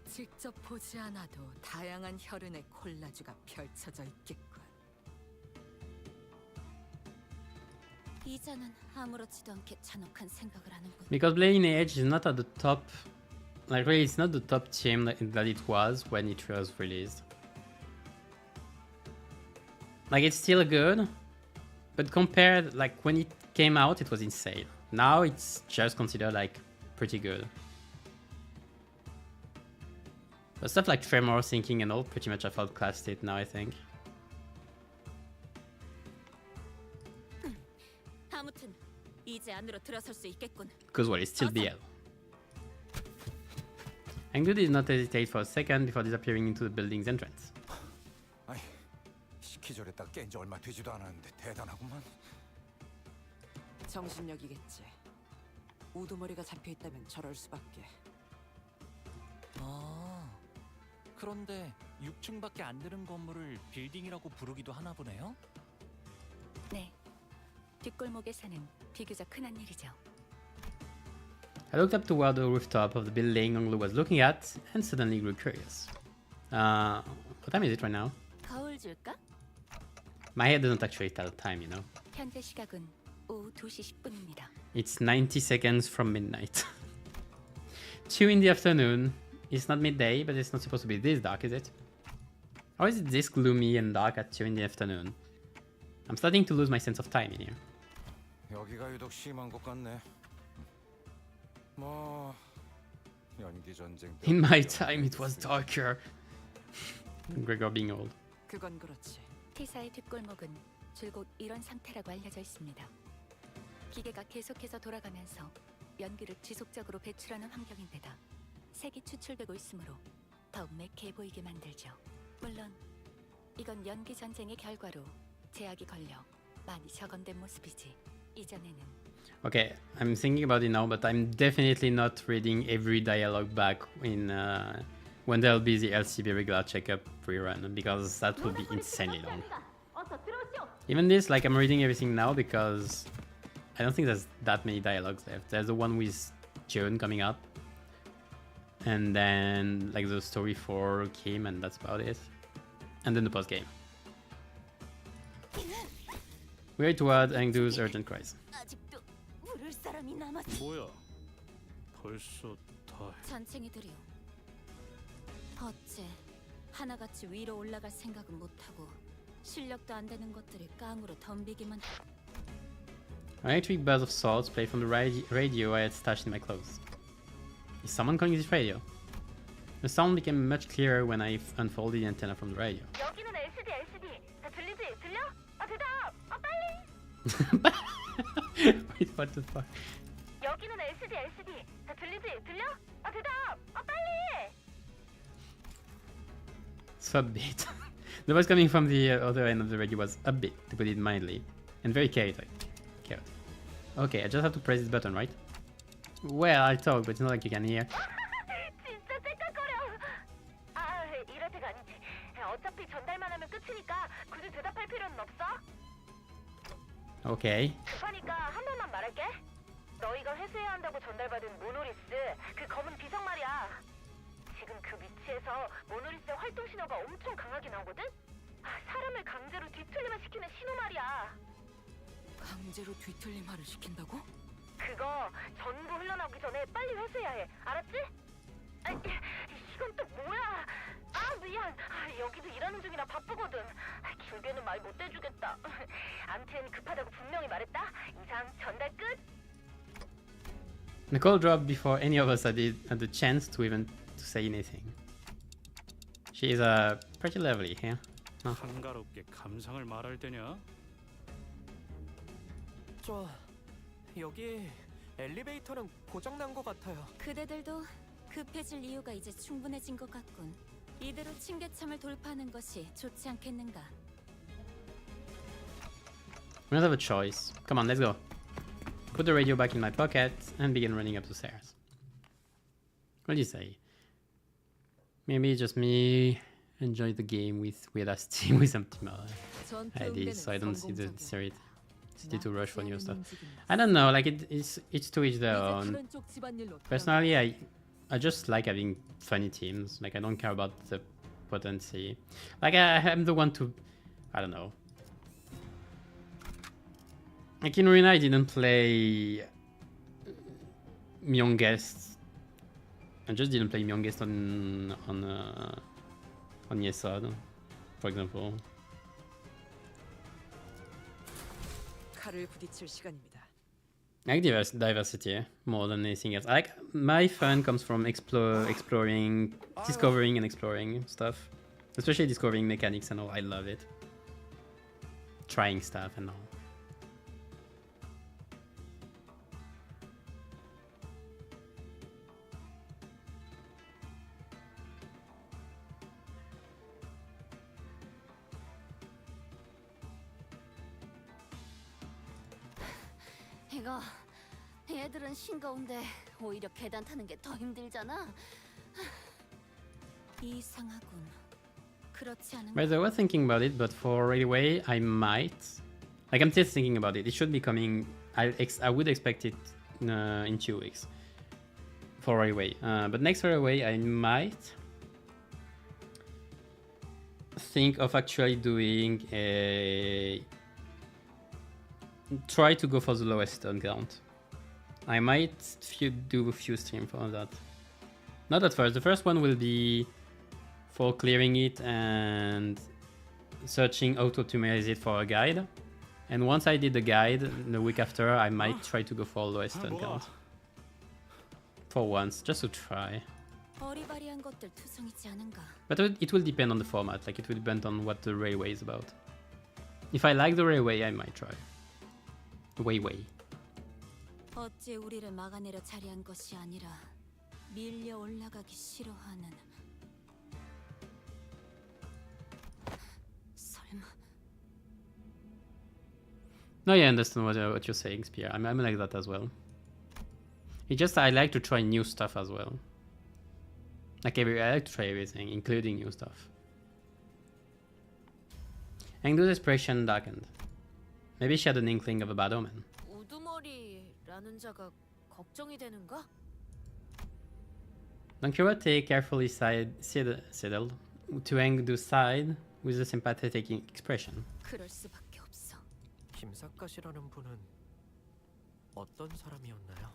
Speaker 8: 직접 보지 않아도 다양한 혈흔의 콜라주가 펼쳐져 있겠군.
Speaker 4: 이자는 아무렇지도 않게 잔혹한 생각을 하는군.
Speaker 2: Because Blade Age is not at the top, like really it's not the top team that it was when it was released. Like it's still good, but compared, like when it came out it was insane. Now it's just considered like pretty good. But stuff like Tremor, Sinking and all pretty much have outclassed it now, I think.
Speaker 4: 아무튼 이제 안으로 들어설 수 있겠군.
Speaker 2: Because well, it's still BL. Angdu did not hesitate for a second before disappearing into the building's entrance.
Speaker 14: 아이, 시키저랬다 깬 지 얼마 되지도 않았는데 대단하구만.
Speaker 10: 정신력이겠지. 우두머리가 잡혀 있다면 저럴 수밖에.
Speaker 9: 그런데 6층밖에 안 되는 건물을 빌딩이라고 부르기도 하나 보네요.
Speaker 7: 네. 뒷골목에 사는 비교적 흔한 일이죠.
Speaker 2: I looked up toward the rooftop of the building Anglu was looking at and suddenly grew curious. What time is it right now?
Speaker 7: 거울 줄까?
Speaker 2: My head doesn't actually tell time, you know.
Speaker 7: 현재 시각은 오후 2시 10분입니다.
Speaker 2: It's 90 seconds from midnight. 2 in the afternoon. It's not midday, but it's not supposed to be this dark, is it? Or is it this gloomy and dark at 2 in the afternoon? I'm starting to lose my sense of time in here.
Speaker 14: 여기가 유독 심한 것 같네. 뭐 연기 전쟁.
Speaker 2: In my time, it was darker. Gregor being old.
Speaker 10: 그건 그렇지.
Speaker 7: T사의 뒷골목은 줄곧 이런 상태라고 알려져 있습니다. 기계가 계속해서 돌아가면서 연기를 지속적으로 배출하는 환경인데다 색이 추출되고 있으므로 더욱 매캐해 보이게 만들죠. 물론 이건 연기 전쟁의 결과로 제약이 걸려 많이 적언된 모습이지. 이전에는
Speaker 2: Okay, I'm thinking about it now, but I'm definitely not reading every dialogue back in when there'll be the LCB regular checkup rerun, because that would be insanely long. Even this, like I'm reading everything now because I don't think there's that many dialogues left. There's the one with June coming up, and then like the story for Kim, and that's about it. And then the post game. We're toward Angdu's urgent cries.
Speaker 4: 아직도 부를 사람이 남았.
Speaker 6: 뭐야? 벌써 다.
Speaker 4: 잔챙이들이요. 어째 하나같이 위로 올라갈 생각은 못하고 실력도 안 되는 것들을 깡으로 덤비기만.
Speaker 2: An electric buzz of swords played from the radio I had stashed in my clothes. Is someone calling this radio? The sound became much clearer when I unfolded the antenna from the radio.
Speaker 15: 여기는 LCD. 다 들리지? 들려? 아 대답! 아 빨리!
Speaker 2: Wait, what the fuck?
Speaker 15: 여기는 LCD. 다 들리지? 들려? 아 대답! 아 빨리!
Speaker 2: So upbeat. The voice coming from the other end of the radio was upbeat, to put it mildly, and very chaotic. Okay, I just have to press this button, right? Well, I'll talk, but it's not like you can hear.
Speaker 15: 진짜 째깍거려. 아, 이럴 때가 아니지. 어차피 전달만 하면 끝이니까 굳이 대답할 필요는 없어.
Speaker 2: Okay.
Speaker 15: 급하니까 한 번만 말할게. 너희가 회수해야 한다고 전달받은 모노리스, 그 검은 비석 말이야. 지금 그 위치에서 모노리스의 활동 신호가 엄청 강하게 나오거든? 사람을 강제로 뒤틀리만 시키는 신호 말이야.
Speaker 1: 강제로 뒤틀림화를 시킨다고?
Speaker 15: 그거 전부 흘러나오기 전에 빨리 회수해야 해. 알았지? 아, 이건 또 뭐야? 아, 미안. 여기도 일하는 중이라 바쁘거든. 길게는 말 못 해주겠다. 암튼 급하다고 분명히 말했다. 이상 전달 끝.
Speaker 2: The call dropped before any of us had the chance to even to say anything. She is pretty lovely here.
Speaker 6: 한가롭게 감상을 말할 때냐?
Speaker 5: 저 여기 엘리베이터는 고장난 것 같아요.
Speaker 4: 그대들도 급해질 이유가 이제 충분해진 것 같군. 이대로 층계참을 돌파하는 것이 좋지 않겠는가?
Speaker 2: We don't have a choice. Come on, let's go. Put the radio back in my pocket and begin running up the stairs. What do you say? Maybe just me enjoy the game with weird-ass team with optimal ideas, so I don't see the necessity to rush for new stuff. I don't know, like it's to each their own. Personally, I just like having funny teams. Like I don't care about the potency. Like I'm the one to, I don't know. Like in Arena, I didn't play Myongest. I just didn't play Myongest on Yesod, for example.
Speaker 10: 칼을 부딪힐 시간입니다.
Speaker 2: I like diversity more than anything else. I like my fun comes from exploring, discovering and exploring stuff, especially discovering mechanics and all. I love it. Trying stuff and all.
Speaker 13: 이거 얘들은 싱거운데 오히려 계단 타는 게 더 힘들잖아.
Speaker 4: 이상하군. 그렇지 않은
Speaker 2: By the way, thinking about it, but for Railway, I might. Like I'm still thinking about it. It should be coming. I would expect it in 2 weeks for Railway. But next Railway, I might think of actually doing a. Try to go for the lowest stun count. I might do a few streams for that. Not at first. The first one will be for clearing it and searching how to optimize it for a guide. And once I did the guide, the week after, I might try to go for lowest stun count. For once, just to try.
Speaker 4: 어리바리한 것들 투성이지 않은가?
Speaker 2: But it will depend on the format. Like it will depend on what the railway is about. If I like the railway, I might try. Way.
Speaker 4: 어찌 우리를 막아내려 자리한 것이 아니라 밀려 올라가기 싫어하는. 설마.
Speaker 2: No, yeah, I understand what you're saying, Spear. I'm like that as well. It's just I like to try new stuff as well. Like I like to try everything, including new stuff. Engdu's expression darkened. Maybe she had an inkling of a bad omen.
Speaker 4: 우두머리라는 자가 걱정이 되는가?
Speaker 2: Don Quixote carefully settled to Engdu's side with a sympathetic expression.
Speaker 4: 그럴 수밖에 없어.
Speaker 5: 김사까시라는 분은 어떤 사람이었나요?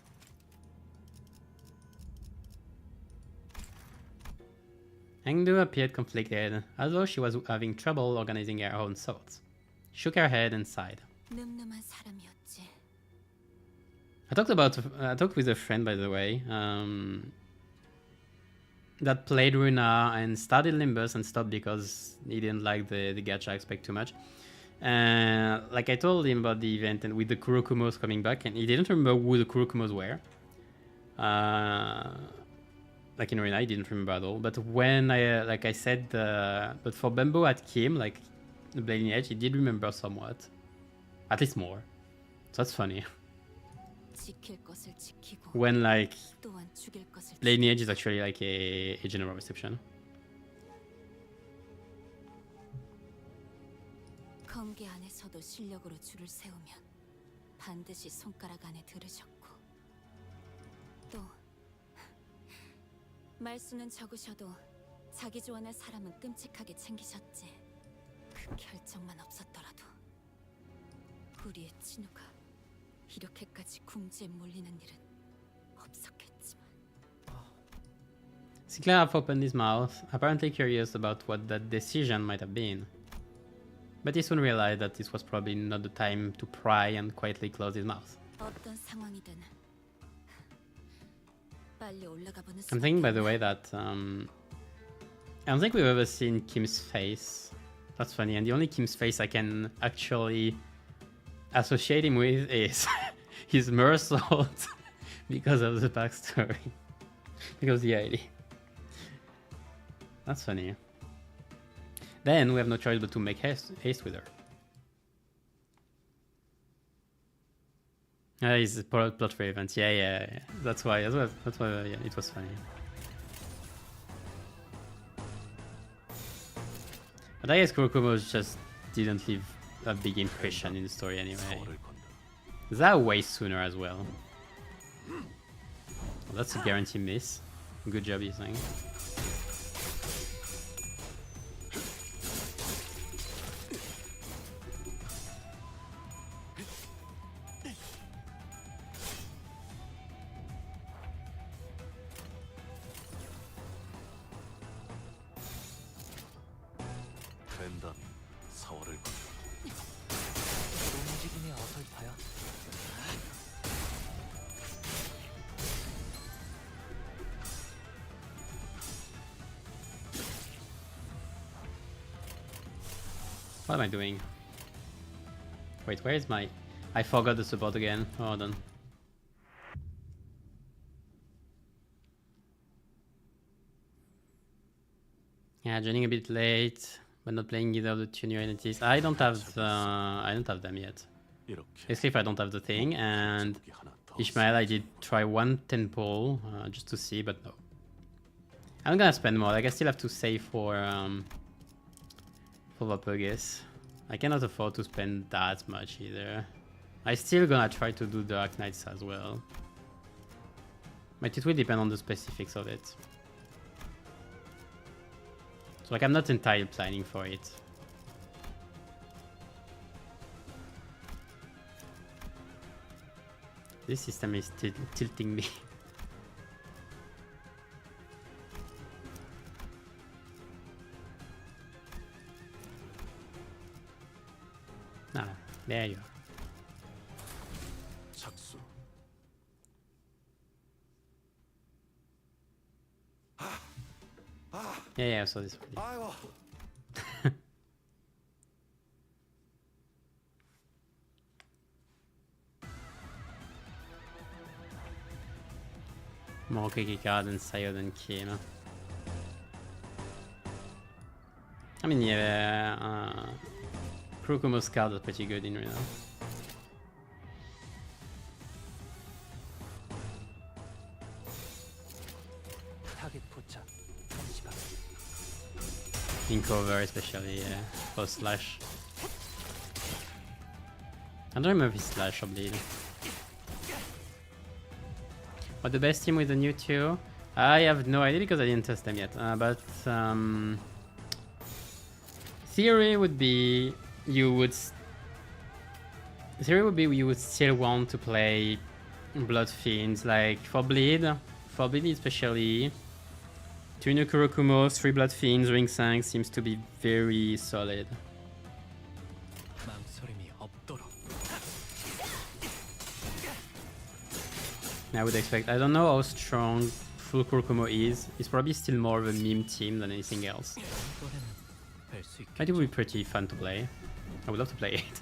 Speaker 2: Engdu appeared conflicted, as though she was having trouble organizing her own thoughts. She shook her head and sighed.
Speaker 4: 늠름한 사람이었지.
Speaker 2: I talked with a friend, by the way, that played Runa and started Limbus and stopped because he didn't like the gacha aspect too much. Like I told him about the event and with the Kurokumos coming back, and he didn't remember who the Kurokumos were. Like in Runa, I didn't remember at all. But when I said, but for Bembo at Kim, like the Blading Edge, he did remember somewhat, at least more. So that's funny. When like Blading Edge is actually like a general reception.
Speaker 4: 검계 안에서도 실력으로 줄을 세우면 반드시 손가락 안에 들으셨고 또 말수는 적으셔도 자기 좋아하는 사람은 끔찍하게 챙기셨지. 그 결정만 없었더라도 우리의 진우가 이렇게까지 궁지에 몰리는 일은 없었겠지만.
Speaker 2: Sinclair opened his mouth, apparently curious about what that decision might have been. But he soon realized that this was probably not the time to pry and quietly close his mouth.
Speaker 4: 어떤 상황이든 빨리 올라가 보는
Speaker 2: I'm thinking, by the way, that I don't think we've ever seen Kim's face. That's funny, and the only Kim's face I can actually associate him with is his mersault because of the backstory, because of the ID. That's funny. Then we have no choice but to make haste with her. It's a plot for events. Yeah. That's why. That's why. Yeah, it was funny. But I guess Kurokumo just didn't leave a big impression in the story anyway. That way sooner as well. Well, that's a guarantee miss. Good job, you think. What am I doing? Wait, where is my... I forgot the support again. Hold on. Yeah, joining a bit late, but not playing either of the two new entities. I don't have them yet. Basically, if I don't have the thing, and Ishmael, I did try one temple just to see, but no. I'm gonna spend more. Like I still have to save for BokGak. I cannot afford to spend that much either. I still gonna try to do Dark Knights as well, but it will depend on the specifics of it. So like I'm not entirely planning for it. This system is tilting me. Ah, there you are. Yeah, I saw this one. More Kikika than Sayo than Kim. I mean, yeah, Kurokumo's card is pretty good in real. In cover, especially, yeah. For slash. I don't remember if it's slash or bleed. What the best team with the new 2? I have no idea because I didn't test them yet. But theory would be you would still want to play Blood Fiends, like for bleed especially. 2 new Kurokumo, 3 Blood Fiends, Ring Sang seems to be very solid. I would expect, I don't know how strong full Kurokumo is. It's probably still more of a meme team than anything else. But it would be pretty fun to play. I would love to play it.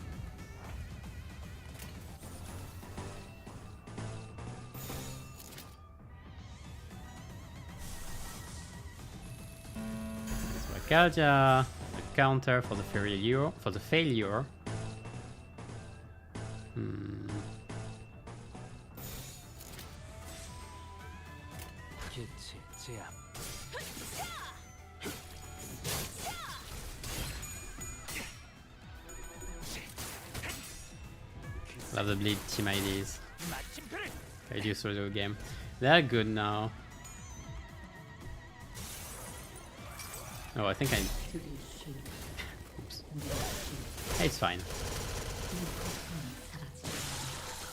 Speaker 2: Kaja, a counter for the failure. Love the bleed team IDs. I do through the game. They're good now. Oh, I think I... Oops. It's fine.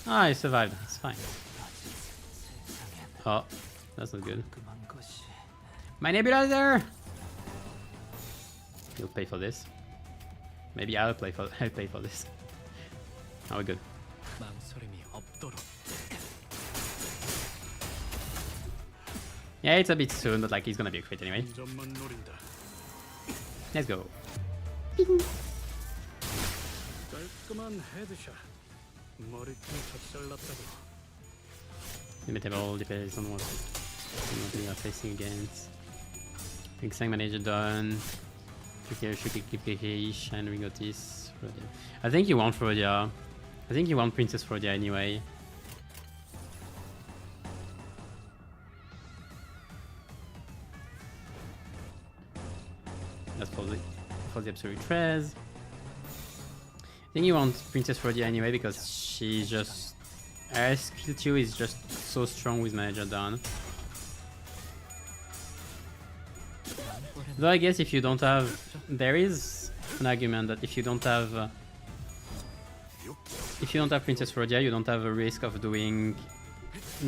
Speaker 2: Ah, I survived. It's fine. Oh, that's not good. My nebulizer! You'll pay for this. Maybe I'll pay for this. Oh, we're good.
Speaker 3: 망설임이 없도록.
Speaker 2: Yeah, it's a bit soon, but like he's gonna be a crit anyway.
Speaker 6: 점만 노린다.
Speaker 2: Let's go.
Speaker 6: 깔끔한 헤드샷. 머리통 작살났다고.
Speaker 2: Limitable depends on what you are facing against. Ring Sang Manager done. And Ringotis. I think you want Frodia. I think you want Princess Frodia anyway. That's for the absolute Trez. I think you want Princess Frodia anyway because she's just... Her skill 2 is just so strong with Manager down. Though I guess if you don't have... There is an argument that if you don't have... if you don't have Princess Frodia, you don't have a risk of doing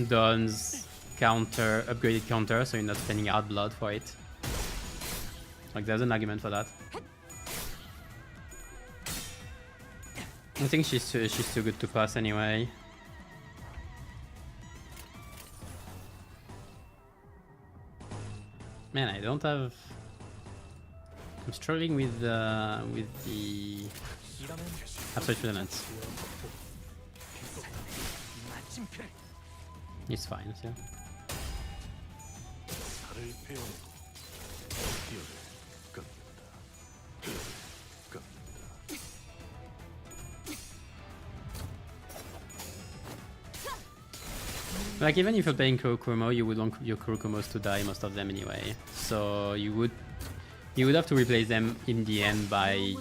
Speaker 2: Dawn's counter, upgraded counter, so you're not spending out blood for it. Like there's an argument for that. I think she's too good to pass anyway. Man, I don't have... I'm struggling with the Absolute Resonance. It's fine, yeah. Like even if you're playing Kurokumo, you would want your Kurokumos to die, most of them anyway. So you would have to replace them in the end by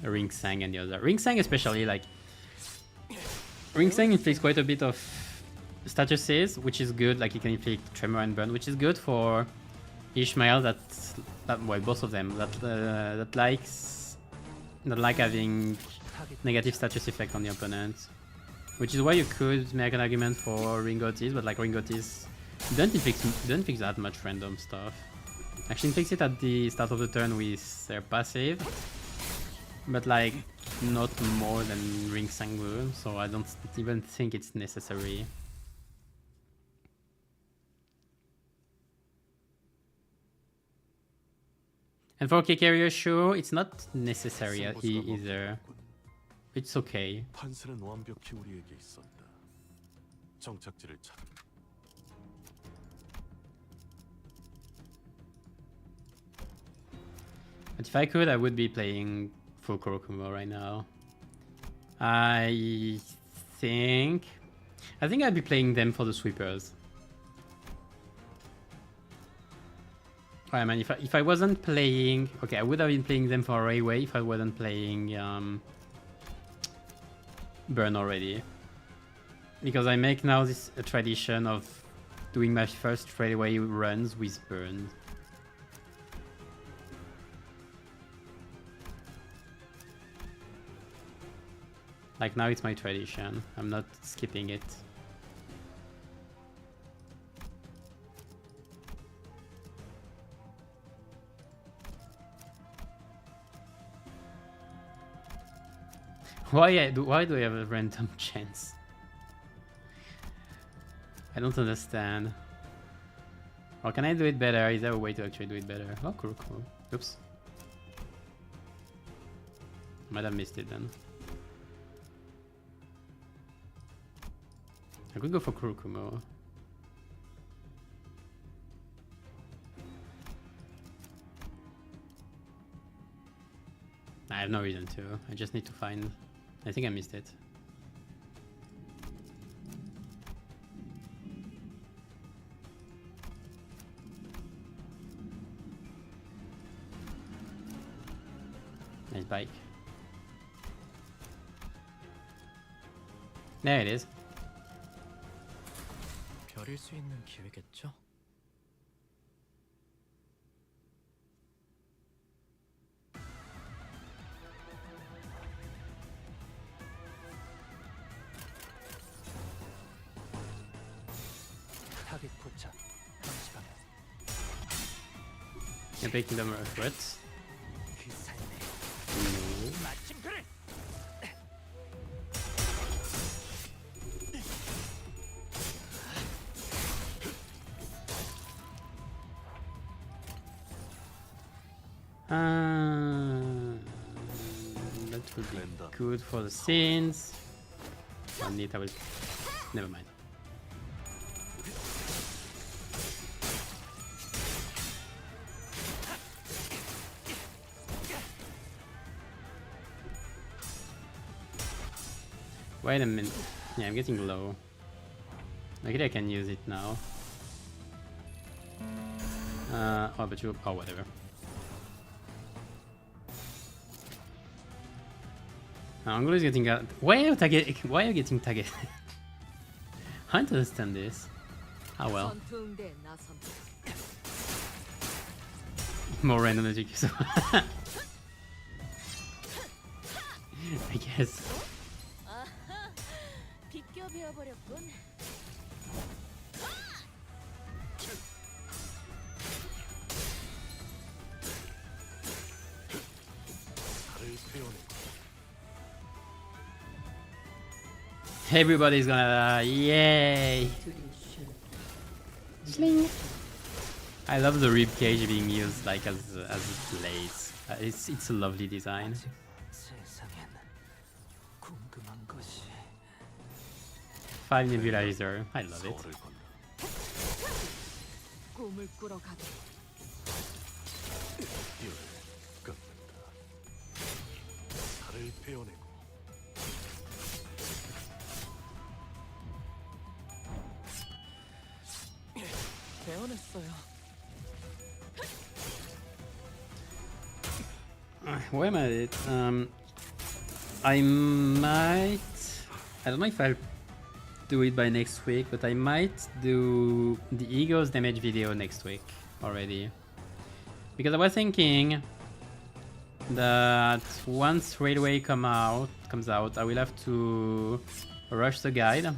Speaker 2: Ring Sang and the other. Ring Sang especially, like Ring Sang inflicts quite a bit of statuses, which is good. Like you can inflict Tremor and Burn, which is good for Ishmael. That well, both of them that like having negative status effect on the opponent. Which is why you could make an argument for Ringotis, but like Ringotis don't inflict that much random stuff. Actually inflicts it at the start of the turn with their passive, but like not more than Ring Sang will, so I don't even think it's necessary. And for K-Carrier, sure, it's not necessary either. It's okay.
Speaker 12: 판세는 완벽히 우리에게 있었다. 정착지를 찾.
Speaker 2: But if I could, I would be playing full Kurokumo right now. I think I'd be playing them for the sweepers. Oh, I mean, if I wasn't playing, okay, I would have been playing them for Railway if I wasn't playing Burn already. Because I make now this a tradition of doing my first Railway runs with Burn. Like now it's my tradition. I'm not skipping it. Why do I have a random chance? I don't understand. Or can I do it better? Is there a way to actually do it better? Oh, cool. Oops. Might have missed it then. I could go for Kurokumo. I have no reason to. I just need to find... I think I missed it. Nice bike. There it is.
Speaker 5: 별일 수 있는 기회겠죠?
Speaker 2: Epic Kingdom Recruits. No.
Speaker 5: 마침 그래.
Speaker 2: That would be good for the scenes. On it, I will. Never mind. Wait a minute. Yeah, I'm getting low. Maybe I can use it now. Oh, but you. Oh, whatever. Anglo is getting out. Why are you getting targeted? I don't understand this. Ah well.
Speaker 8: 전투응대에 나선다.
Speaker 2: More random magic, so I guess.
Speaker 13: 아하, 비껴 베어버렸군.
Speaker 2: Everybody's gonna die. Yay! Sling. I love the rib cage being used like as blades. It's a lovely design.
Speaker 3: 세상엔 궁금한 것이
Speaker 2: 5 nebulizer. I love it.
Speaker 8: 꿈을 꾸러가게.
Speaker 12: 살을 베어내고
Speaker 8: 배워냈어요.
Speaker 2: Where am I at? I might. I don't know if I'll do it by next week, but I might do the Ego's damage video next week already. Because I was thinking that once Railway comes out, I will have to rush the guide.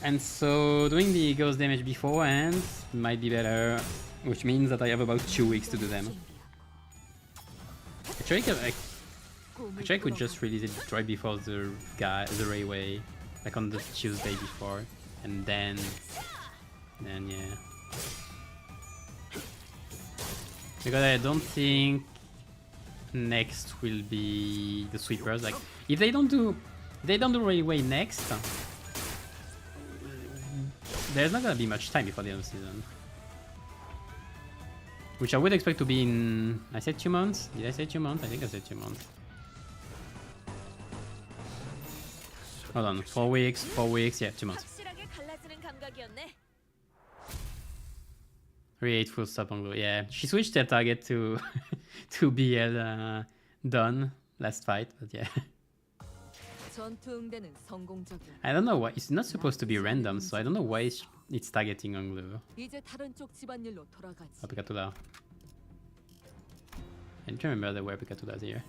Speaker 2: And so doing the Ego's damage beforehand might be better, which means that I have about 2 weeks to do them. Actually, I could just release it right before the Railway, like on the Tuesday before, and then yeah. Because I don't think next will be the sweepers. Like if they don't do Railway next, there's not gonna be much time before the end of the season. Which I would expect to be in... I said 2 months? Did I say 2 months? I think I said 2 months. Hold on, 4 weeks, yeah, 2 months.
Speaker 13: 확실하게 갈라지는 감각이었네.
Speaker 2: 3-8 full stop on blue, yeah. She switched her target to to BL done last fight, but yeah.
Speaker 8: 전투응대는 성공적이야.
Speaker 2: I don't know why, it's not supposed to be random, so I don't know why it's targeting on blue.
Speaker 8: 이제 다른 쪽 집안일로 돌아가지.
Speaker 2: Oh, Picatuda. I don't remember there were Picatudas here.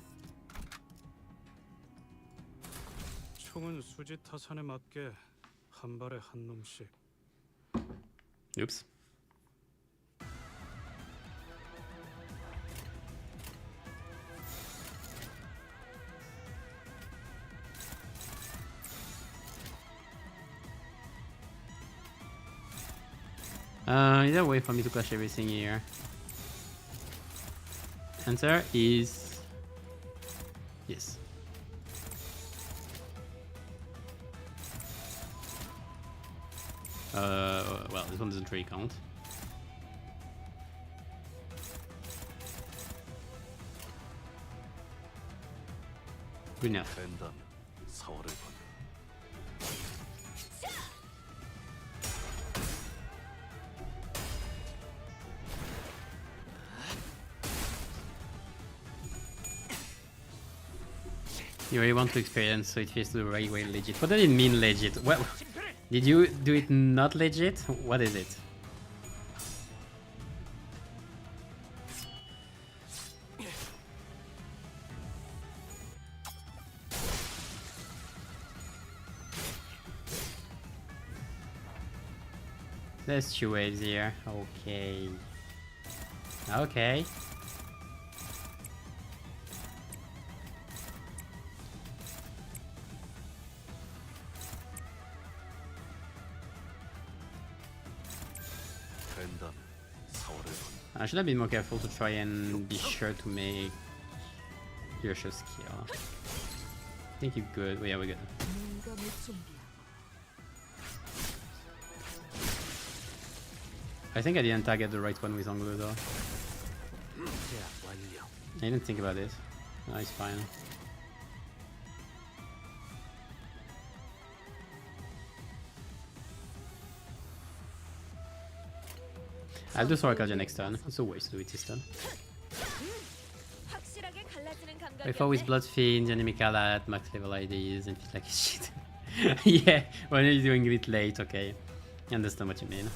Speaker 6: 총은 수지 타산에 맞게 한 발에 한 놈씩.
Speaker 2: Oops. Is there a way for me to clash everything here? Answer is yes. Well, this one doesn't really count. Good enough.
Speaker 12: 된다면 사활을 건너.
Speaker 2: You really want to experience, so it feels the right way legit. What does it mean legit? Well, did you do it not legit? What is it? There's 2 waves here. Okay. Okay. I should have been more careful to try and be sure to make Yosho's kill. I think you're good. Yeah, we're good. I think I didn't target the right one with Anglo though. I didn't think about it. No, it's fine. I'll do Sorakaja next turn. It's a waste to do it this turn. If always Blood Fiend, enemy Kalat, max level IDs, and feels like shit. Yeah, when you're doing it late, okay. I understand what you mean.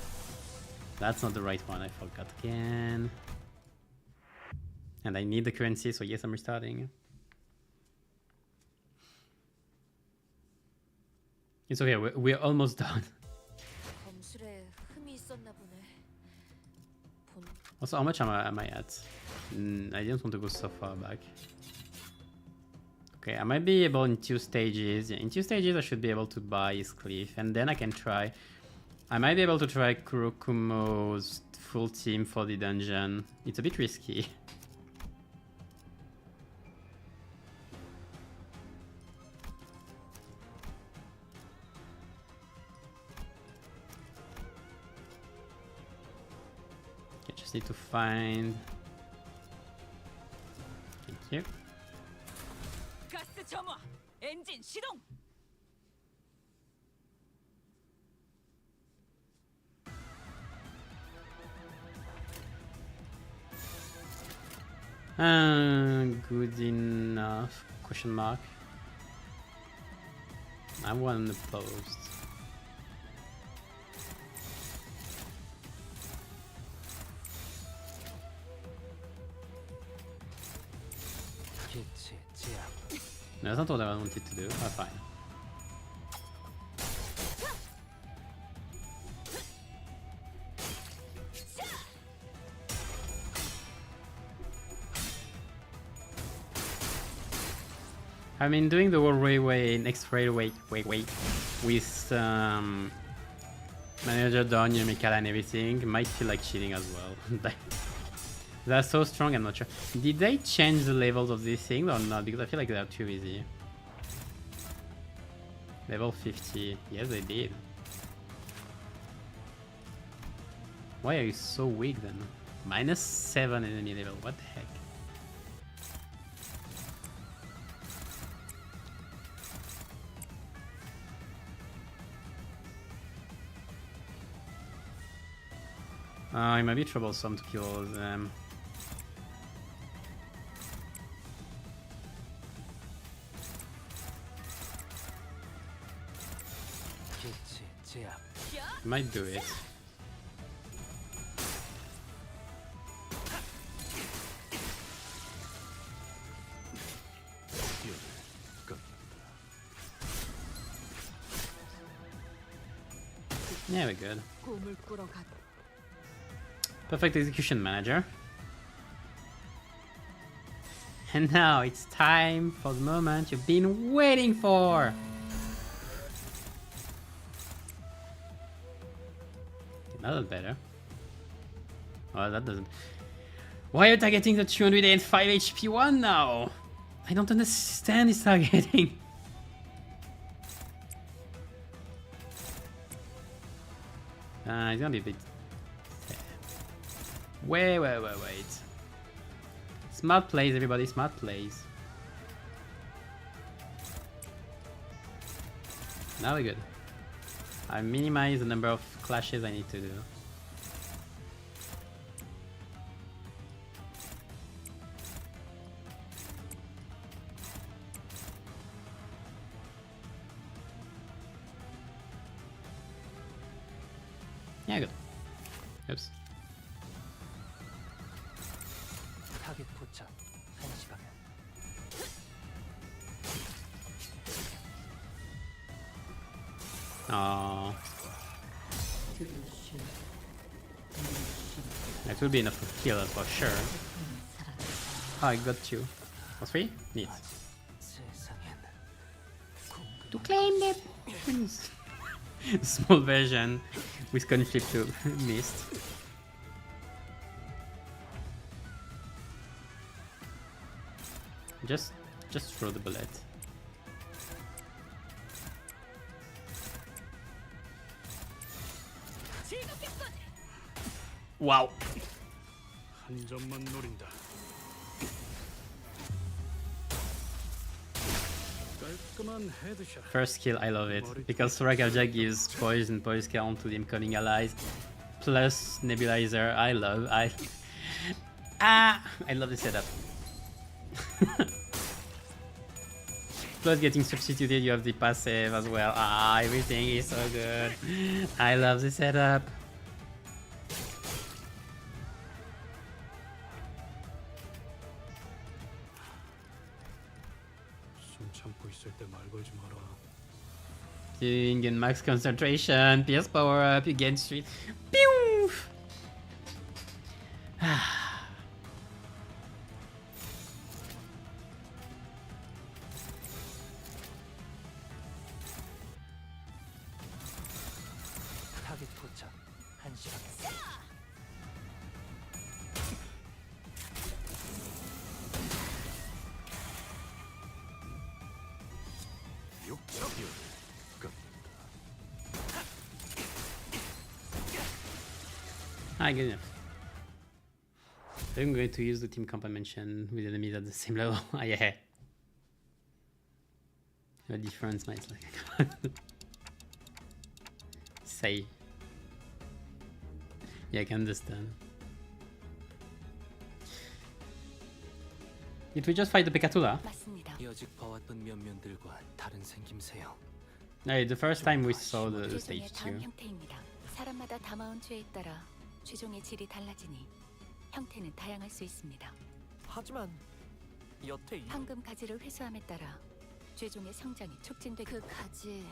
Speaker 2: That's not the right one, I forgot again. And I need the currency, so yes, I'm restarting. It's okay, we're almost done. Also, how much am I at? I didn't want to go so far back. Okay, I might be able in 2 stages. Yeah, in 2 stages I should be able to buy his cliff, and then I can try. I might be able to try Kurokumo's full team for the dungeon. It's a bit risky. Okay, just need to find. Thank you.
Speaker 8: 엔진 시동.
Speaker 2: Good enough? Question mark. I want the post. No, that's not what I wanted to do. Oh, fine. I mean, doing the whole railway, next railway, with manager done, Mikala and everything, might feel like cheating as well. They're so strong, I'm not sure. Did they change the levels of these things or not? Because I feel like they're too easy. Level 50. Yes, they did. Why are you so weak then? -7 enemy level, what the heck? It might be troublesome to kill all of them. Might do it. Yeah, we're good. Perfect execution, manager. And now it's time for the moment you've been waiting for. That was better. Oh, that doesn't. Why are you targeting the 205 HP one now? I don't understand this targeting. It's gonna be a bit. Wait. Smart plays, everybody, smart plays. Now we're good. I minimize the number of clashes I need to do. Yeah, good. Oops.
Speaker 3: 타겟 포착 1시 방향.
Speaker 2: Aww. That will be enough for kill for sure. Oh, I got 2. Or 3? Neat. To claim the prince. Small version with conflict to missed. Just throw the bullet. Wow.
Speaker 6: 한 점만 노린다. 깔끔한 헤드샷.
Speaker 2: First kill, I love it. Because BokGak gives poise and poise count to the incoming allies. Plus nebulizer, I love the setup. Plus getting substituted, you have the passive as well. Everything is so good. I love the setup.
Speaker 6: 숨 참고 있을 때 말 걸지 마라.
Speaker 2: You gain max concentration, pierce power up, you gain street. Pew!
Speaker 3: 타겟 도착 1시간.
Speaker 2: Good enough. I'm going to use the team combat mention with enemies at the same level. Yeah. The difference might like say. Yeah, I can understand. Did we just fight the Pekatula?
Speaker 3: 여직 봐왔던 면면들과 다른 생김새요.
Speaker 2: No, the first time we saw the
Speaker 7: 최종의
Speaker 2: stage
Speaker 7: 다음
Speaker 2: 2.
Speaker 7: 형태입니다. 사람마다 담아온 죄에 따라 최종의 질이 달라지니 형태는 다양할 수 있습니다.
Speaker 5: 하지만 여태
Speaker 7: 황금 가지를 회수함에 따라 최종의 성장이 촉진되고
Speaker 13: 그 가지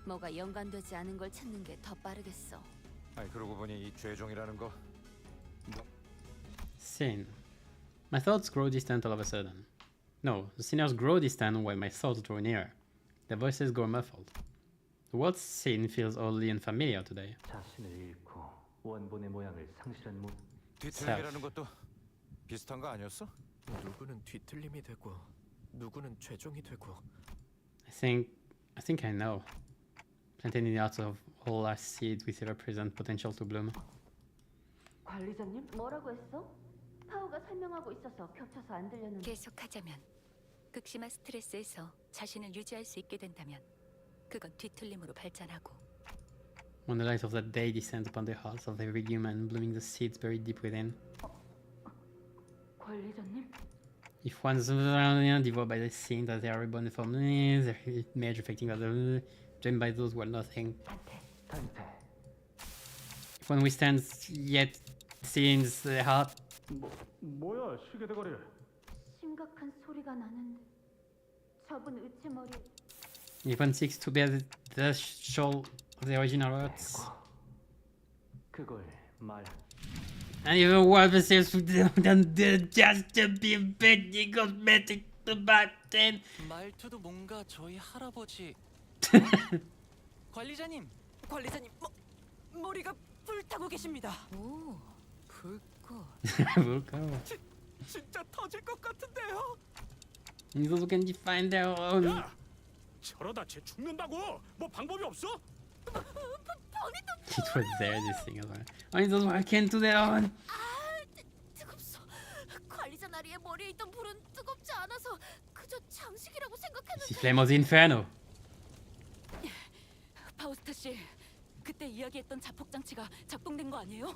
Speaker 13: 뭐가 연관되지 않은 걸 찾는 게 더 빠르겠어.
Speaker 14: 아니 그러고 보니 이 죄종이라는 거
Speaker 2: Sin. My thoughts grow distant all of a sudden. No, the sinners grow distant while my thoughts draw near. Their voices grow muffled. The word sin feels oddly unfamiliar today.
Speaker 3: 자신을 잃고 원본의 모양을 상실한 모습.
Speaker 14: 뒤틀림이라는 것도 비슷한 거 아니었어?
Speaker 5: 누구는 뒤틀림이 되고 누구는 최종이 되고.
Speaker 2: I think I know. Planted in the hearts of all our seeds with ever-present potential to bloom.
Speaker 13: 관리자님 뭐라고 했어? 파우가 설명하고 있어서 겹쳐서 안 들렸는데.
Speaker 7: 계속하자면 극심한 스트레스에서 자신을 유지할 수 있게 된다면 그건 뒤틀림으로 발전하고
Speaker 2: When the light of that day descends upon the hearts of every human, blooming the seeds buried deep within.
Speaker 13: 관리자님?
Speaker 2: If one's devoured by the sin that they are reborn from, their image affecting others, joined by those who are nothing. If one withstands yet sins the heart.
Speaker 6: 뭐야 시계대가리.
Speaker 13: 심각한 소리가 나는데 저분 의체머리.
Speaker 2: If one seeks to bear the shoal of the original roots.
Speaker 3: 그걸 말.
Speaker 2: And even one perceives than just to be a bit cosmetic about it.
Speaker 9: 말투도 뭔가 저희 할아버지. 관리자님.
Speaker 10: 머리가 불타고 계십니다.
Speaker 8: 오, 불꽃.
Speaker 2: 뭘까요?
Speaker 5: 진짜 터질 것 같은데요.
Speaker 2: Those who can define their own.
Speaker 6: 야, 저러다 쟤 죽는다고. 뭐 방법이 없어?
Speaker 2: It was there, this thing as well. Only those who can to their own.
Speaker 13: 뜨겁소. 관리자 나리의 머리에 있던 불은 뜨겁지 않아서 그저 장식이라고
Speaker 2: It's the
Speaker 13: 생각했는데.
Speaker 2: flame of the inferno.
Speaker 4: 파우스타 씨, 그때 이야기했던 자폭 장치가 작동된 거 아니에요?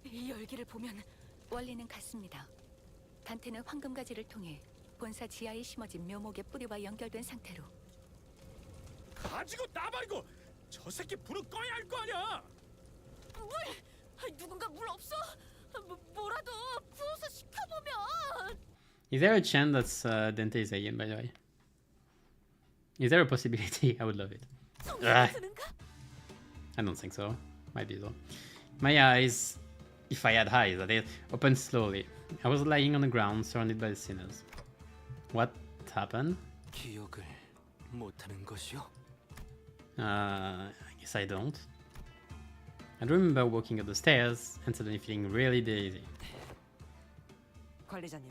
Speaker 4: 이 열기를 보면
Speaker 7: 원리는 같습니다. 단테는 황금 가지를 통해 본사 지하에 심어진 묘목의 뿌리와 연결된 상태로
Speaker 6: 가지고 나발고 저 새끼 불은 꺼야 할 거 아니야.
Speaker 13: 물! 누군가 물 없어? 뭐라도 부어서 식혀보면.
Speaker 2: Is there a chance that's Dante is alien, by the way? Is there a possibility? I would love it. I don't think so. Might be though. My eyes, if I had eyes, they opened slowly. I was lying on the ground, surrounded by the sinners. What happened?
Speaker 3: 기억을 못하는 것이요?
Speaker 2: I guess I don't. I remember walking up the stairs and suddenly feeling really dizzy.
Speaker 10: 관리자님,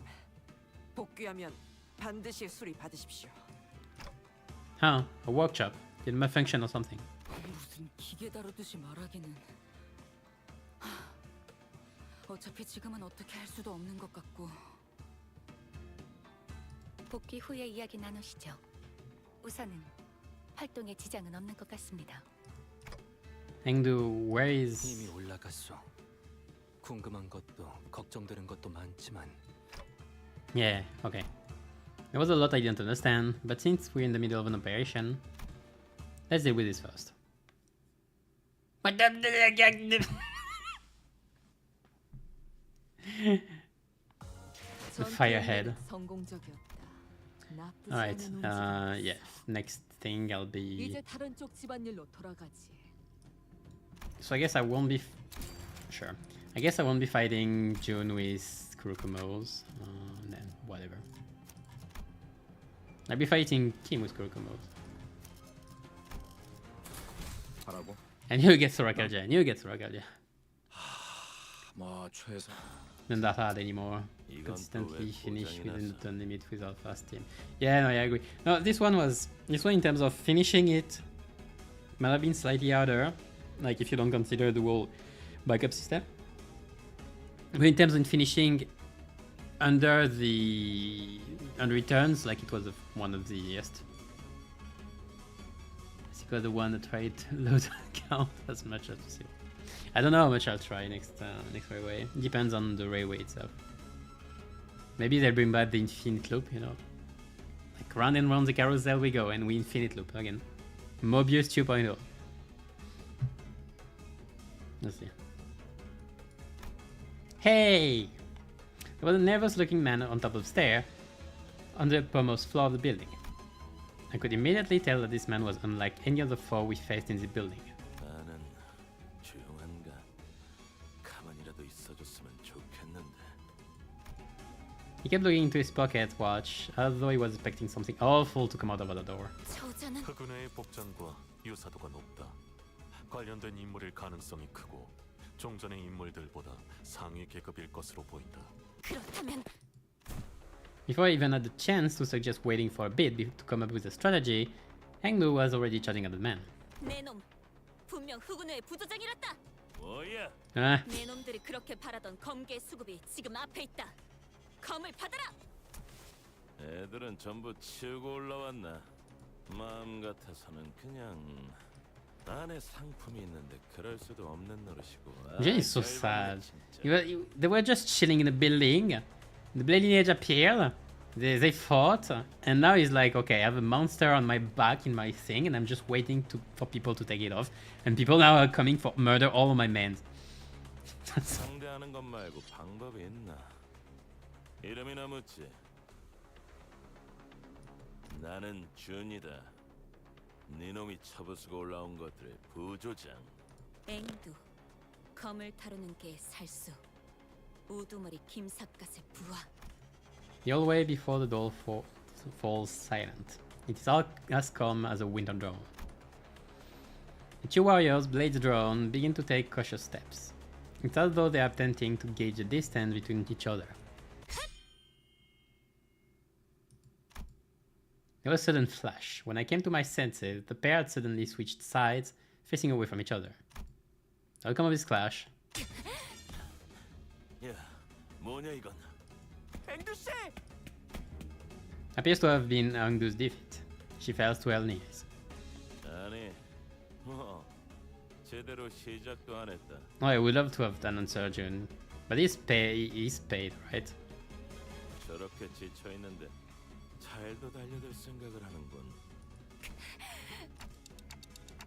Speaker 10: 복귀하면 반드시 수리 받으십시오.
Speaker 2: Huh, a workshop. Did malfunction or something.
Speaker 4: 무슨 기계 다루듯이 말하기는. 어차피 지금은 어떻게 할 수도 없는 것 같고.
Speaker 7: 복귀 후에 이야기 나누시죠. 우선은 활동에 지장은 없는 것 같습니다.
Speaker 2: Engdu, where is...
Speaker 3: 이미 올라갔어. 궁금한 것도 걱정되는 것도 많지만.
Speaker 2: Yeah, okay. There was a lot I didn't understand, but since we're in the middle of an operation, let's deal with this first. The firehead. Alright, yeah, next thing I'll be...
Speaker 8: 이제 다른 쪽 집안일로 돌아가지.
Speaker 2: So I guess I won't be... Sure. I guess I won't be fighting June with Kurokomos. Then, whatever. I'll be fighting Kim with Kurokomos.
Speaker 14: 하라고?
Speaker 2: And you get Sorakalja, and you get Sorakalja.
Speaker 14: 뭐 최소.
Speaker 2: Not that hard anymore. Constantly finish within the turn limit without fast team. Yeah, no, I agree. No, this one in terms of finishing it might have been slightly harder. Like if you don't consider the whole backup system. But in terms of finishing under returns, like it was one of the easiest. It was the one that tried to load count as much as possible. I don't know how much I'll try next railway. Depends on the railway itself. Maybe they'll bring back the infinite loop, you know. Like round and round the carousel we go and we infinite loop again. Mobius 2.0. Let's see. Hey! There was a nervous looking man on top of the stair on the uppermost floor of the building. I could immediately tell that this man was unlike any of the four we faced in the building.
Speaker 12: 나는 조용한가? 가만히라도 있어줬으면 좋겠는데.
Speaker 2: He kept looking into his pocket watch as though he was expecting something awful to come out of the door.
Speaker 12: 흑운회의 복장과 유사도가 높다. 관련된 인물일 가능성이 크고 종전의 인물들보다 상위 계급일 것으로 보인다.
Speaker 4: 그렇다면
Speaker 2: Before I even had the chance to suggest waiting for a bit to come up with a strategy, Hengdu was already charging at the man.
Speaker 4: 내놈 분명 흑운회의 부조장이랬다.
Speaker 12: 뭐야?
Speaker 4: 내 놈들이 그렇게 바라던 검계 수급이 지금 앞에 있다. 검을 받아라.
Speaker 12: 애들은 전부 치우고 올라왔나? 마음 같아서는 그냥 안에 상품이 있는데 그럴 수도 없는 노릇이고.
Speaker 2: Jay is so sad. They were just chilling in the building. The Blade Lineage appeared. They fought, and now he's like, okay, I have a monster on my back in my thing, and I'm just waiting for people to take it off. And people now are coming for murder all of my men.
Speaker 12: 상대하는 것 말고 방법이 있나? 이름이나 묻지. 나는 준이다. 네 놈이 쳐부수고 올라온 것들의 부조장.
Speaker 4: 앵두 검을 다루는 게 살수. 우두머리 김삿갓의 부하.
Speaker 2: The old way before the door falls silent. It is all as calm as a winter dawn. The two warriors, blades drawn, begin to take cautious steps. It's as though they are attempting to gauge the distance between each other. There was a sudden flash. When I came to my senses, the pair had suddenly switched sides, facing away from each other. The outcome of this clash
Speaker 12: 야, 뭐냐 이건? 앵두 씨!
Speaker 2: appears to have been Angdu's defeat. She fell to her knees.
Speaker 12: 아니, 뭐 제대로 시작도 안 했다.
Speaker 2: Oh, I would love to have done on Surgeon, but he's paid, right?
Speaker 12: 저렇게 지쳐 있는데 잘도 달려들 생각을 하는군.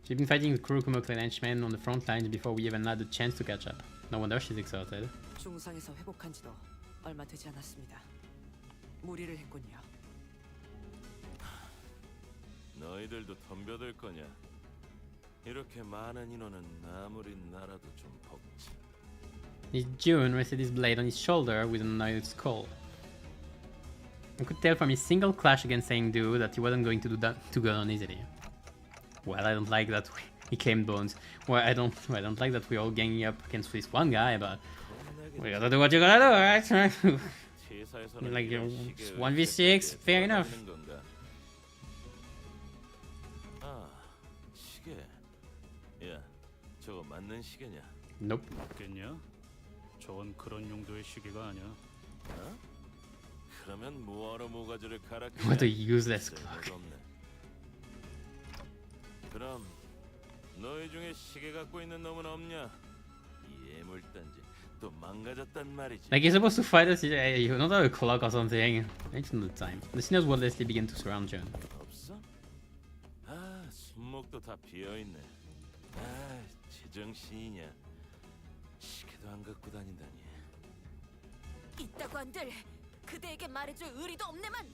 Speaker 2: She's been fighting with Kurokumo clan henchmen on the front lines before we even had the chance to catch up. No wonder she's exhausted.
Speaker 10: 중상에서 회복한 지도 얼마 되지 않았습니다. 무리를 했군요.
Speaker 12: 너희들도 덤벼들 거냐? 이렇게 많은 인원은 아무리 날아도 좀 벅지.
Speaker 2: June rested his blade on his shoulder with an annoyed skull. I could tell from his single clash against Sengdu that he wasn't going to do that to go on easily. Well, I don't like that he claimed bones. Well, I don't like that we're all ganging up against this one guy, but we gotta do what you gotta do, right? Like 1v6, fair enough.
Speaker 12: 아, 시계. 야, 저거 맞는 시계냐?
Speaker 2: Nope.
Speaker 6: 맞겠냐? 저건 그런 용도의 시계가 아니야.
Speaker 12: 어? 그러면 뭐하러 모가지를 갈아끼냐?
Speaker 2: What a useless clock.
Speaker 12: 그럼 너희 중에 시계 갖고 있는 놈은 없냐? 이 예물단지 또 망가졌단 말이지.
Speaker 2: Like he's supposed to fight us, you don't have a clock or something. It's not time. The sinners wordlessly begin to surround John.
Speaker 12: 없어? 아, 손목도 다 비어 있네. 아, 제정신이냐? 시계도 안 갖고 다닌다니.
Speaker 13: 있다고 한들 그대에게 말해줄 의리도 없네만.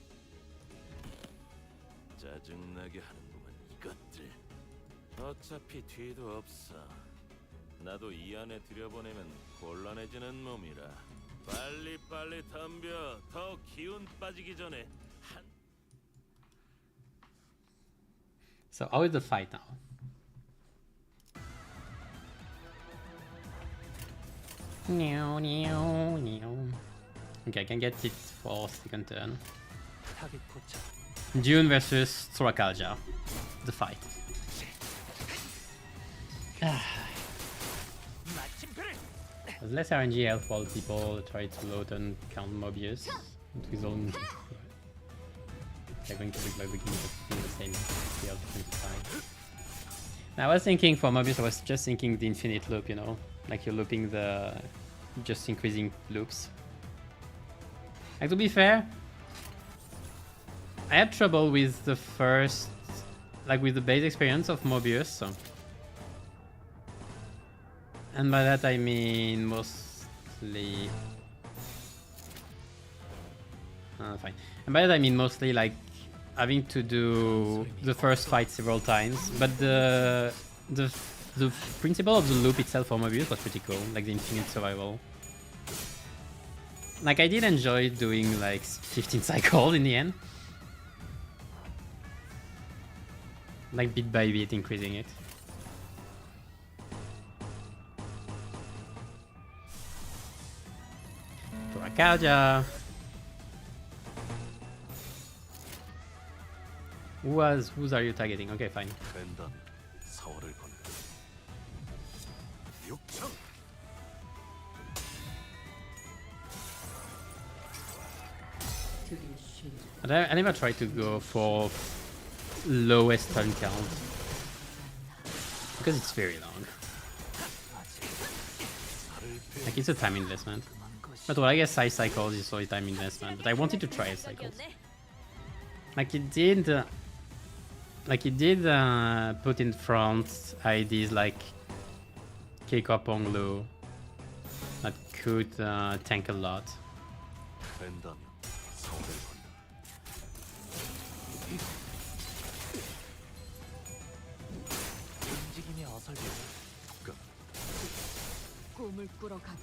Speaker 12: 짜증나게 하는구만 이것들. 어차피 뒤도 없어. 나도 이 안에 들여보내면 곤란해지는 몸이라. 빨리 덤벼. 더 기운 빠지기 전에 한.
Speaker 2: So how is the fight now? Okay, I can get it for second turn. June versus Sorakalja. The fight. There's less RNG health while people try to load and count Mobius into his own. They're going to look like we're getting the same health 25. Now I was thinking for Mobius, I was just thinking the infinite loop, you know? Like you're looping the just increasing loops. Like to be fair, I had trouble with the first, like with the base experience of Mobius, so. And by that I mean mostly... fine. And by that I mean mostly like having to do the first fight several times, but the principle of the loop itself for Mobius was pretty cool, like the infinite survival. Like I did enjoy doing like 15 cycles in the end. Like bit by bit increasing it. Torakaja. Whose are you targeting? Okay, fine. But I never try to go for lowest turn count because it's very long. Like it's a time investment. But well, I guess Ice Cycles is also a time investment. But I wanted to try Ice Cycles. Like it did put in front IDs like Keiko Ponglu that could tank a lot.
Speaker 8: 꿈을 꾸러 간.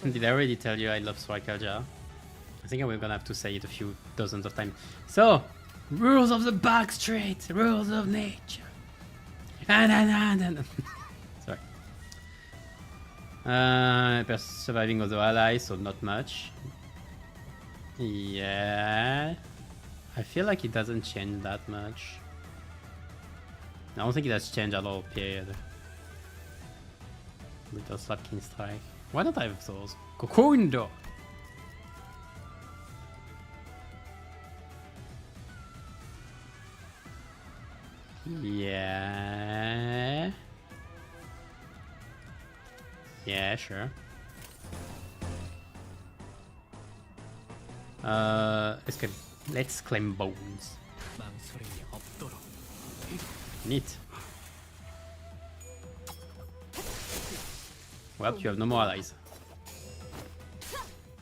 Speaker 2: Did I already tell you I love Swarkaja? I think we're gonna have to say it a few dozens of times. So, rules of the backstreet, rules of nature. Sorry. Surviving other allies, so not much. Yeah. I feel like it doesn't change that much. I don't think it has changed at all, period. Little Slapkin Strike. Why don't I have those? Kokundo! Yeah. Yeah, sure. Let's claim bones.
Speaker 5: 망설임이 없도록.
Speaker 2: Neat. Well, you have no more allies.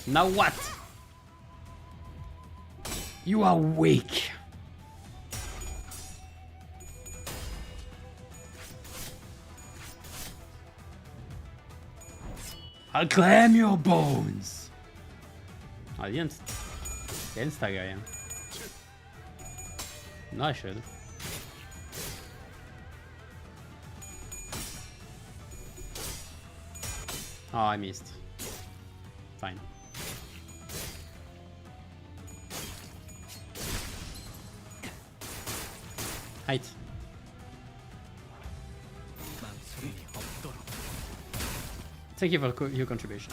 Speaker 2: Now what? You are weak. I'll claim your bones. I didn't stagger him. No, I should. Oh, I missed. Fine. Height.
Speaker 5: 망설임이 없도록.
Speaker 2: Thank you for your contribution.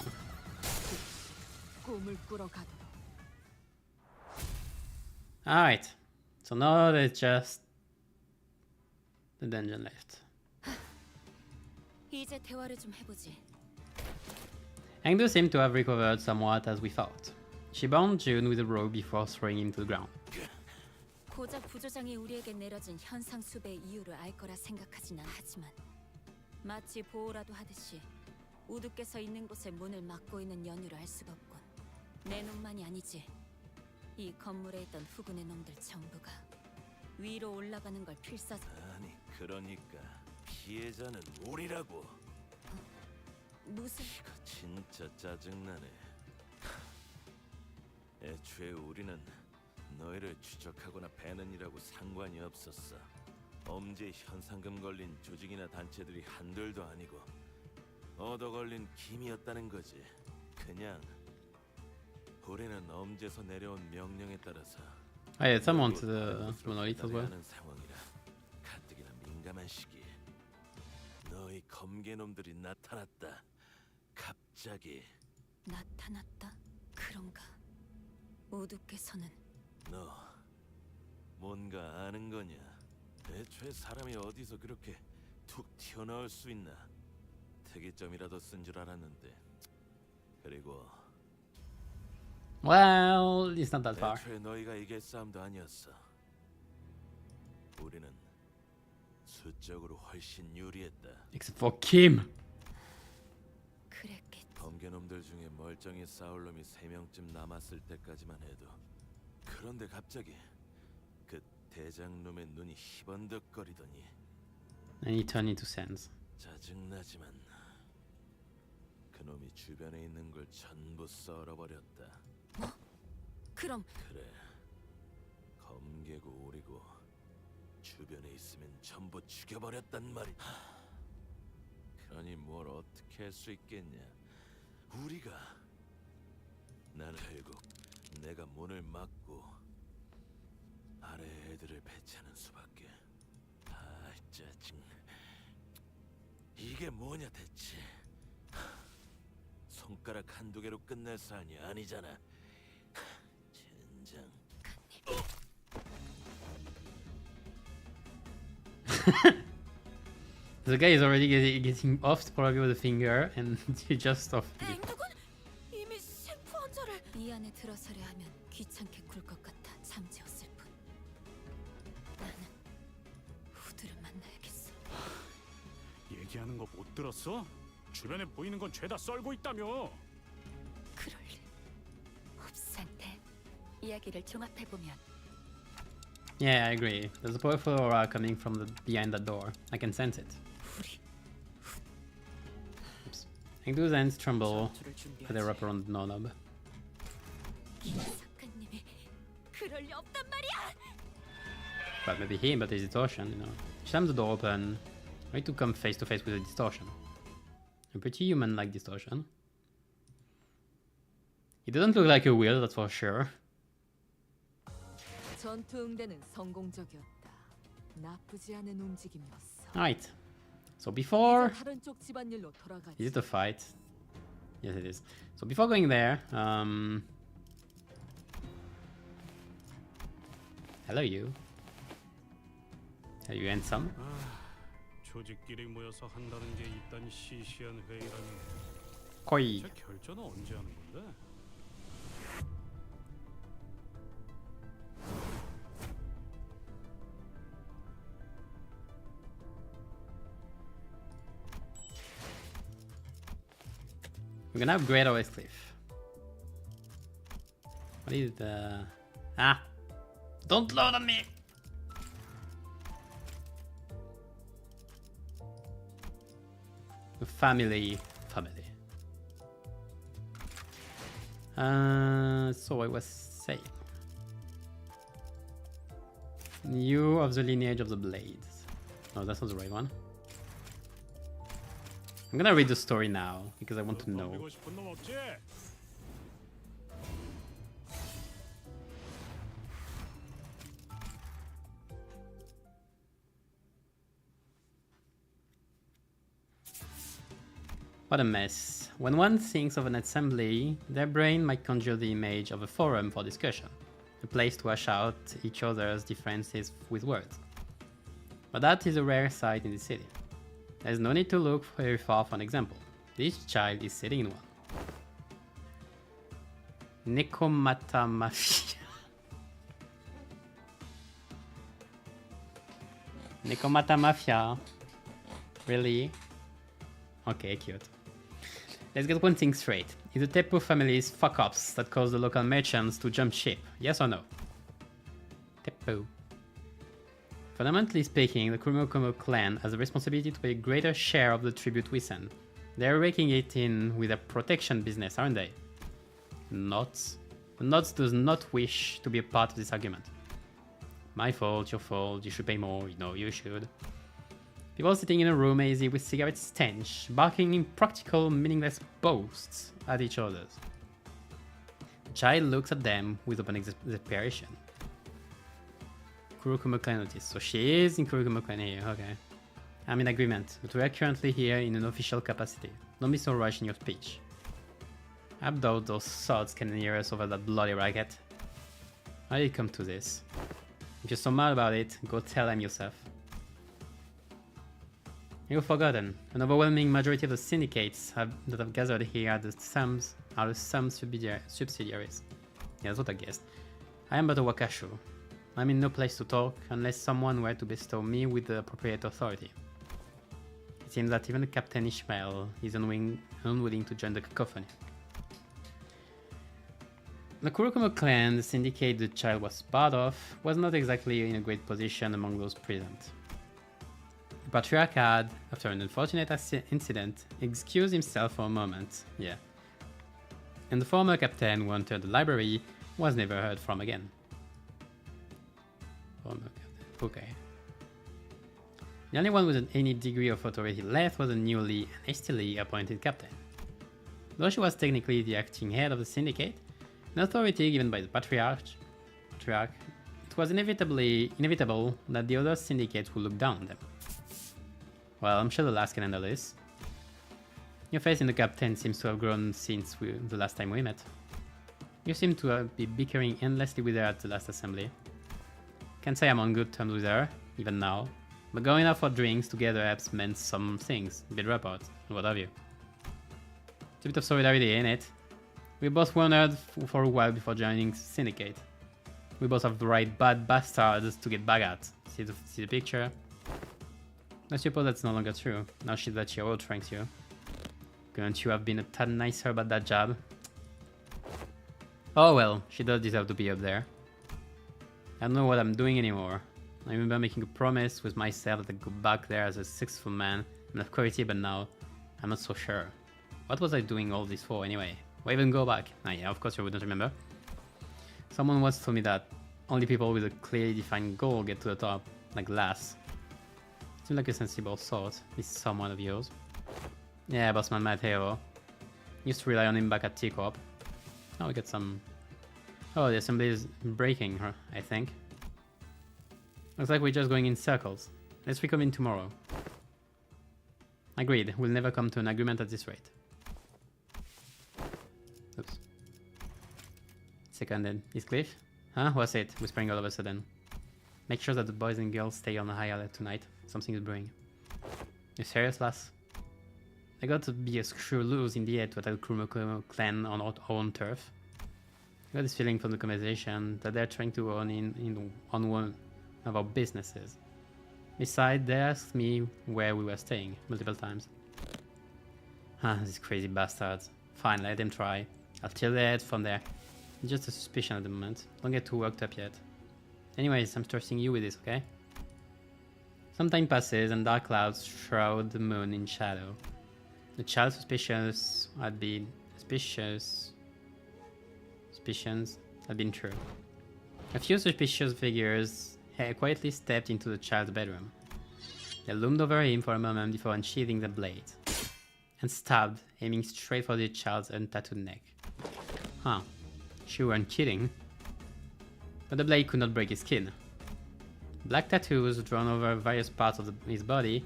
Speaker 8: 꿈을 꾸러 가도록.
Speaker 2: Alright. So now there's just the dungeon left.
Speaker 4: 이제 대화를 좀 해보지.
Speaker 2: Engdo seemed to have recovered somewhat as we thought. She bound June with a rope before throwing him to the ground.
Speaker 4: 고작 부조장이 우리에게 내려진 현상 수배의 이유를 알 거라 생각하지는 하지만 마치 보호라도 하듯이 우두께서 있는 곳에 문을 막고 있는 연유를 알 수가 없군. 내 놈만이 아니지. 이 건물에 있던 후군의 놈들 전부가 위로 올라가는 걸 필사적.
Speaker 11: 아니 그러니까 피해자는 우리라고.
Speaker 4: 무슨?
Speaker 11: 이거 진짜 짜증나네. 애초에 우리는 너희를 추적하거나 배는 이라고 상관이 없었어. 엄지에 현상금 걸린 조직이나 단체들이 한둘도 아니고 얻어 걸린 김이었다는 거지. 그냥 우리는 엄지에서 내려온 명령에 따라서
Speaker 2: I had someone to the monolith as well.
Speaker 11: 하는 상황이라 가뜩이나 민감한 시기에 너희 검개놈들이 나타났다. 갑자기.
Speaker 4: 나타났다? 그런가? 우두께서는
Speaker 11: 너 뭔가 아는 거냐? 애초에 사람이 어디서 그렇게 툭 튀어나올 수 있나? 특이점이라도 쓴 줄 알았는데. 그리고
Speaker 2: Well, it's not that far.
Speaker 11: 애초에 너희가 이길 싸움도 아니었어. 우리는 수적으로 훨씬 유리했다.
Speaker 2: Except for Kim.
Speaker 4: 그랬겠지.
Speaker 11: 검개놈들 중에 멀쩡히 싸울 놈이 3명쯤 남았을 때까지만 해도. 그런데 갑자기 그 대장놈의 눈이 희번덕거리더니
Speaker 2: And he turned into sands.
Speaker 11: 짜증나지만 그놈이 주변에 있는 걸 전부 썰어버렸다.
Speaker 4: 뭐? 그럼
Speaker 11: 그래. 검개고 우리고 주변에 있으면 전부 죽여버렸단 말이야. 그러니 뭘 어떻게 할 수 있겠냐. 우리가 나는 결국 내가 문을 막고 아래 애들을 배치하는 수밖에. 아 짜증. 이게 뭐냐 대체. 손가락 한두 개로 끝날 사안이 아니잖아. 젠장.
Speaker 2: The guy is already getting offed probably with a finger, and you just off.
Speaker 4: 앵두군 이미 셰프 환자를 이 안에 들어서려 하면 귀찮게 굴 것 같아 잠재웠을 뿐. 나는 후드를 만나야겠어.
Speaker 6: 얘기하는 거 못 들었어? 주변에 보이는 건 죄다 썰고 있다며.
Speaker 7: 그럴 리 없산테. 이야기를 종합해 보면
Speaker 2: Yeah, I agree. There's a powerful aura coming from behind that door. I can sense it. Oops. Engdu's hands tremble as they wrap around the doorknob.
Speaker 4: 작가님이 그럴 리 없단 말이야.
Speaker 2: But maybe him, but his distortion, you know. She slams the door open, ready to come face to face with a distortion. A pretty human-like distortion. He doesn't look like a wheel, that's for sure.
Speaker 8: 전투 응대는 성공적이었다. 나쁘지 않은 움직임이었어.
Speaker 2: Alright. So before...
Speaker 8: 다른 쪽 집안일로 돌아가자.
Speaker 2: Is it a fight? Yes, it is. So before going there, hello you. Are you handsome?
Speaker 6: 조직끼리 모여서 한다는 게 이딴 시시한 회의라니.
Speaker 2: 거의.
Speaker 6: 제 결전은 언제 하는 건데?
Speaker 2: We're gonna upgrade our cliff. What is the... Ah! Don't load on me! Family. So I was saying. You of the lineage of the blades. No, that's not the right one. I'm gonna read the story now because I want to know. What a mess. When one thinks of an assembly, their brain might conjure the image of a forum for discussion, a place to hash out each other's differences with words. But that is a rare sight in the city. There's no need to look very far for an example. This child is sitting in one. Nekomata Mafia. Nekomata Mafia. Really? Okay, cute. Let's get one thing straight. Is the Teppo family's fuck-ups that caused the local merchants to jump ship? Yes or no? Teppo. Fundamentally speaking, the Kurokomo clan has a responsibility to pay a greater share of the tribute we send. They're raking it in with a protection business, aren't they? Nods. The Nods does not wish to be a part of this argument. My fault, your fault, you should pay more, no, you should. People sitting in a room hazy with cigarette stench, barking impractical, meaningless boasts at each other. The child looks at them with open desperation. Kurokumo clan notice. So she is in Kurokumo clan here, okay. I'm in agreement, but we are currently here in an official capacity. Don't be so rushed in your speech. I doubt those sods can hear us over that bloody racket. How did it come to this? If you're so mad about it, go tell them yourself. You've forgotten. An overwhelming majority of the syndicates that have gathered here are the sums subsidiaries. Yeah, that's what I guessed. I am but a wakashu. I'm in no place to talk unless someone were to bestow me with the appropriate authority. It seems that even Captain Ishmael is unwilling to join the cacophony. The Kurokomo clan, the syndicate the child was part of, was not exactly in a great position among those present. The Patriarch had, after an unfortunate incident, excused himself for a moment, yeah. And the former captain who entered the library was never heard from again. Former captain, okay. The only one with any degree of authority left was a newly and hastily appointed captain. Though she was technically the acting head of the syndicate, an authority given by the Patriarch, it was inevitable that the other syndicates would look down on them. Well, I'm sure the last can handle this. Your faith in the captain seems to have grown since the last time we met. You seem to be bickering endlessly with her at the last assembly. Can't say I'm on good terms with her, even now, but going out for drinks together has meant some things, bit rapport, and what have you. It's a bit of solidarity, ain't it? We both wandered for a while before joining Syndicate. We both have the right bad bastards to get back at. See the picture? I suppose that's no longer true, now she's that she outranks you. Couldn't you have been a tad nicer about that job? Oh well, she does deserve to be up there. I don't know what I'm doing anymore. I remember making a promise with myself that I'd go back there as a successful man and of quality, but now I'm not so sure. What was I doing all this for anyway? Why even go back? Ah yeah, of course you wouldn't remember. Someone once told me that only people with a clearly defined goal get to the top, like Lass. Seems like a sensible thought. Is someone of yours? Yeah, Bossman Mateo. Used to rely on him back at T-Corp. Now we got some... Oh, the assembly is breaking, I think. Looks like we're just going in circles. Let's reconvene tomorrow. Agreed, we'll never come to an agreement at this rate. Oops. Seconded. Is Cliff? Huh? What's it? Whispering all of a sudden. Make sure that the boys and girls stay on high alert tonight. Something is brewing. You serious, lass? I got to be a screw loose in the head to attack Kurokomo clan on our own turf. I got this feeling from the conversation that they're trying to own in on one of our businesses. Besides, they asked me where we were staying multiple times. Ah, these crazy bastards. Fine, let them try. I'll till it from there. It's just a suspicion at the moment. Don't get too worked up yet. Anyways, I'm trusting you with this, okay? Some time passes and dark clouds shroud the moon in shadow. The child's suspicions had been true. A few suspicious figures had quietly stepped into the child's bedroom. They loomed over him for a moment before unsheathing the blade and stabbed, aiming straight for the child's untattooed neck. Huh, she weren't kidding. But the blade could not break his skin. Black tattoos drawn over various parts of his body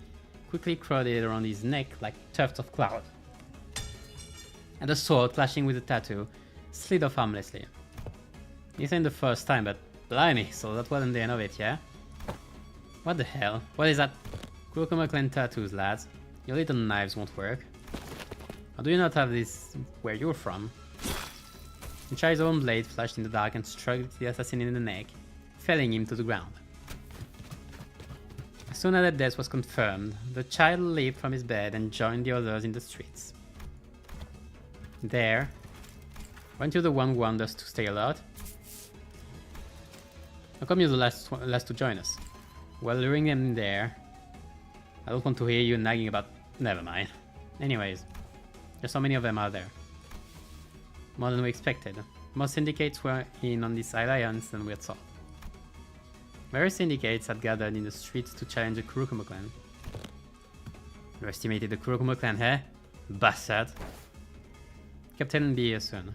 Speaker 2: quickly crowded around his neck like tufts of cloud. And the sword, clashing with the tattoo, slid off harmlessly. This ain't the first time, but blimey, so that wasn't the end of it, yeah? What the hell? What is that? Kurokuma clan tattoos, lads. Your little knives won't work. Or do you not have this where you're from? The child's own blade flashed in the dark and struck the assassin in the neck, felling him to the ground. As soon as that death was confirmed, the child leaped from his bed and joined the others in the streets. There, weren't you the one who warned us to stay alert? How come you're the last to join us? Well, luring them in there, I don't want to hear you nagging about... Never mind. Anyways, there's so many of them out there. More than we expected. More syndicates were in on this alliance than we had thought. Various syndicates had gathered in the streets to challenge the Kurokuma clan. You estimated the Kurokuma clan, eh? Bastard! Captain will be here soon.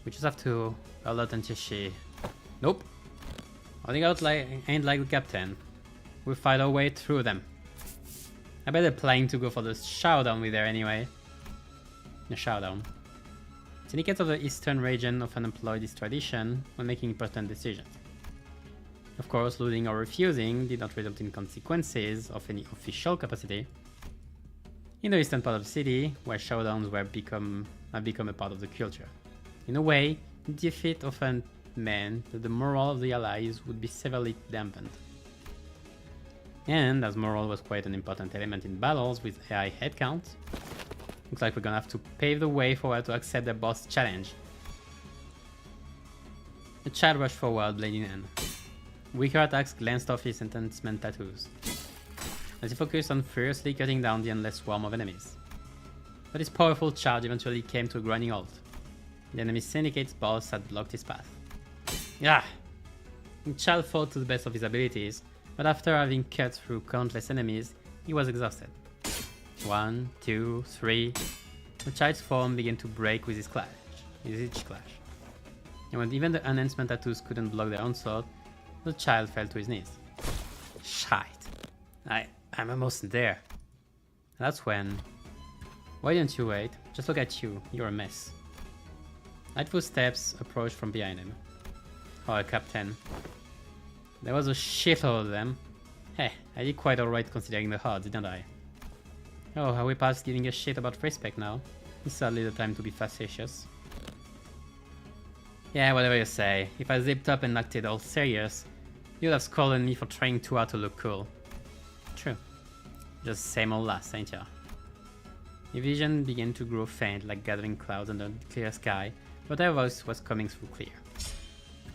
Speaker 2: We just have to alert until she... Nope! Holding out ain't like the captain. We'll fight our way through them. I bet they're planning to go for the showdown with her anyway. The showdown. Syndicates of the eastern region often employ this tradition when making important decisions. Of course, losing or refusing did not result in consequences of any official capacity. In the eastern part of the city, where showdowns have become a part of the culture. In a way, defeat often meant that the morale of the allies would be severely dampened. And as morale was quite an important element in battles with AI headcount, looks like we're gonna have to pave the way for her to accept the boss challenge. The child rushed forward, blade in hand. Weaker attacks glanced off his enhancement tattoos, as he focused on furiously cutting down the endless swarm of enemies. But his powerful charge eventually came to a grinding halt. The enemy syndicate's boss had blocked his path. Yeah! The child fought to the best of his abilities, but after having cut through countless enemies, he was exhausted. 1, 2, 3. The child's form began to break with each clash. And when even the enhancement tattoos couldn't block their onslaught, the child fell to his knees. Shite. I'm almost there. That's when... Why didn't you wait? Just look at you. You're a mess. Light footsteps approached from behind him. Oh, Captain. There was a shitload of them. Hey, I did quite alright considering the odds, didn't I? Oh, are we past giving a shit about respect now? It's sadly the time to be facetious. Yeah, whatever you say. If I zipped up and acted all serious, you'd have scolded me for trying too hard to look cool. True. Just same old lass, ain't ya? The vision began to grow faint like gathering clouds under the clear sky, but her voice was coming through clear.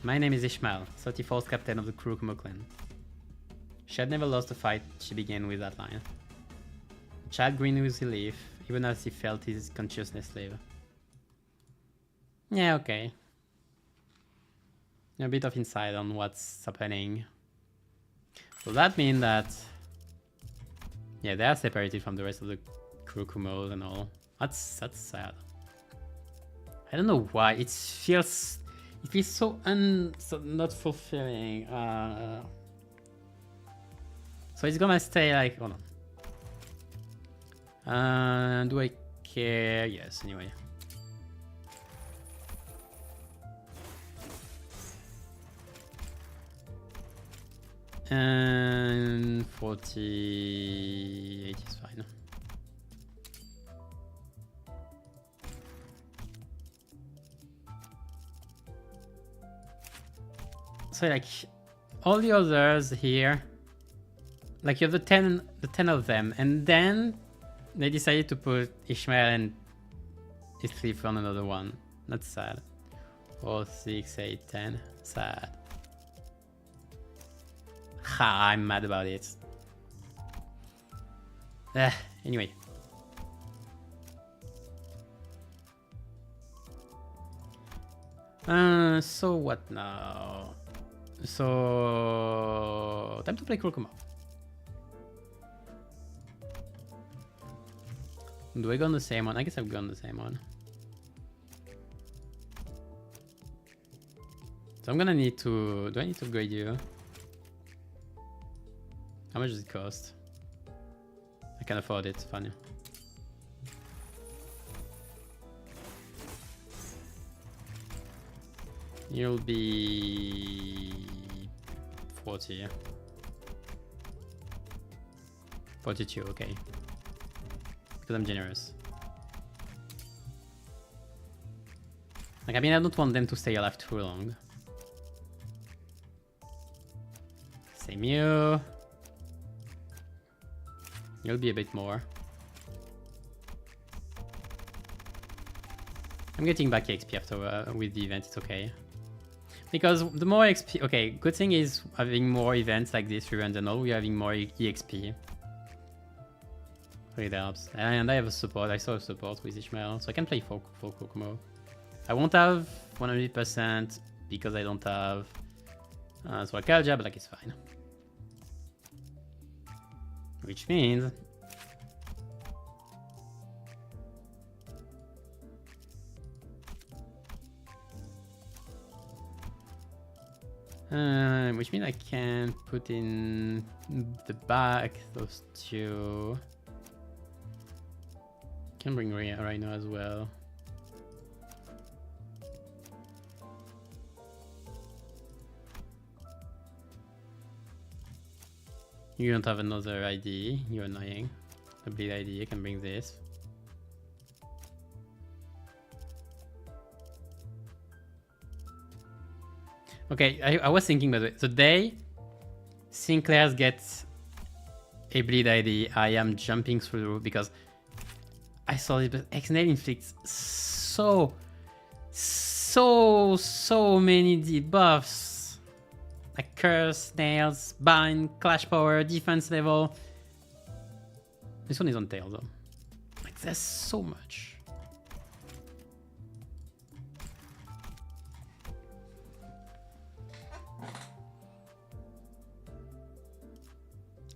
Speaker 2: My name is Ishmael, 34th captain of the Kurokuma clan. She had never lost a fight, she began with that line. The child grinned with relief, even as he felt his consciousness leave. Yeah, okay. A bit of insight on what's happening. So that means that... Yeah, they are separated from the rest of the Kurokumos and all. That's sad. I don't know why, it feels so not fulfilling. So it's gonna stay like, hold on. Do I care? Yes, anyway. And 48 is fine. So like all the others here, like you have the 10 of them, and then they decided to put Ishmael and It's 3 for another one. Not sad. 4, 6, 8, 10. Sad. Ha, I'm mad about it. Anyway. So what now? So time to play Kurokuma. Do I go on the same one? I guess I'll go on the same one. So I'm gonna need to... Do I need to upgrade you? How much does it cost? I can afford it, funny. You'll be 40. 42, okay. Because I'm generous. Like, I mean, I don't want them to stay alive too long. Same you. You'll be a bit more. I'm getting back XP after with the event, it's okay. Because the more XP... Okay, good thing is having more events like this, reruns and all, we're having more EXP. It helps. And I have a support, I saw a support with Ishmael, so I can play for Kokomo. I won't have 100% because I don't have Swakalja, but like it's fine. Which means... which means I can put in the back those two. Can bring Rhino as well. You don't have another ID, you're annoying. The bleed ID, I can bring this. Okay, I was thinking, by the way, the day Sinclair's gets a bleed ID, I am jumping through the roof because I saw it, but X-Nail inflicts so many debuffs. Like Curse, Nails, Bind, Clash Power, Defense level. This one is on tail though. Like there's so much.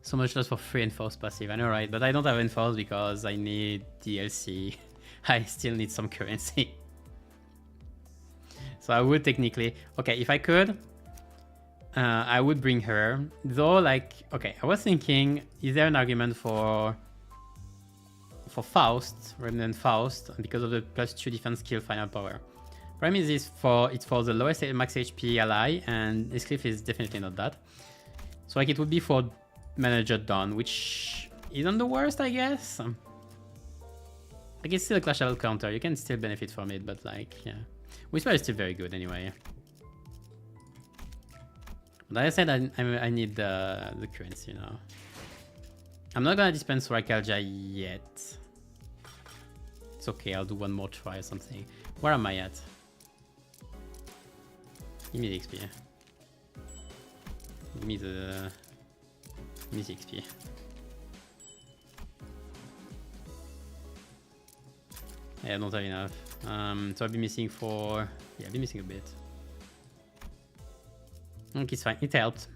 Speaker 2: So much just for free Enforce passive, I know, right? But I don't have Enforce because I need DLC. I still need some currency. So I would technically... Okay, if I could, I would bring her. Though, like... Okay, I was thinking, is there an argument for Faust, Remnant Faust, because of the +2 defense skill final power? Problem is it's for the lowest max HP ally, and this cliff is definitely not that. So like it would be for Manager Dawn, which isn't the worst, I guess. Like it's still a clash level counter, you can still benefit from it, but like, yeah. Whisper is still very good anyway. But like I said, I need the currency, you know. I'm not gonna dispense Raikalja yet. It's okay, I'll do one more try or something. Where am I at? Give me the XP. Give me the XP. Yeah, I don't have enough. So I'll be missing for... Yeah, I'll be missing a bit. Okay, it's fine. It helped.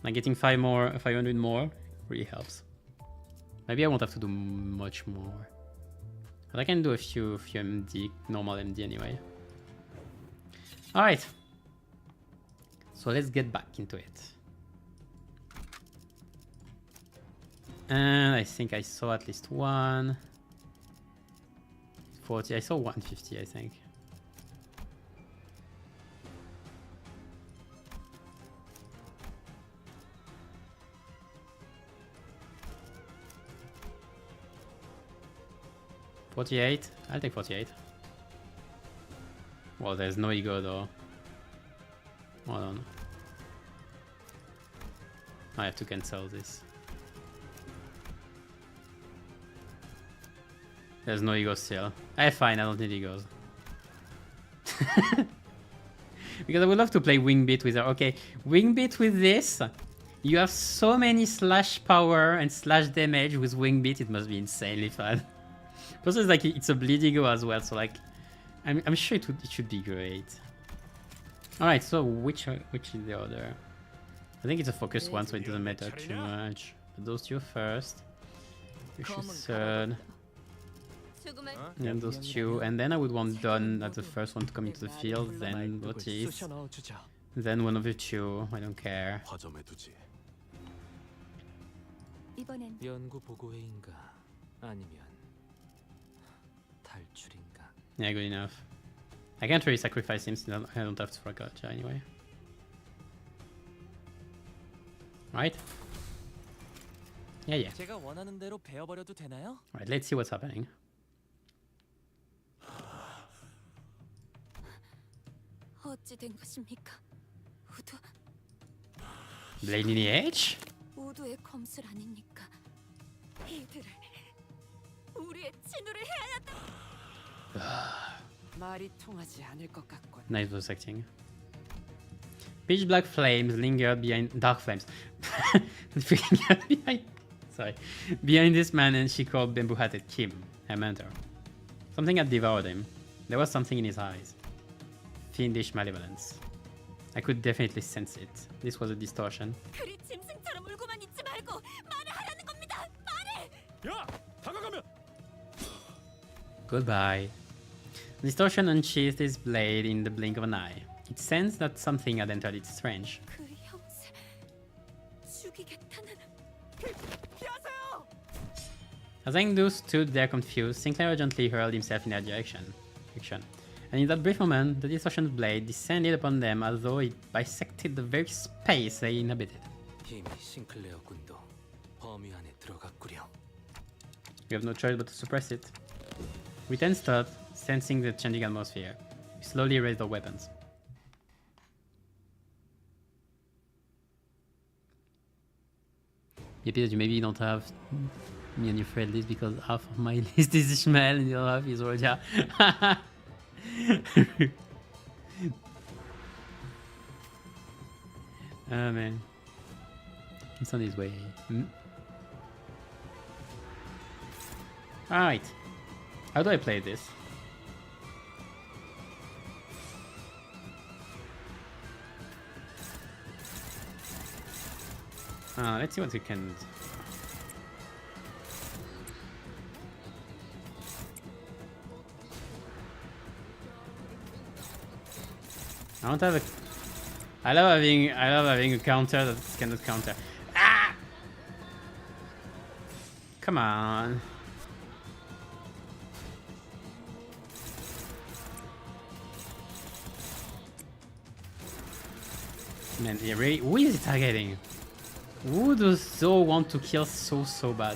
Speaker 2: Like getting 500 more really helps. Maybe I won't have to do much more. But I can do a few MD, normal MD anyway. Alright. So let's get back into it. And I think I saw at least one. 40, I saw 150, I think. $48, I'll take 48. Well, there's no ego though. Hold on. I have to cancel this. There's no ego still. Fine, I don't need egos. Because I would love to play Wing Beat with her. Okay, Wing Beat with this. You have so many slash power and slash damage with Wing Beat. It must be insanely fun. Plus, it's like it's a bleed ego as well. So like, I'm sure it should be great. All right, so which is the other? I think it's a focused one, so it doesn't matter too much. But those two first. Fish is third. And those two, and then I would want Don as the first one to come into the field, then Otis, then one of the two, I don't care.
Speaker 7: 이번엔
Speaker 3: 연구 보고회인가 아니면 탈출인가?
Speaker 2: Yeah, good enough. I can't really sacrifice him since I don't have Sfragacha anyway. Right? Yeah.
Speaker 9: 제가 원하는 대로 베어버려도 되나요?
Speaker 2: Alright, let's see what's happening.
Speaker 4: 어찌 된 것입니까? 우두,
Speaker 2: Blade Lineage?
Speaker 4: 우두의 검술 아닙니까? 이들을 우리의 친우를 해야 한다.
Speaker 10: 말이 통하지 않을 것 같군.
Speaker 2: Nice voice acting. Pitch black flames lingered behind dark flames. Behind this man, and she called bamboo-hatted Kim, her mentor. Something had devoured him. There was something in his eyes. Fiendish malevolence. I could definitely sense it. This was a distortion.
Speaker 4: 그리 짐승처럼 울고만 있지 말고 말을 하라는 겁니다. 말을.
Speaker 6: 야, 다가가면.
Speaker 2: Goodbye. Distortion unsheathed his blade in the blink of an eye. It sensed that something had entered its range.
Speaker 4: 그 형세 죽이겠다는.
Speaker 10: 피하세요!
Speaker 2: As Engdu stood there confused, Sinclair urgently hurled himself in their direction. And in that brief moment, the distortion's blade descended upon them as though it bisected the very space they inhabited.
Speaker 3: 이미 싱클레어 군도 범위 안에 들어갔구려.
Speaker 2: We have no choice but to suppress it. We then stood, sensing the changing atmosphere. We slowly raised our weapons. Maybe you don't have me on your friend list because half of my list is Ishmael and the other half is Roja. Oh man. He's on his way. Alright. How do I play this? Let's see what we can... I don't have a... I love having a counter that cannot counter. Ah! Come on. Man, yeah, really, who is it targeting? Who does Zo want to kill so bad?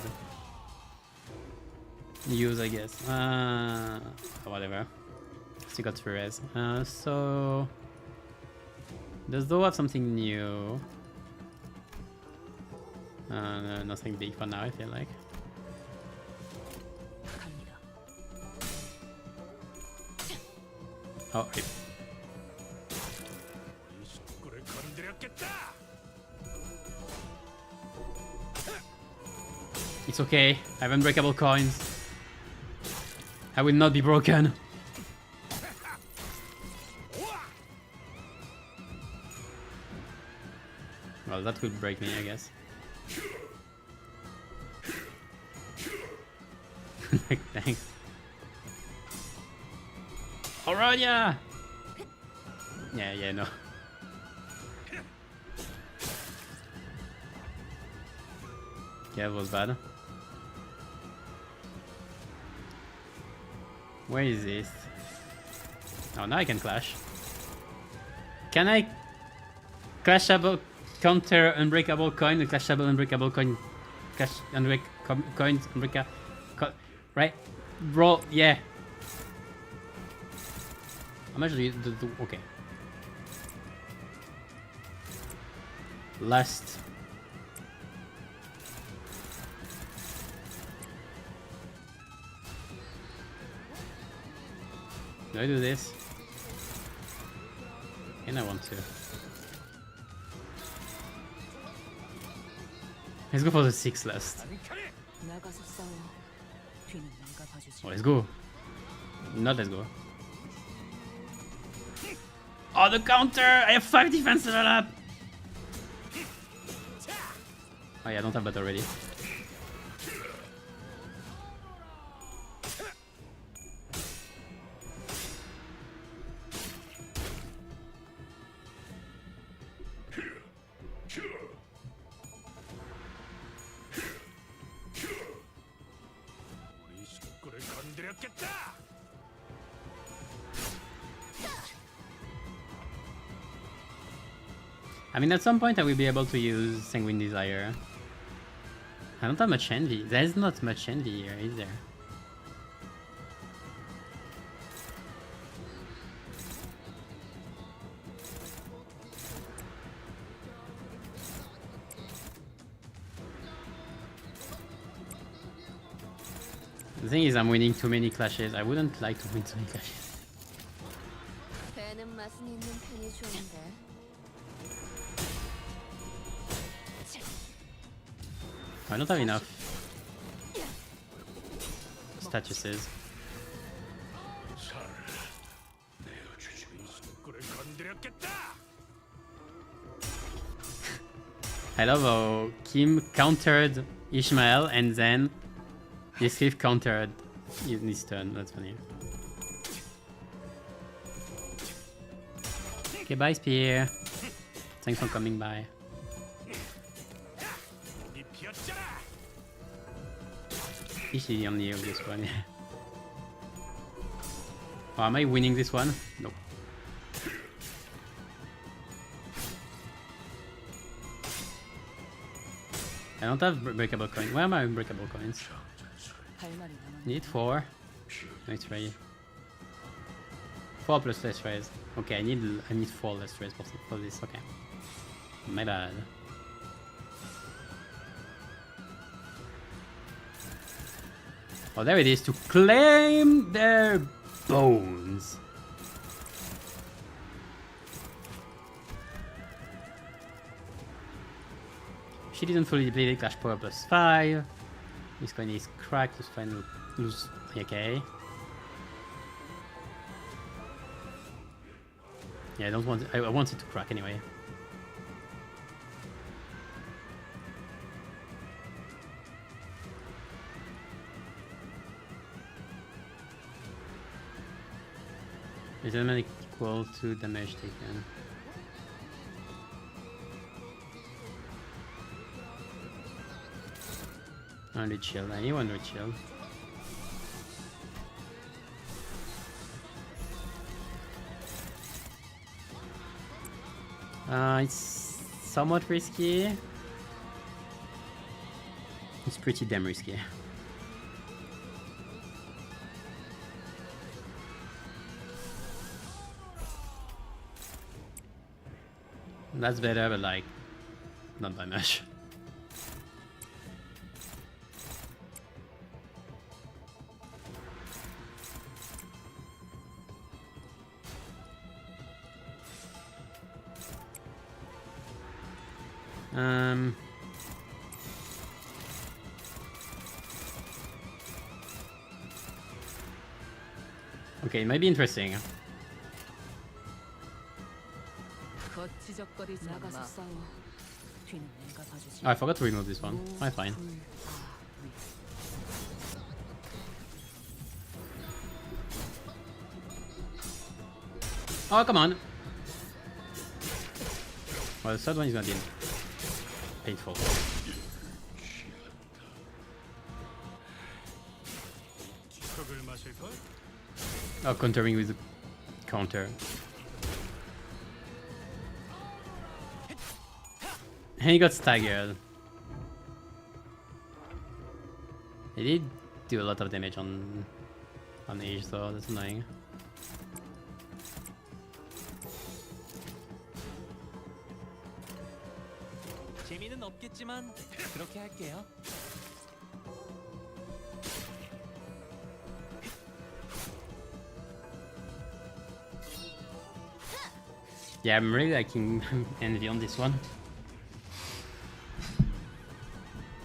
Speaker 2: Use, I guess. Whatever. Still got 3 res. So... Does Zo have something new? No, nothing big for now, I feel like. Oh, rip. It's okay, I have unbreakable coins. I will not be broken. Well, that will break me, I guess. Thanks. Alright, yeah! Yeah, no. Yeah, that was bad. Where is this? Oh, now I can clash. Can I clashable counter unbreakable coin and clashable unbreakable coin? Clash coins unbreakable right? Bro, yeah. How much do you do? Okay. Last. Do I do this? And I want to. Let's go for the 6 last.
Speaker 4: 나가서 싸워. 뒤는 내가 봐주지.
Speaker 2: Oh, let's go. Not let's go. Oh, the counter! I have 5 defense level up! Oh yeah, I don't have that already.
Speaker 6: 우리 식구를 건드렸겠다.
Speaker 2: I mean, at some point I will be able to use Sanguine Desire. I don't have much envy. There's not much envy here, is there? The thing is, I'm winning too many clashes. I wouldn't like to win too many clashes.
Speaker 13: 배는 맛은 있는 편이 좋은데.
Speaker 2: I don't have enough statuses. I love how Kim countered Ishmael and then this cliff countered in his turn. That's funny. Okay, bye Spear. Thanks for coming by. This is the only obvious one. Oh, am I winning this one? No. I don't have breakable coins. Where are my breakable coins? Need 4. No, it's ready. 4 plus less raise. Okay, I need 4 less raise for this. Okay. My bad. Oh, there it is, to claim their bones. She didn't fully deplete it, Clash Power plus 5. This coin is cracked, just fine, lose. Okay. Yeah, I don't want it, I want it to crack anyway. Is element equal to damage taken? Only shield. Anyone with shield? It's somewhat risky. It's pretty damn risky. That's better, but like, not by much. Okay, it might be interesting. Oh, I forgot to remove this one. I'm fine. Oh, come on. Well, the third one is gonna be painful. Oh, countering with the counter. And he got staggered. He did do a lot of damage on Age, so that's annoying.
Speaker 9: 재미는 없겠지만 그렇게 할게요.
Speaker 2: Yeah, I'm really liking Envy on this one.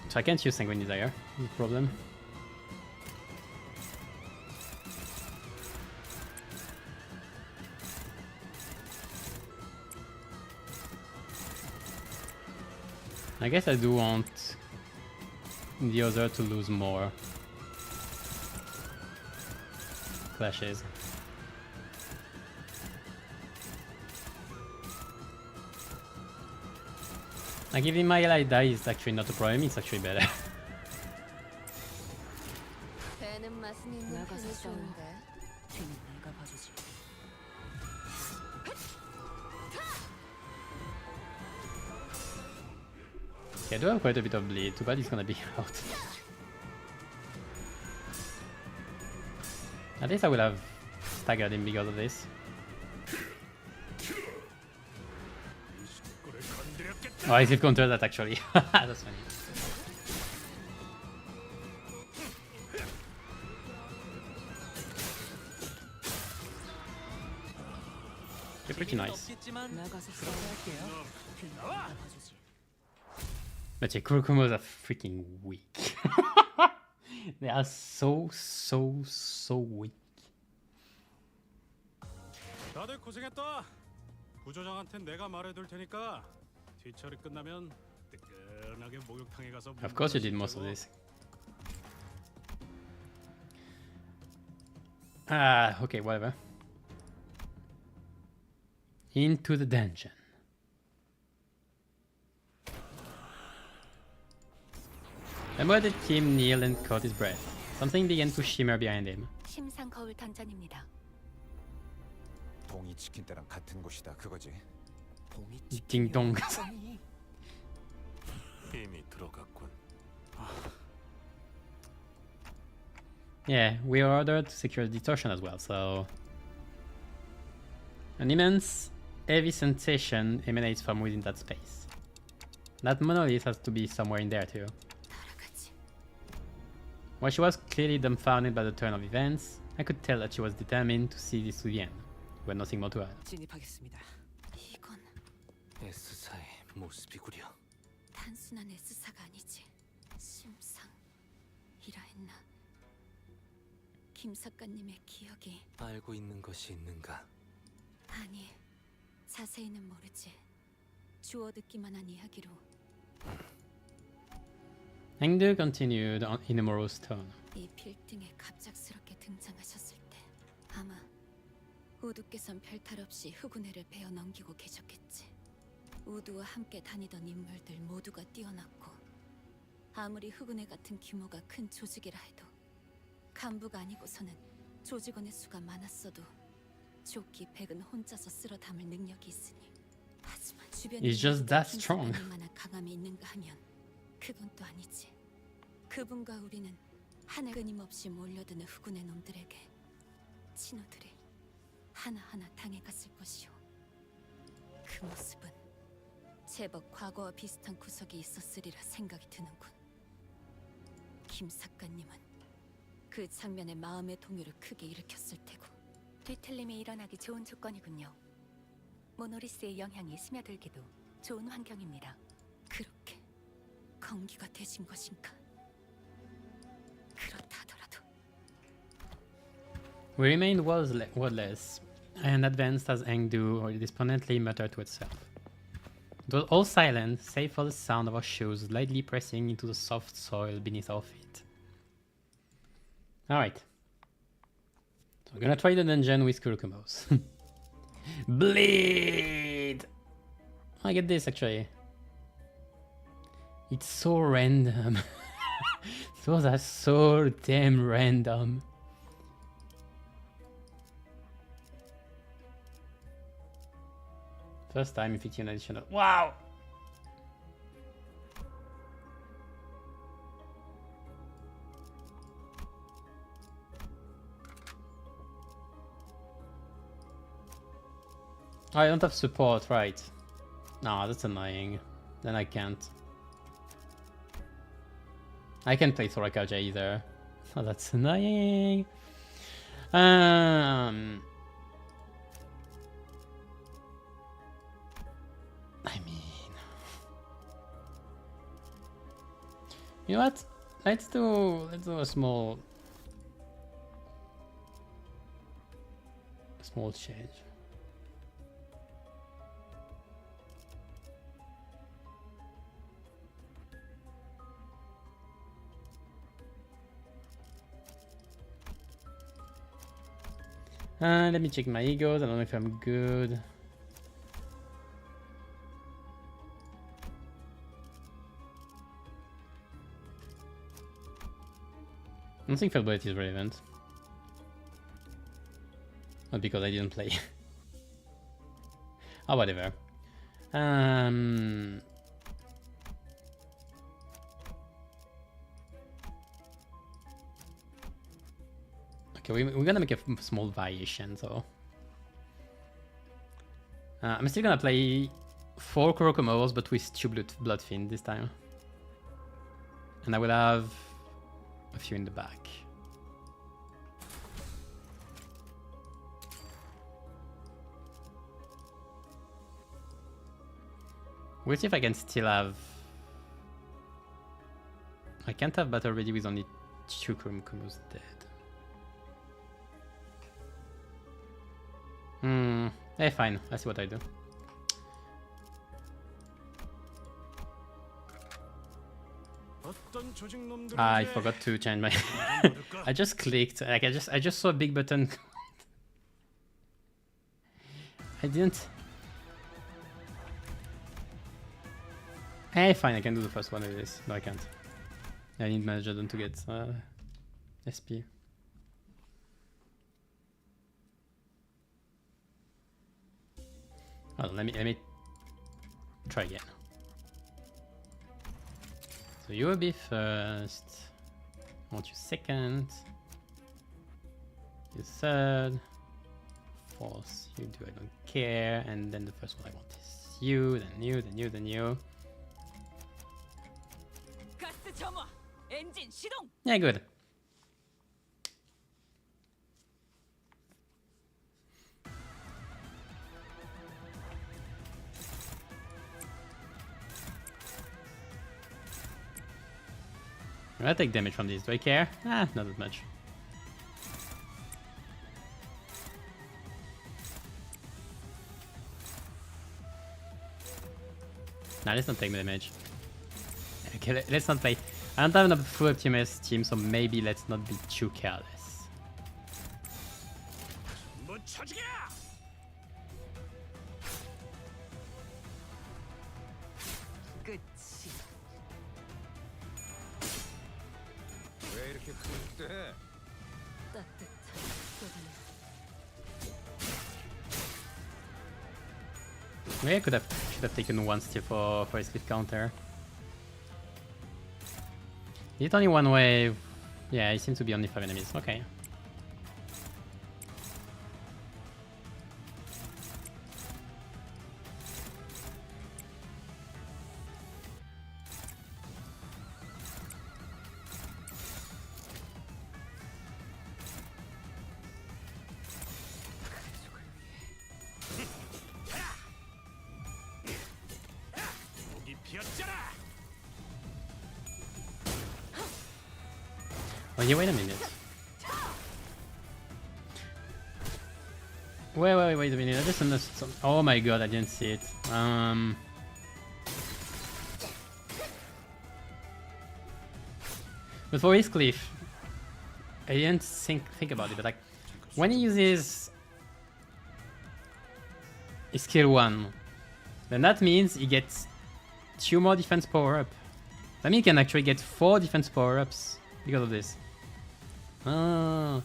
Speaker 2: So I can't use Sanguine Desire, no problem. I guess I do want the other to lose more clashes. Like, if my ally dies, it's actually not a problem, it's actually better.
Speaker 4: 배는 맛은 있는 편이 좋은데. 뒤는 내가 봐주지.
Speaker 2: Okay, I do have quite a bit of bleed, too bad he's gonna be out. At least I will have staggered him because of this. Oh, I did counter that actually. That's funny. Okay, pretty nice. But yeah, Kurokumos are freaking weak. They are so weak.
Speaker 6: 다들 고생했다. 부조장한텐 내가 말해둘 테니까 뒤처리 끝나면 뜨끈하게 목욕탕에 가서.
Speaker 2: Of course you did most of this. Ah, okay, whatever. Into the dungeon. Remember the team kneel and caught his breath. Something began to shimmer behind him.
Speaker 7: 심상 거울 던전입니다.
Speaker 14: 동이 치킨 때랑 같은 곳이다 그거지.
Speaker 2: Ding dong.
Speaker 12: 이미 들어갔군.
Speaker 2: Yeah, we are ordered to secure the distortion as well, so... An immense, heavy sensation emanates from within that space. That monolith has to be somewhere in there too. While she was clearly dumbfounded by the turn of events, I could tell that she was determined to see this to the end. We had nothing more to add.
Speaker 10: 진입하겠습니다.
Speaker 4: 이건
Speaker 3: S사의 모습이구려.
Speaker 4: 단순한 S사가 아니지. 심상이라 했나? 김 작가님의 기억이
Speaker 3: 알고 있는 것이 있는가?
Speaker 4: 아니, 자세히는 모르지. 주워 듣기만 한 이야기로.
Speaker 2: Hengdu continued in a morose tone.
Speaker 4: 이 빌딩에 갑작스럽게 등장하셨을 때 아마 우두께선 별탈 없이 흑운회를 베어 넘기고 계셨겠지. 우두와 함께 다니던 인물들 모두가 뛰어났고 아무리 흑운회 같은 규모가 큰 조직이라 해도 간부가 아니고서는 조직원의 수가 많았어도 조끼 백은 혼자서 쓸어 담을 능력이 있으니. 하지만 주변에
Speaker 2: He's just that strong.
Speaker 4: 얼마나 강함이 있는가 하면 그건 또 아니지. 그분과 우리는 하늘 끊임없이 몰려드는 흑운의 놈들에게 친구들이 하나하나 당해갔을 것이오. 그 모습은 제법 과거와 비슷한 구석이 있었으리라 생각이 드는군. 김 작가님은 그 장면에 마음의 동요를 크게 일으켰을 테고.
Speaker 7: 뒤틀림이 일어나기 좋은 조건이군요. 모노리스의 영향이 스며들기도 좋은 환경입니다.
Speaker 4: 그렇게 건기가 되신 것인가? 그렇다더라도
Speaker 2: We remained wordless, and advanced as Hengdu despondently muttered to itself. It was all silent, save for the sound of our shoes lightly pressing into the soft soil beneath our feet. Alright. So we're gonna try the dungeon with Kurokumos. Bleed! I get this actually. It's so random. Those are so damn random. First time inflicting an additional. Wow! I don't have support, right? No, that's annoying. Then I can't. I can't play Sorakaja either. Oh, that's annoying. You know what? Let's do a small change. Let me check my egos. I don't know if I'm good. I don't think fiability is relevant. Not because I didn't play. Oh, whatever. Okay, we're gonna make a small variation, so I'm still gonna play 4 Kurokomos, but with 2 Bloodfiend this time, and I will have a few in the back. We'll see if I can still have. I can't have battle ready with only 2 Kurokomos dead. Hey, fine. Let's see what I do. I forgot to change my. I just clicked. Like I just saw a big button. I didn't. Hey, fine. I can do the first one with this. No, I can't. I need manager done to get SP. Hold on, let me try again. So you will be first. I want you second. You third. Fourth, you do. I don't care. And then the first one I want is you. Then you. Then you. Then you. Yeah, good. I take damage from these. Do I care? Ah, not that much. Nah, let's not take damage. Okay, let's not play. I don't have enough full optimist team, so maybe let's not be too careless.
Speaker 10: Good.
Speaker 14: 왜 이렇게 푸대?
Speaker 2: Maybe I should have taken one still for a split counter. Is it only one wave? Yeah, it seems to be only 5 enemies. Okay. Oh yeah, wait a minute. Wait a minute. I just understood some. Oh my god, I didn't see it. But for his cliff, I didn't think about it. But like, when he uses his skill 1, then that means he gets 2 more defense power up. That means he can actually get 4 defense power ups because of this. Oh,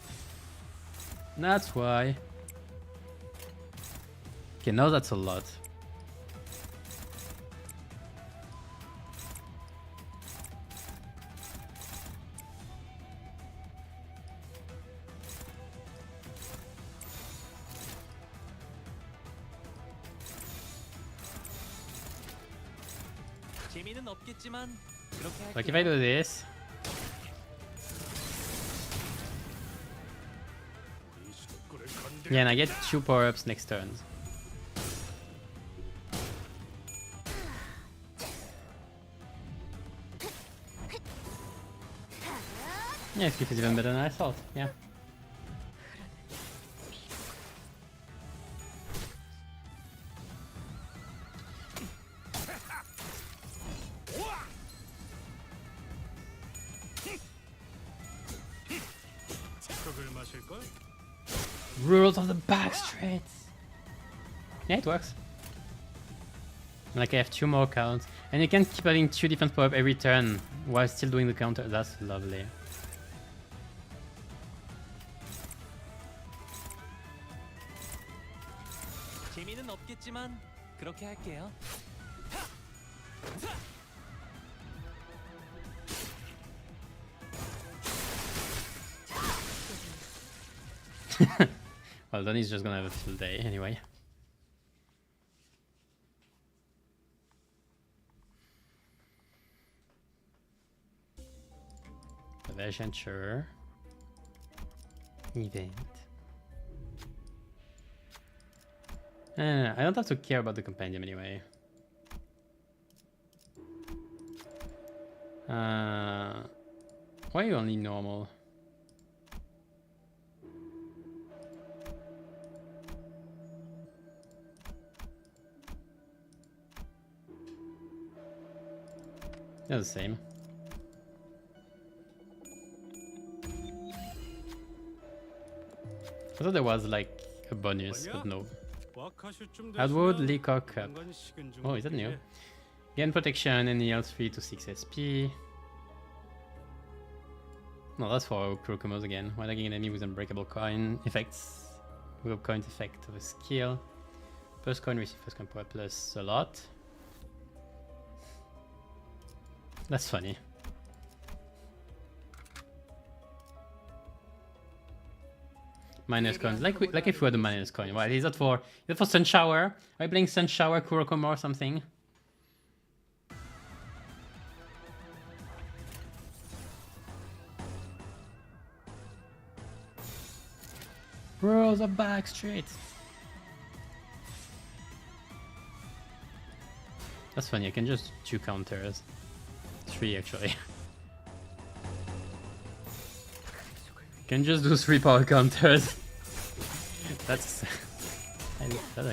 Speaker 2: that's why. Okay, now that's a lot. Like if I do this. Yeah, and I get 2 power-ups next turn. Yeah, Skiff is even better than I thought, yeah. Rules of the back straight. Yeah, it works. Like I have 2 more counts. And you can keep having 2 defense power up every turn while still doing the counter. That's lovely.
Speaker 9: 재미는 없겠지만 그렇게 할게요.
Speaker 2: Well, then he's just gonna have a field day anyway. Adventure. Event. I don't have to care about the compendium anyway. Why are you only normal? They're the same. I thought there was like a bonus, but no. Hardwood Liquor Cup. Oh, is that new? Gain protection and heals 3 to 6 SP. No, that's for Kurokumos again. When attacking an enemy with unbreakable coin effects, with a coin effect of a skill. First coin receive first coin power plus a lot. That's funny. Minus coins, like if we had a minus coin. What is that for? Is that for Sun Shower? Are you playing Sun Shower, Kurokomo or something? Bros are back straight. That's funny. I can just 2 counters. 3 actually. Can just do 3 power counters. That's I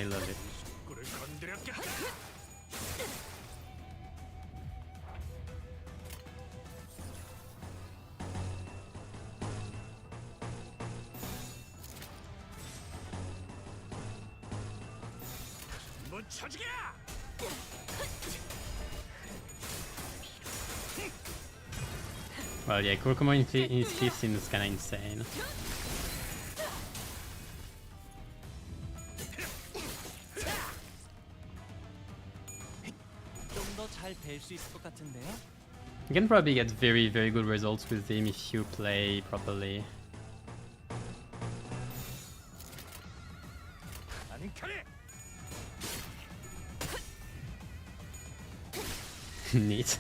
Speaker 2: love it. Well, yeah, Kurokomo in his Thief seems kinda insane. You can probably get very, very good results with him if you play properly. Neat.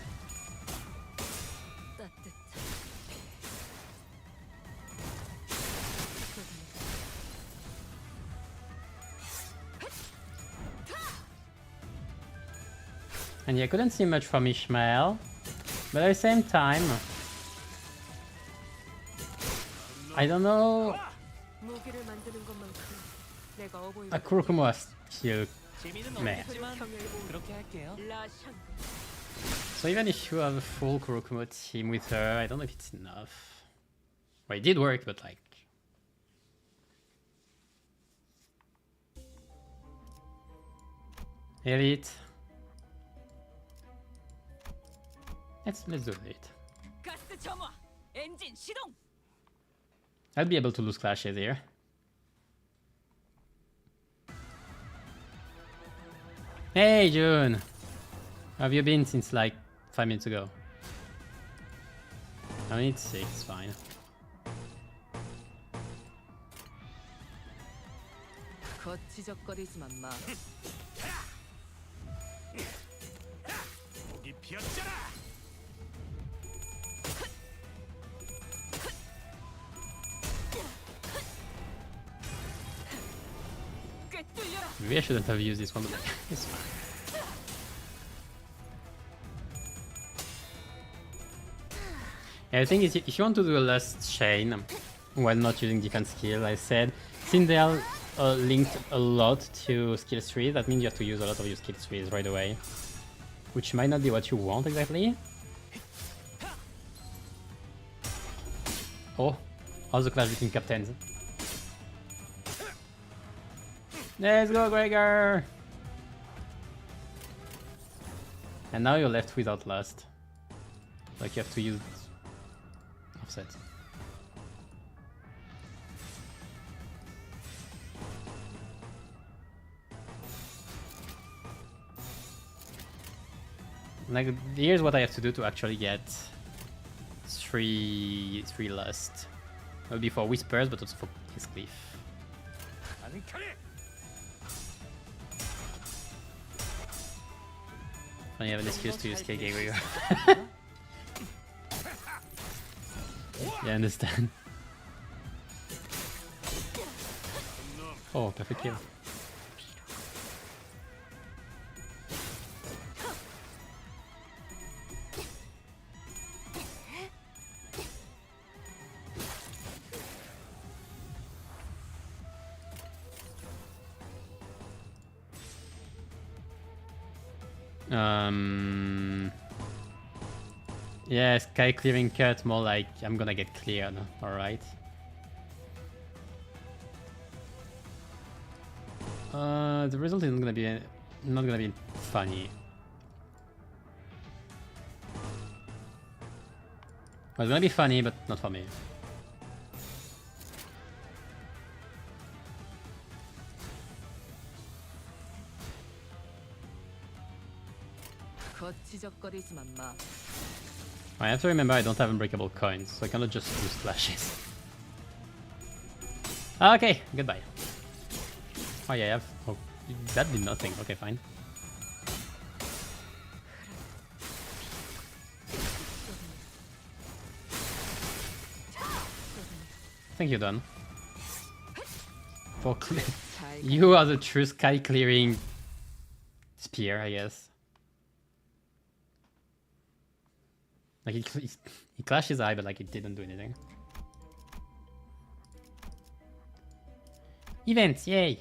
Speaker 2: And yeah, I couldn't see much from Ishmael, but at the same time, I don't know. Kurokomo was still meh. So even if you have a full Kurokomo team with her, I don't know if it's enough. Well, it did work, but like... Elite. Let's do it. I'll be able to lose clashes here. Hey June! How have you been since like 5 minutes ago? I need 6, it's fine. Maybe I shouldn't have used this one, but it's fine. Yeah, I think if you want to do a Lust Chain while not using defense skill, I said, since they are linked a lot to skill 3, that means you have to use a lot of your skill 3s right away. Which might not be what you want exactly. Oh, how's the clash between captains? Let's go, Gregor! And now you're left without Lust. Like you have to use offset. Like here's what I have to do to actually get three Lust. Well, before Whispers, but also for his Cliff. I have an excuse to use KK Gregor. Yeah, I understand. Oh, perfect kill. Yeah, sky clearing cut, more like I'm gonna get cleared, alright. The result isn't gonna be not gonna be funny. Well, it's gonna be funny, but not for me.
Speaker 8: 거치적거리지만 마.
Speaker 2: I have to remember I don't have unbreakable coins, so I cannot just use flashes. Okay, goodbye. Oh yeah, I have... Oh, that did nothing. Okay, fine. I think you're done. For you are the true sky clearing spear, I guess. Like he clashed his eye, but like it didn't do anything. Events, yay!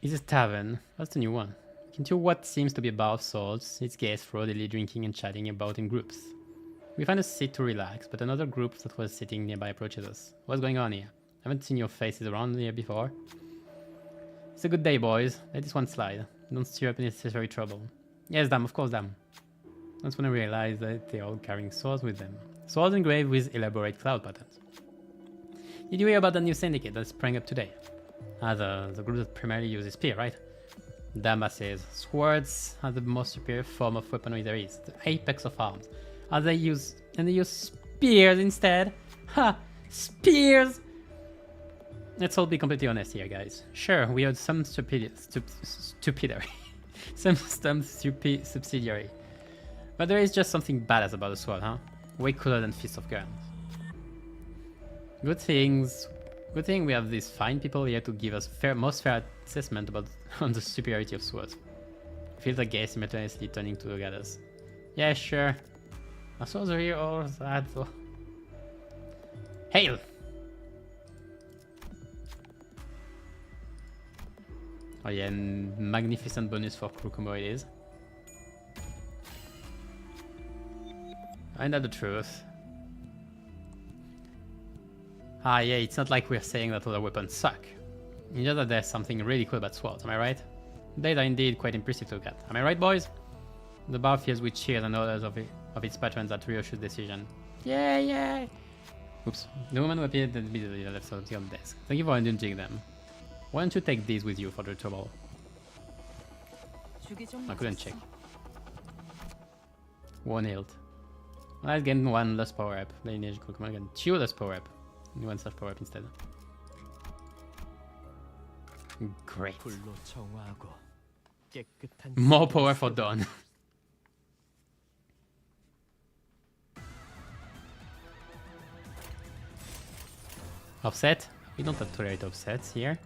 Speaker 2: Is a tavern. That's the new one. Into what seems to be a bar of sorts, its guests fraudulently drinking and chatting about in groups. We find a seat to relax, but another group that was sitting nearby approaches us. What's going on here? I haven't seen your faces around here before. It's a good day, boys. Let this one slide. Don't stir up unnecessary trouble. Yes, damn, of course, damn. That's when I realized that they're all carrying swords with them. Swords engraved with elaborate cloud patterns. Did you hear about the new syndicate that sprang up today? Ah, the group that primarily uses spear, right? Dama says, swords are the most superior form of weaponry there is, the apex of arms. They use spears instead? Ha! Spears! Let's all be completely honest here, guys. Sure, we had some stupidity. some subsidiary. But there is just something badass about a sword, huh? Way cooler than Fist of Guns. Good thing we have these fine people here to give us most fair assessment about on the superiority of swords. Feels like guys simultaneously turning to look at us. Yeah, sure. Our swords are here all that. Oh. Hail! Oh yeah, and magnificent bonus for Kurukumo it is. Ain't that the truth? Ah yeah, it's not like we're saying that other weapons suck. It's just that there's something really cool about swords, am I right? They are indeed quite impressive to look at. Am I right, boys? The bar fills with cheers and orders of its patrons at Ryoshu's decision. Yeah, yeah! Oops. The woman who appeared at the left side of the desk. Thank you for indulging them. Why don't you take these with you for the trouble? I couldn't check. One hilt. Let's get one less power up. Lineage Pokemon again. 2 less power up. One such power up instead. Great. More power for Dawn. Offset? We don't have tolerate offsets here.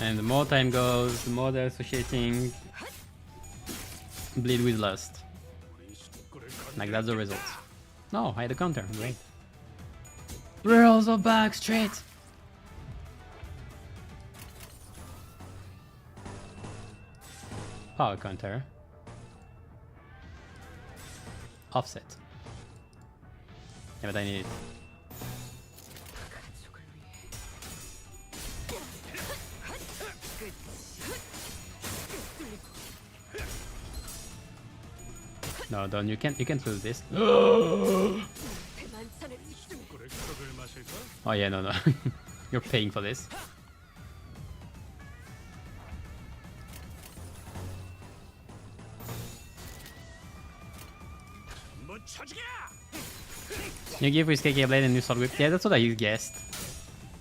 Speaker 2: And the more time goes, the more they're associating bleed with lust. Like that's the result. No, I had a counter. Great. We're also back straight. Power counter. Offset. Yeah, but I need it. No, Don, you can't lose this. Oh yeah, no. You're paying for this. You give Whiskey Blade and new sword whip. Yeah, that's what I guessed.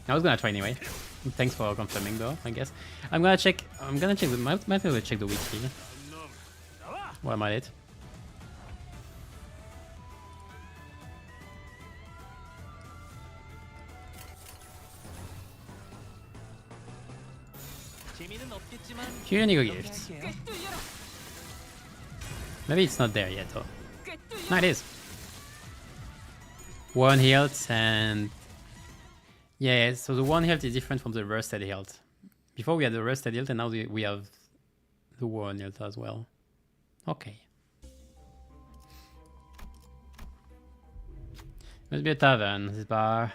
Speaker 2: I was gonna try anyway. Thanks for confirming though, I guess. I'm gonna check the might be able to check the wiki. What am I at? Unique gift. Maybe it's not there yet though. No, it is. One health and yeah, so the one health is different from the rusted health. Before we had the rusted health and now we have the one health as well. Okay. Must be a tavern. This bar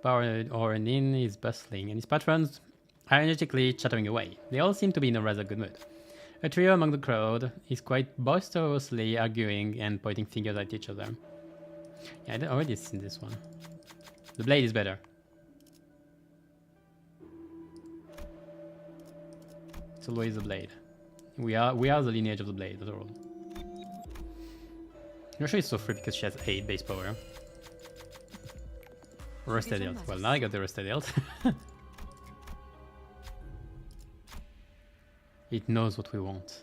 Speaker 2: or an inn is bustling, and his patrons are energetically chattering away. They all seem to be in a rather good mood. A trio among the crowd is quite boisterously arguing and pointing fingers at each other. Yeah, I've already seen this one. The blade is better. It's always the blade. We are the lineage of the blade, that's all. I'm sure it's so free because she has 8 base power. Rusted hilt. Well, now I got the rusted hilt. It knows what we want.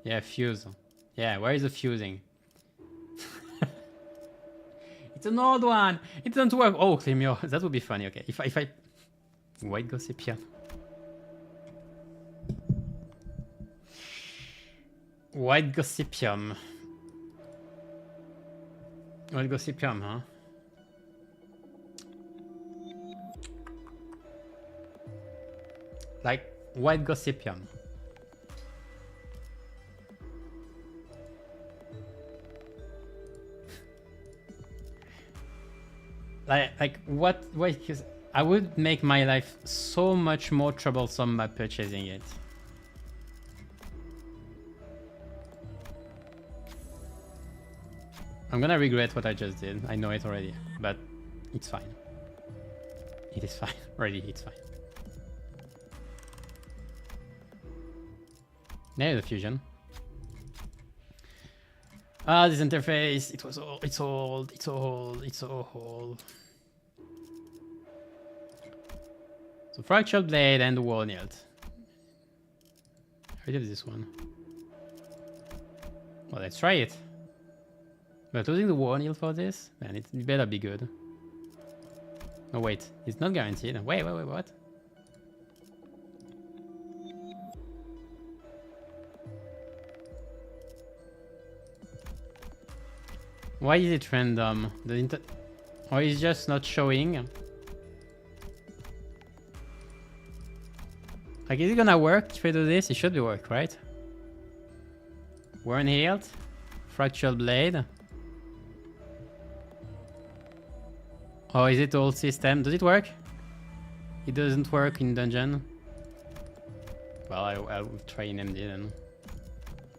Speaker 2: Yeah, fuse. Yeah, where is the fusing? It's an old one! It doesn't work! Oh, Clemio, that would be funny, okay. If I... White Gossipium. White Gossipium. White Gossipium, huh? Like, White Gossipium. Like what? Wait, because I would make my life so much more troublesome by purchasing it. I'm gonna regret what I just did. I know it already, but it's fine. It is fine. Already, it's fine. There's the fusion. Ah, this interface. It was old. It's old. It's old. It's so old. So fractured blade and the wall hilt. I did this one. Well, let's try it. But losing the wall hilt for this, man, it better be good. Oh wait, it's not guaranteed. Wait, what? Why is it random? Or is just not showing? Like, is it gonna work if I do this? It should be work, right? Worn healed. Fractured blade. Oh, is it old system? Does it work? It doesn't work in dungeon. Well, I'll try in MD then.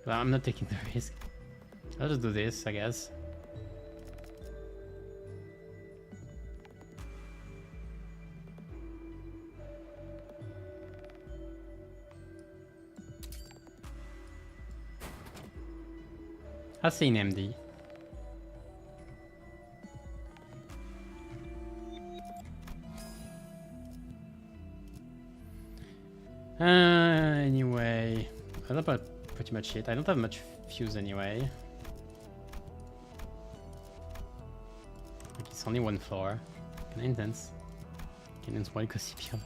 Speaker 2: Well, I'm not taking the risk. I'll just do this, I guess. I'll see in MD. Anyway, I don't have pretty much it. I don't have much fuse anyway. Like, it's only one floor. Kinda intense. White Gossipium.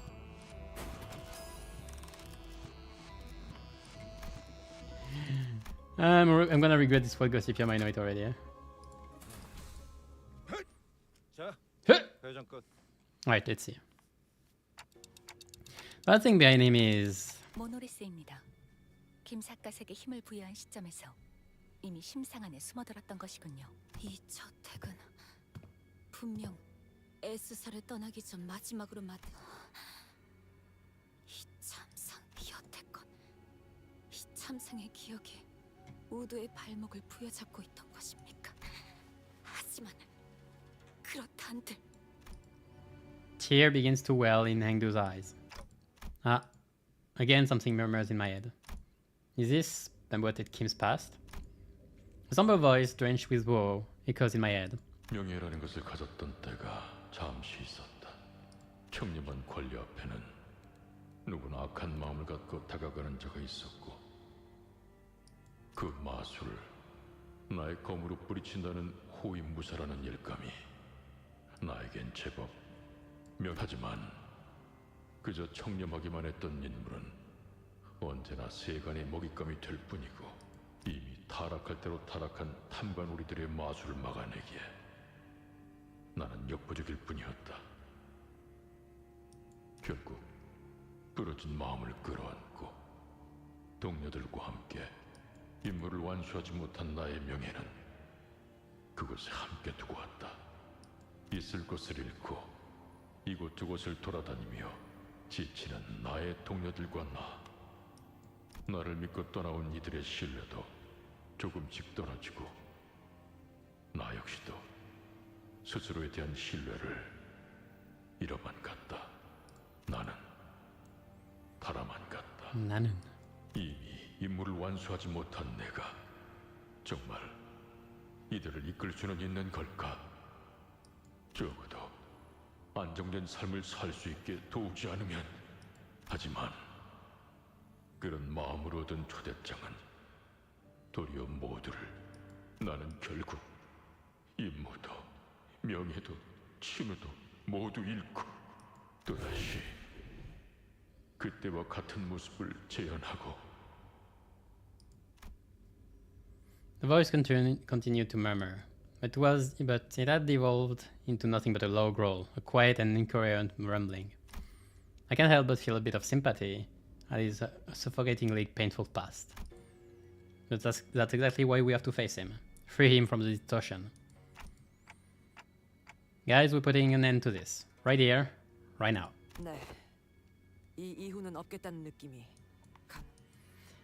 Speaker 2: I'm gonna regret this word gossip. I know it already. Alright, let's see. The thing behind him is
Speaker 7: 모노리스입니다. 김삿갓에게 힘을 부여한 시점에서 이미 심상 안에 숨어들었던 것이군요.
Speaker 4: 이 저택은 분명 에스사를 떠나기 전 마지막으로 맡은 이 참상 여태껏 이 참상의 기억이 우도의 발목을 부여잡고 있던 것입니까? 하지만 그렇다 한들
Speaker 2: tear begins to well in Hangdu's eyes. Ah, again something murmurs in my head. Is this what at Kim's past? A somber voice drenched with woe echoes in my head.
Speaker 16: 명예라는 것을 가졌던 때가 잠시 있었다. 청렴한 권리 앞에는 누구나 악한 마음을 갖고 다가가는 자가 있었고 그 마술을 나의 검으로 뿌리친다는 호위무사라는 일감이 나에겐 제법 하지만 그저 청렴하기만 했던 인물은 언제나 세간의 먹잇감이 될 뿐이고 이미 타락할 대로 타락한 탐관오리들의 마술을 막아내기에 나는 역부족일 뿐이었다. 결국 부러진 마음을 끌어안고 동료들과 함께 임무를 완수하지 못한 나의 명예는 그곳에 함께 두고 왔다. 있을 곳을 잃고 이곳저곳을 돌아다니며 지치는 나의 동료들과 나를 믿고 떠나온 이들의 신뢰도 조금씩 떨어지고 나 역시도 스스로에 대한 신뢰를 잃어만 갔다. 나는 달아만 갔다.
Speaker 2: 나는
Speaker 16: 이미 임무를 완수하지 못한 내가 정말 이들을 이끌 수는 있는 걸까? 적어도 안정된 삶을 살 수 있게 도우지 않으면. 하지만 그런 마음으로 얻은 초대장은 도리어 모두를 나는 결국 임무도 명예도 친우도 모두 잃고 또다시 그때와 같은 모습을 재현하고.
Speaker 2: The voice continued to murmur, but it had devolved into nothing but a low growl, a quiet and incoherent rumbling. I can't help but feel a bit of sympathy at his suffocatingly painful past. But that's exactly why we have to face him. Free him from the distortion. Guys, we're putting an end to this. Right here, right now.
Speaker 10: 네. 이 이후는 없겠다는 느낌이.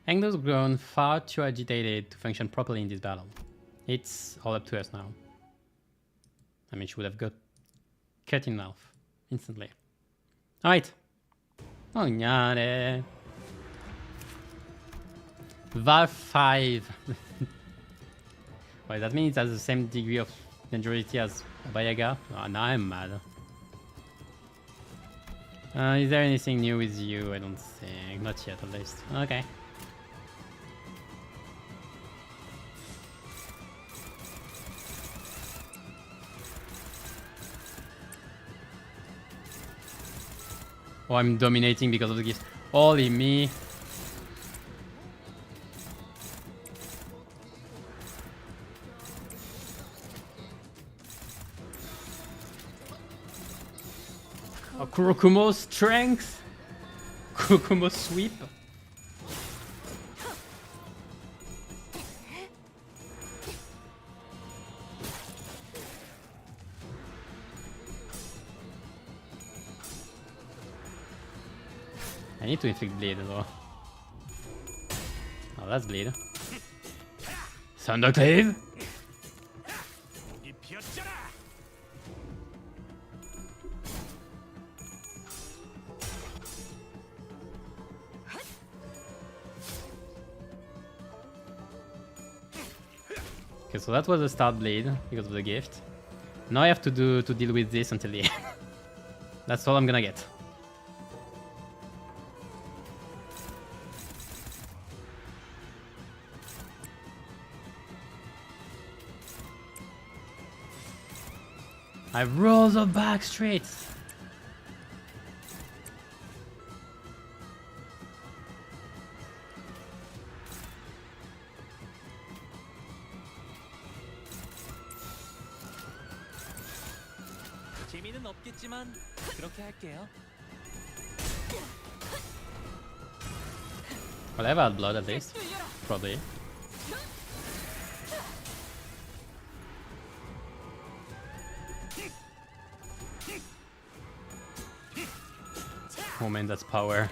Speaker 2: Hangdo's grown far too agitated to function properly in this battle. It's all up to us now. I mean, she would have got cut in half instantly. Alright. Oh, gnare. Valve 5. Wait, that means it has the same degree of dangerosity as Bayaga? Oh, now I'm mad. Is there anything new with you? I don't think. Not yet, at least. Okay. Oh, I'm dominating because of the gift. Holy me. Oh, Kurokumo strength. Kurokumo sweep. I need to inflict bleed though. Oh, that's bleed. Thunderclave? Okay, so that was a start bleed because of the gift. Now I have to deal with this until the end. That's all I'm gonna get. I roll the back straight.
Speaker 9: 재미는 없겠지만 그렇게 할게요.
Speaker 2: Well, I've had blood at least. Probably. Oh man, that's power.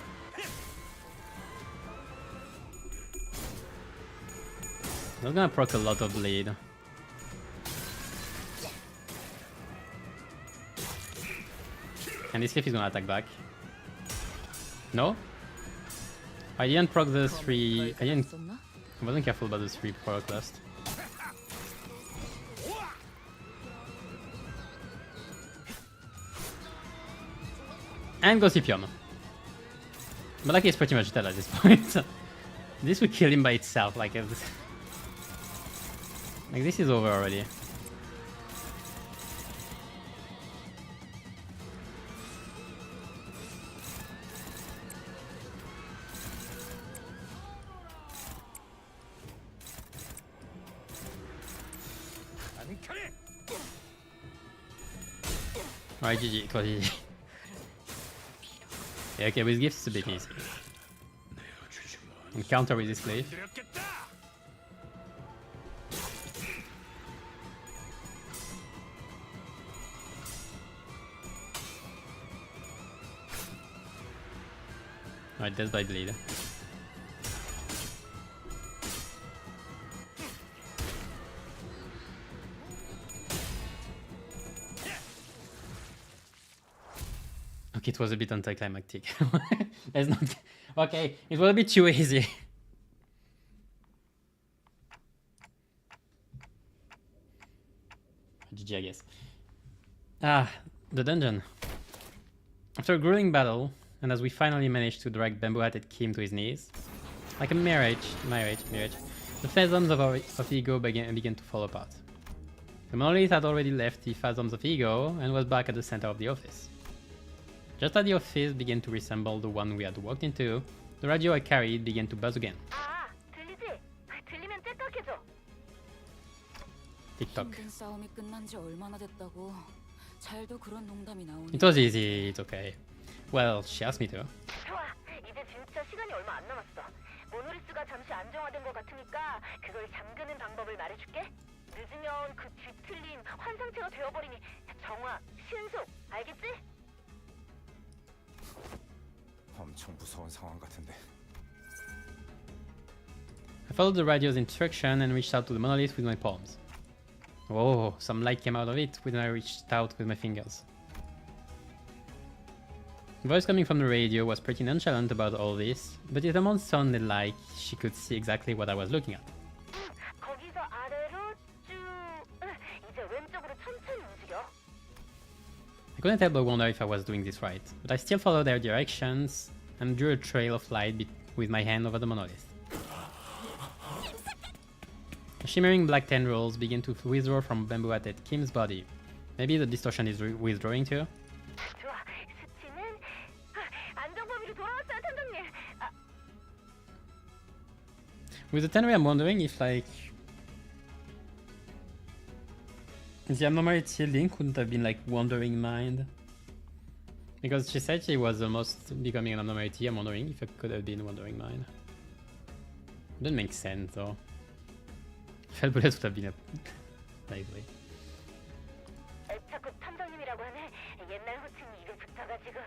Speaker 2: That's gonna proc a lot of bleed. And this cliff is gonna attack back. No? I didn't proc the 3... I wasn't careful about the 3 proc last. And Gossipium. But like he's pretty much dead at this point. This would kill him by itself, like this is over already. Alright, GG, it was easy. Yeah, okay, with gifts it's a bit easy. And counter with this glaive. Alright, death by bleed. Okay, it was a bit anticlimactic. Let's not... Okay, it was a bit too easy. GG, I guess. Ah, the dungeon. After a grueling battle, and as we finally managed to drag Bamboo-Hatted Kim to his knees, like a mirage, the phantoms of ego began to fall apart. The monolith had already left the phantoms of ego and was back at the center of the office. Just as the office began to resemble the one we had walked into, the radio I carried began to buzz again. TikTok. It was easy, it's okay. Well, she asked me to.
Speaker 15: 좋아, 이제 진짜 시간이 얼마 안 남았어. 모노리스가 잠시 안정화된 것 같으니까 그걸 잠그는 방법을 말해줄게. 늦으면 그 뒤틀린 환상체가 되어버리니 정화, 신속, 알겠지?
Speaker 14: 엄청 무서운 상황 같은데.
Speaker 2: I followed the radio's instruction and reached out to the monolith with my palms. Whoa, some light came out of it when I reached out with my fingers. The voice coming from the radio was pretty nonchalant about all this, but it almost sounded like she could see exactly what I was looking at.
Speaker 15: 거기서 아래로 쭉. 이제 왼쪽으로 천천히 움직여.
Speaker 2: I couldn't help but wonder if I was doing this right, but I still followed their directions and drew a trail of light with my hand over the monolith. The shimmering black tendrils began to withdraw from Bamboo-Hatted Kim's body. Maybe the distortion is withdrawing too?
Speaker 15: 좋아, 수치는 안정범위로 돌아왔어요, 탐정님.
Speaker 2: With the Tenri, I'm wondering if, like, the abnormality link wouldn't have been like wandering mind. Because she said she was almost becoming an abnormality. I'm wondering if it could have been wandering mind. Doesn't make sense though. Fell bullets would have been likely.
Speaker 15: 자꾸 탐정님이라고 하네. 옛날 호칭이 입에 붙어가지고.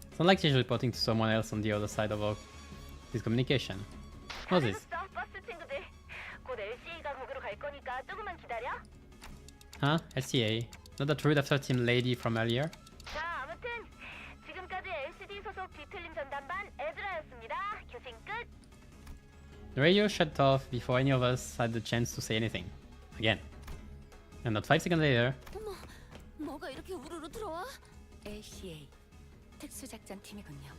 Speaker 2: It's not like she's reporting to someone else on the other side of this communication. What's this?
Speaker 15: 버스 친구들. 곧 LCA가 거기로 갈 거니까 조금만 기다려.
Speaker 2: Huh? LCA? Not that rude after team lady from earlier?
Speaker 15: 자, 아무튼 지금까지 LCD 소속 뒤틀림 전담반 에즈라였습니다. 교신 끝.
Speaker 2: The radio shut off before any of us had the chance to say anything. Again. And not 5 seconds later...
Speaker 13: 어머, 뭐가 이렇게 우르르 들어와?
Speaker 7: LCA 특수작전팀이군요.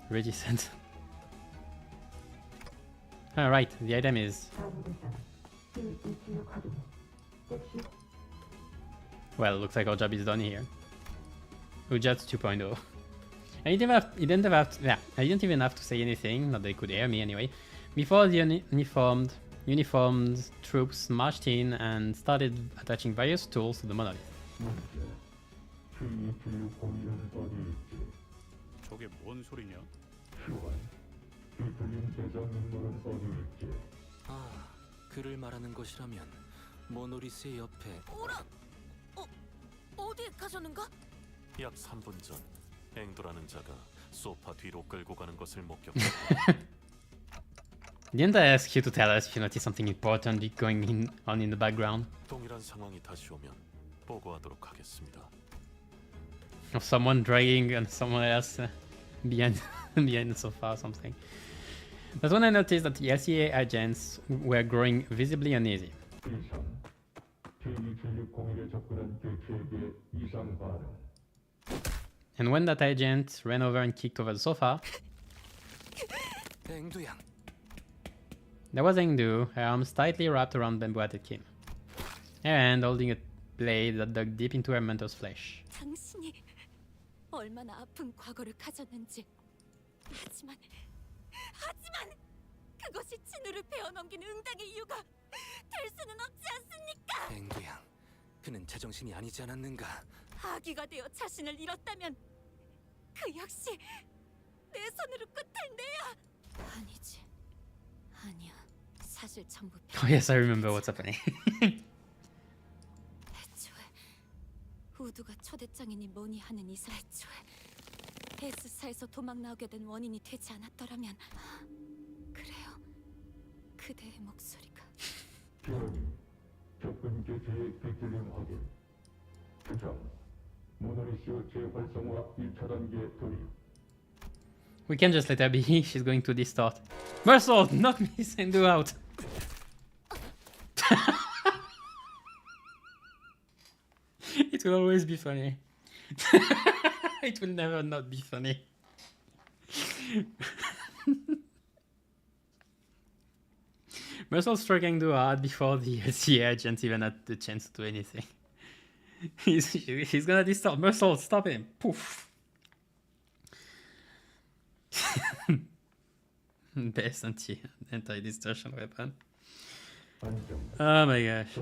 Speaker 2: Reticent. Alright, the item is... Well, looks like our job is done here. Ujat 2.0. I didn't even have to say anything, not that they could hear me anyway, before the uniformed uniformed troops marched in and started attaching various tools to the monolith.
Speaker 6: 저게 뭔 소리냐?
Speaker 3: 아, 그를 말하는 것이라면 모노리스의 옆에
Speaker 13: 오라! 어디에 가셨는가?
Speaker 12: 약 3분 전 앵도라는 자가 소파 뒤로 끌고 가는 것을 목격했다.
Speaker 2: Didn't I ask you to tell us if you notice something important going on in the background?
Speaker 12: 동일한 상황이 다시 오면 보고하도록 하겠습니다.
Speaker 2: Of someone dragging on someone else behind the sofa or something. That's when I noticed that the LCA agents were growing visibly uneasy. And when that agent ran over and kicked over the sofa,
Speaker 3: 앵두양.
Speaker 2: there was Engdu, her arms tightly wrapped around bamboo-hatted Kim, her hand holding a blade that dug deep into her mentor's flesh.
Speaker 4: 당신이 얼마나 아픈 과거를 가졌는지. 하지만 그것이 진우를 베어넘긴 응당의 이유가 될 수는 없지 않습니까?
Speaker 3: 앵두양, 그는 제정신이 아니지 않았는가?
Speaker 4: 아기가 되어 자신을 잃었다면 그 역시 내 손으로 끝을 내야. 아니지. 아니야. 사실 전부
Speaker 2: Oh yes, I remember what's happening.
Speaker 4: 애초에 우두가 초대장이니 뭐니 하는 이상 애초에 S사에서 도망 나오게 된 원인이 되지 않았더라면 그래요. 그대의 목소리가
Speaker 16: 접근 개체의 비틀림 확인. 주장, 모노리스 재활성화 1차 단계 돌입.
Speaker 2: We can just let her be. She's going to distort. Mersault, knock me Sendu out. It will always be funny. It will never not be funny. Mersault struck Engdu hard before the LCA agent even had the chance to do anything. He's gonna distort. Mersault, stop him. Poof. Best anti-distortion weapon. Oh my gosh.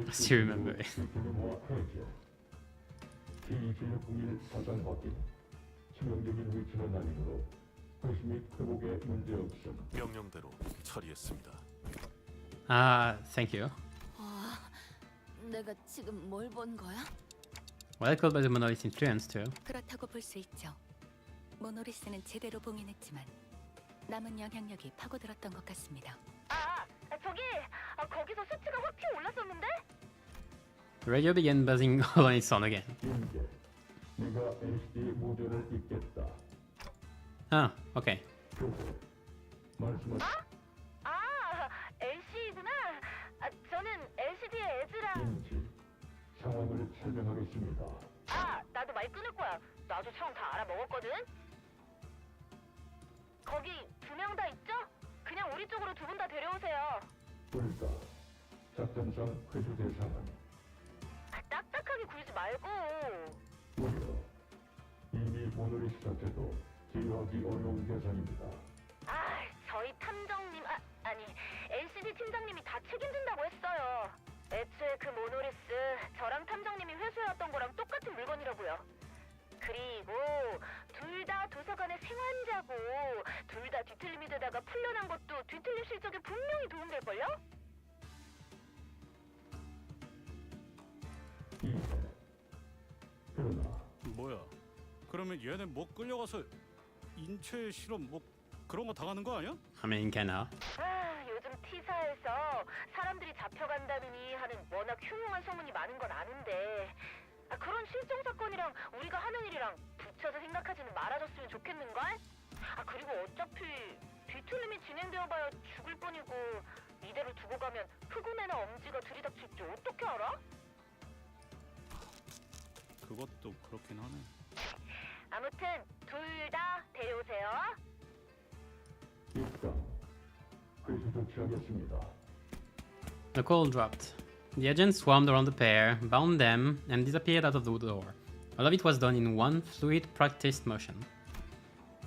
Speaker 2: I still remember it.
Speaker 12: 명령대로 처리했습니다.
Speaker 2: Thank you.
Speaker 13: 내가 지금 뭘 본 거야?
Speaker 2: Well called by the monolith influence too.
Speaker 7: 그렇다고 볼 수 있죠. 모노리스는 제대로 봉인했지만 남은 영향력이 파고들었던 것 같습니다.
Speaker 15: 저기 거기서 수치가 확 튀어 올랐었는데?
Speaker 2: The radio began buzzing all on its own again. Ah, okay.
Speaker 15: LC구나. 저는 LCD의 에즈라.
Speaker 16: 상황을 설명하겠습니다.
Speaker 15: 나도 말 끊을 거야. 나도 상황 다 알아먹었거든. 거기 2명 다 있죠? 그냥 우리 쪽으로 2분 다 데려오세요.
Speaker 16: 불가 작전상 회수 대상은
Speaker 15: 딱딱하게 굴지 말고.
Speaker 16: 무려 이미 모노리스 자체도 제어하기 어려운 대상입니다.
Speaker 15: 저희 탐정님, 아니 LCD 팀장님이 다 책임진다고 했어요. 애초에 그 모노리스 저랑 탐정님이 회수해왔던 거랑 똑같은 물건이라고요. 그리고 둘 다 도서관의 생환자고 둘 다 뒤틀림이 되다가 풀려난 것도 뒤틀림 실적에 분명히 도움될걸요?
Speaker 16: 그러나
Speaker 6: 뭐야? 그러면 얘네 뭐 끌려가서 인체 실험 뭐 그런 거 당하는 거 아니야?
Speaker 2: I mean, kinda.
Speaker 15: 요즘 T사에서 사람들이 잡혀간다느니 하는 워낙 흉흉한 소문이 많은 건 아는데 그런 실종 사건이랑 우리가 하는 일이랑 붙여서 생각하지는 말아줬으면 좋겠는걸? 그리고 어차피 뒤틀림이 진행되어봐야 죽을 뿐이고 이대로 두고 가면 흑운애나 엄지가 들이닥칠지 어떻게 알아?
Speaker 6: 그것도 그렇긴 하네.
Speaker 15: 아무튼 둘 다 데려오세요.
Speaker 16: 입장. 회수 조치하겠습니다.
Speaker 2: The call dropped. The agents swarmed around the pair, bound them, and disappeared out of the door. All of it was done in one fluid, practiced motion.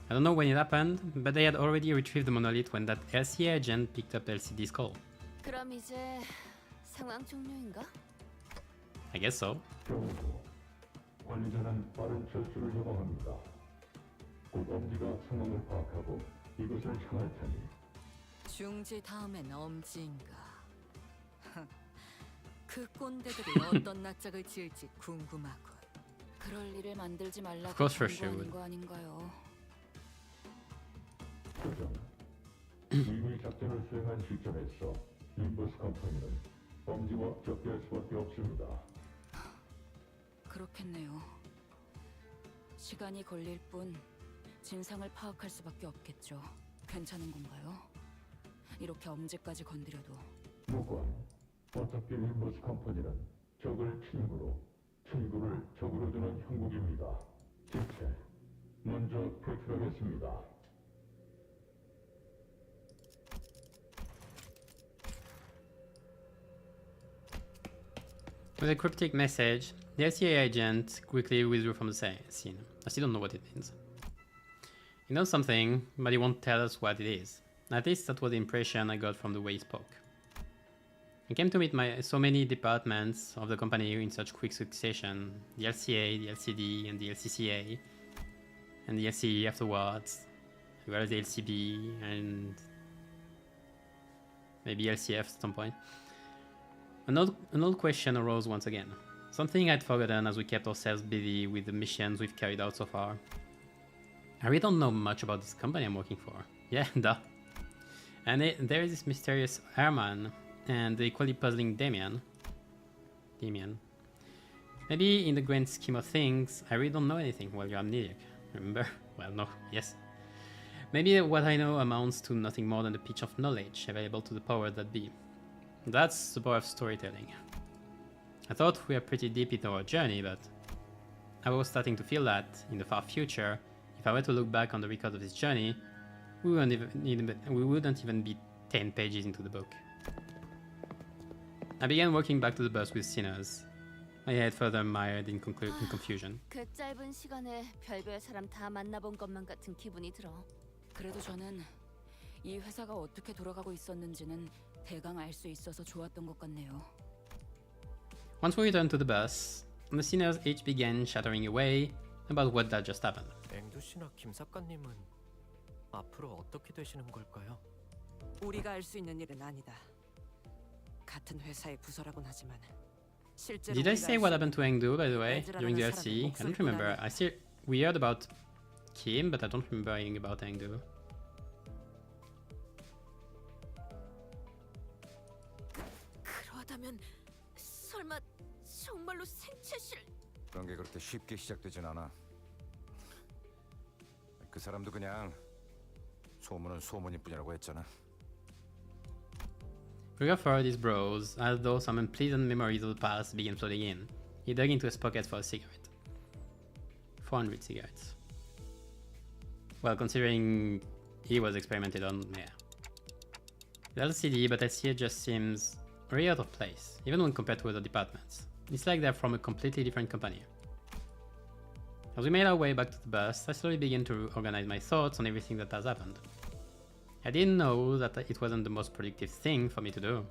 Speaker 2: I don't know when it happened, but they had already retrieved the monolith when that LCA agent picked up LCD's call.
Speaker 13: 그럼 이제 상황 종료인가?
Speaker 2: I guess so.
Speaker 16: 경고. 관리자는 빠른 철수를 요망합니다. 곧 엄지가 상황을 파악하고 이곳을 향할 테니
Speaker 8: 중지 다음엔 엄지인가. 그 꼰대들이 어떤 낯짝을 지을지 궁금하군.
Speaker 1: 그럴 일을 만들지 말라고
Speaker 2: Of course, Russia
Speaker 1: 당부하는
Speaker 2: would.
Speaker 1: 거 아닌가요?
Speaker 16: 조정. 미국이 작전을 수행한 시점에서 림버스 컴퍼니는 엄지와 접대할 수밖에 없습니다.
Speaker 1: 그렇겠네요. 시간이 걸릴 뿐 진상을 파악할 수밖에 없겠죠. 괜찮은 건가요? 이렇게 엄지까지 건드려도.
Speaker 16: 무관. 어차피 림버스 컴퍼니는 적을 친구로, 친구를 적으로 두는 형국입니다. 지체. 먼저 표출하겠습니다.
Speaker 2: With a cryptic message, the LCA agent quickly withdrew from the scene. I still don't know what it means. He knows something, but he won't tell us what it is. At least that was the impression I got from the way he spoke. I came to meet so many departments of the company in such quick succession. The LCA, the LCD, and the LCCA, and the LCE afterwards, as well as the LCB, and maybe LCF at some point. An old question arose once again. Something I'd forgotten as we kept ourselves busy with the missions we've carried out so far. I really don't know much about this company I'm working for. Yeah, duh. And there is this mysterious Herman and the equally puzzling Damien. Maybe in the grand scheme of things, I really don't know anything. Well, you're amnesiac, remember? Well, no, yes. Maybe what I know amounts to nothing more than a pitch of knowledge available to the power that be. That's the power of storytelling. I thought we were pretty deep into our journey, but I was starting to feel that, in the far future, if I were to look back on the record of this journey, we wouldn't even be 10 pages into the book. I began walking back to the bus with Sinners, my head further mired in confusion.
Speaker 13: 그 짧은 시간에 별별 사람 다 만나본 것만 같은 기분이 들어.
Speaker 1: 그래도 저는 이 회사가 어떻게 돌아가고 있었는지는 대강 알 수 있어서 좋았던 것 같네요.
Speaker 2: Once we returned to the bus, the Sinners each began chattering away about what had just happened.
Speaker 5: 앵두 씨나 김 작가님은 앞으로 어떻게 되시는 걸까요?
Speaker 10: 우리가 알 수 있는 일은 아니다. 같은 회사의 부서라곤 하지만 실제로
Speaker 2: Did I
Speaker 10: 우리가
Speaker 2: say
Speaker 10: 알
Speaker 2: what
Speaker 10: 수
Speaker 2: happened to Engdu, by the way,
Speaker 10: 애들아라는
Speaker 2: during the
Speaker 10: 사람의
Speaker 2: LC? I don't
Speaker 10: 목소리뿐
Speaker 2: remember.
Speaker 10: 아니야.
Speaker 2: We heard about Kim, but I don't remember anything about Engdu.
Speaker 13: 그러다면 설마 정말로 생체실?
Speaker 14: 그런 게 그렇게 쉽게 시작되진 않아. 그 사람도 그냥 소문은 소문일 뿐이라고 했잖아.
Speaker 2: Rudolph furrowed his brows, as though some unpleasant memories of the past began flooding in. He dug into his pocket for a cigarette. 400 cigarettes. Well, considering he was experimented on, yeah. The LCD, but LCA just seems really out of place, even when compared to other departments. It's like they're from a completely different company. As we made our way back to the bus, I slowly began to organize my thoughts on everything that has happened. I didn't know that it wasn't the most productive thing for me to do.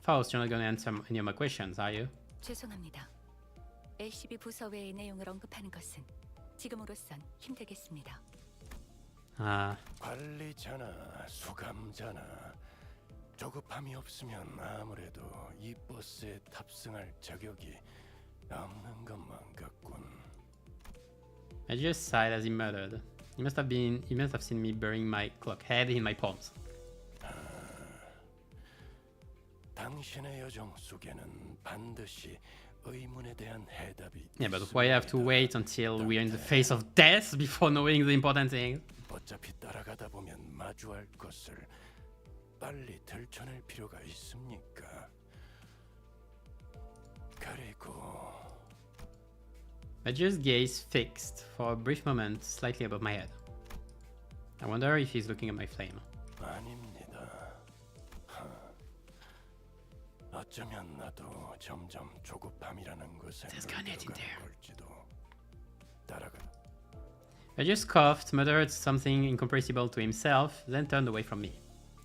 Speaker 2: Faust, you're not gonna answer any of my questions, are you?
Speaker 7: 죄송합니다. LCB 부서 외의 내용을 언급하는 것은 지금으로선 힘들겠습니다.
Speaker 2: 아,
Speaker 17: 관리자나 수감자나 조급함이 없으면 아무래도 이 버스에 탑승할 자격이 없는 것만 같군.
Speaker 2: I just sighed as he muttered. He must have seen me burying my head in my palms.
Speaker 17: 당신의 여정 속에는 반드시 의문에 대한 해답이
Speaker 2: Yeah, but why have to wait until we're in the face of death before knowing the important things?
Speaker 17: 어차피 따라가다 보면 마주할 것을 빨리 들춰낼 필요가 있습니까? 그리고
Speaker 2: Badger's gaze fixed for a brief moment slightly above my head. I wonder if he's looking at my flame.
Speaker 17: 아닙니다. 어쩌면 나도 점점 조급함이라는 것에 들어간 걸지도. 따라가.
Speaker 2: Badger coughed, muttered something incomprehensible to himself, then turned away from me.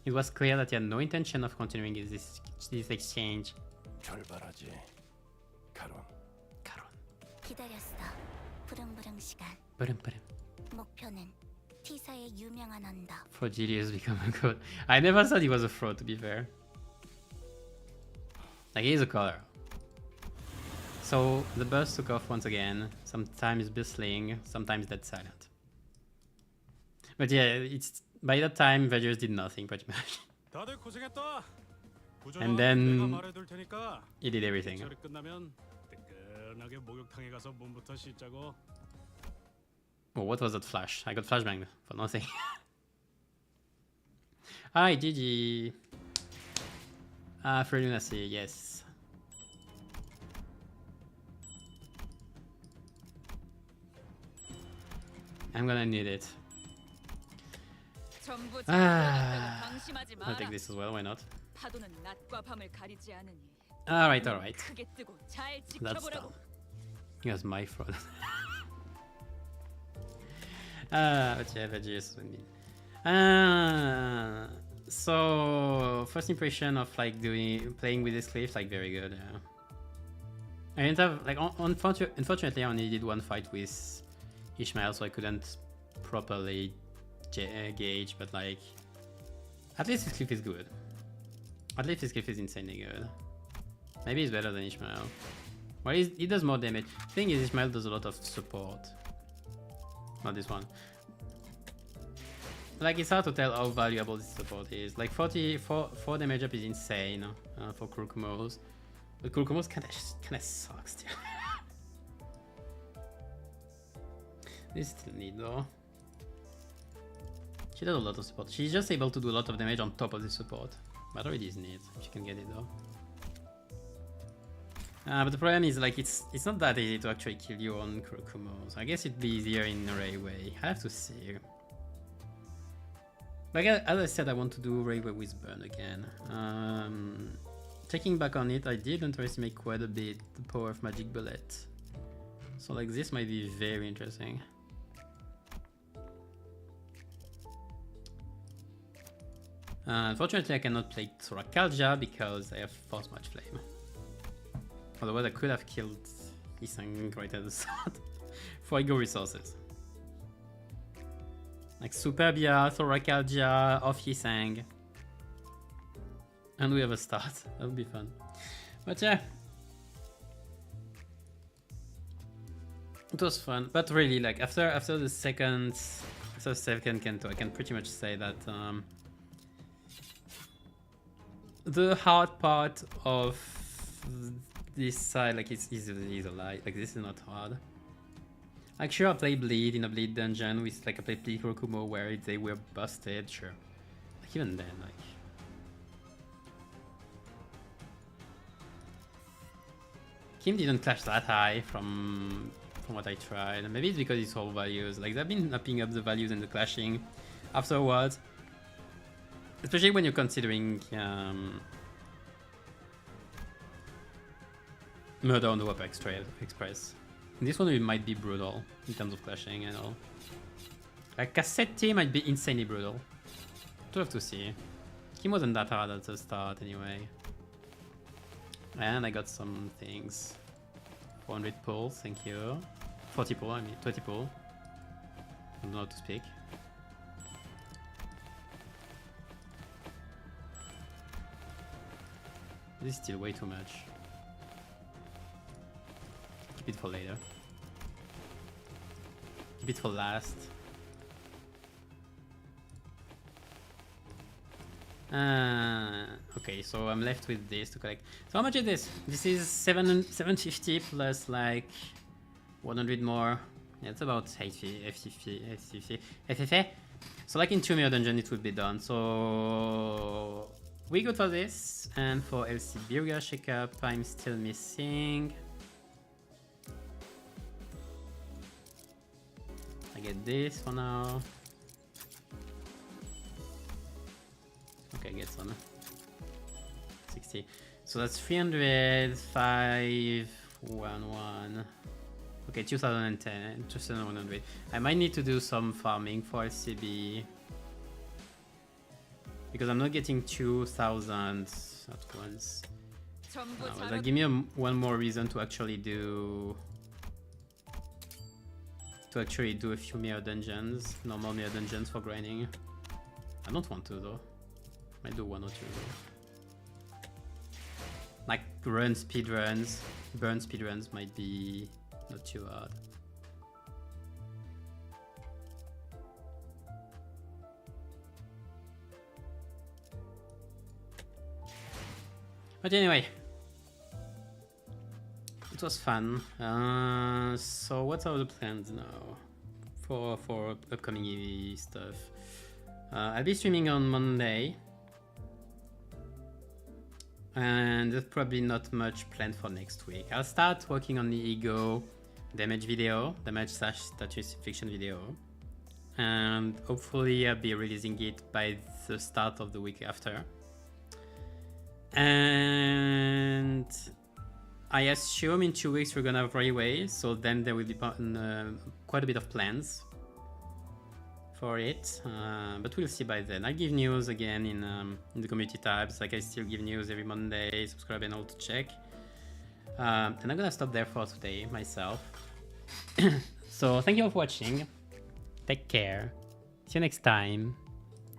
Speaker 2: It was clear that he had no intention of continuing this exchange.
Speaker 17: 결발하지. 가론.
Speaker 13: 기다렸어. 부릉부릉 시간.
Speaker 2: Ba-dum-ba-dum.
Speaker 13: 목표는 T사의 유명한 언덕.
Speaker 2: Frogilius become a god. I never thought he was a fraud, to be fair. Like, he's a color. So, the burst took off once again. Sometimes bustling, sometimes dead silent. But yeah, it's by that time, Vegers did nothing, pretty much.
Speaker 6: 다들 고생했다.
Speaker 2: And then
Speaker 6: 내가 말해둘 테니까
Speaker 2: he did everything.
Speaker 6: 절이 끝나면 뜨끈하게 목욕탕에 가서 몸부터 씻자고.
Speaker 2: Oh, what was that flash? I got flashbanged for nothing. Hi, GG. Free Lunacy, yes. I'm gonna need it. I'll take this as well, why not?
Speaker 4: 파도는 낮과 밤을 가리지 않으니.
Speaker 2: Alright, alright.
Speaker 4: 크게 뜨고 잘
Speaker 2: That's
Speaker 4: 지켜보라고.
Speaker 2: done. It was my fraud. But yeah, Veggies would mean. So first impression of like playing with this cliff, like very good. Yeah. I didn't have like unfortunately I only did one fight with Ishmael, so I couldn't properly gauge. But like, at least this cliff is good. At least this cliff is insanely good. Maybe it's better than Ishmael. Well, he does more damage. The thing is, Ishmael does a lot of support. Not this one. Like, it's hard to tell how valuable this support is. Like, 4 damage up is insane for Kurkumos. But Kurkumos kinda sucks still. This still need though. She does a lot of support. She's just able to do a lot of damage on top of the support. But already is neat. She can get it though. But the problem is, like, it's not that easy to actually kill you on Kurkumos. I guess it'd be easier in Railway. I have to see. Like, as I said, I want to do Railway with Burn again. Checking back on it, I did underestimate quite a bit the power of Magic Bullet. So, like, this might be very interesting. Unfortunately, I cannot play Thorakalja because I have Force Match Flame. Otherwise, I could have killed Isang right at the start for Ego resources. Like Superbia, Thorakalja, off Isang. And we have a start. That would be fun. But yeah. It was fun. But really, like, after the second Kanto, I can pretty much say that the hard part of this side, like, it's a lie. Like, this is not hard. Like, sure, I play Bleed in a Bleed dungeon with, like, I play Bleed Rokumo where they were busted, sure. Like, even then, like... Kim didn't clash that high from what I tried. Maybe it's because it's all values. Like, they've been upping up the values and the clashing afterwards. Especially when you're considering Murder on the Warp Express. This one might be brutal in terms of clashing and all. Like, Cassetti might be insanely brutal. We'll have to see. Kim wasn't that hard at the start anyway. And I got some things. 400 pulls, thank you. 40 pull, I mean 20 pull. I don't know how to speak. This is still way too much. Keep it for later. Keep it for last. Okay, so I'm left with this to collect. So how much is this? This is 750 plus like 100 more. Yeah, it's about 850. So like in 2 mirror dungeon it would be done. So we go for this, and for LC Birga shake-up I'm still missing. I get this for now. Okay, get some. 60. So that's 300, 511. Okay, 2010, 2100. I might need to do some farming for LCB. because I'm not getting 2,000 at once.
Speaker 8: 전부
Speaker 2: Well, that give me one more reason to actually do a few mirror dungeons, normal mirror dungeons for grinding. I don't want to though. I do one or two though. Like burn speedruns might be not too hard. But anyway, it was fun. So what are the plans now for upcoming EV stuff? I'll be streaming on Monday, and there's probably not much planned for next week. I'll start working on the ego damage slash status infliction video, and hopefully I'll be releasing it by the start of the week after. And I assume in 2 weeks we're gonna have Railway, so then there will be quite a bit of plans for it, but we'll see by then. I'll give news again in the community tabs, like I still give news every Monday. Subscribe and all to check. And I'm gonna stop there for today myself. So thank you all for watching. Take care. See you next time,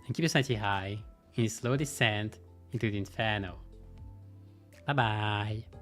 Speaker 2: and keep your sanity high in slow descent into the inferno. Bye bye.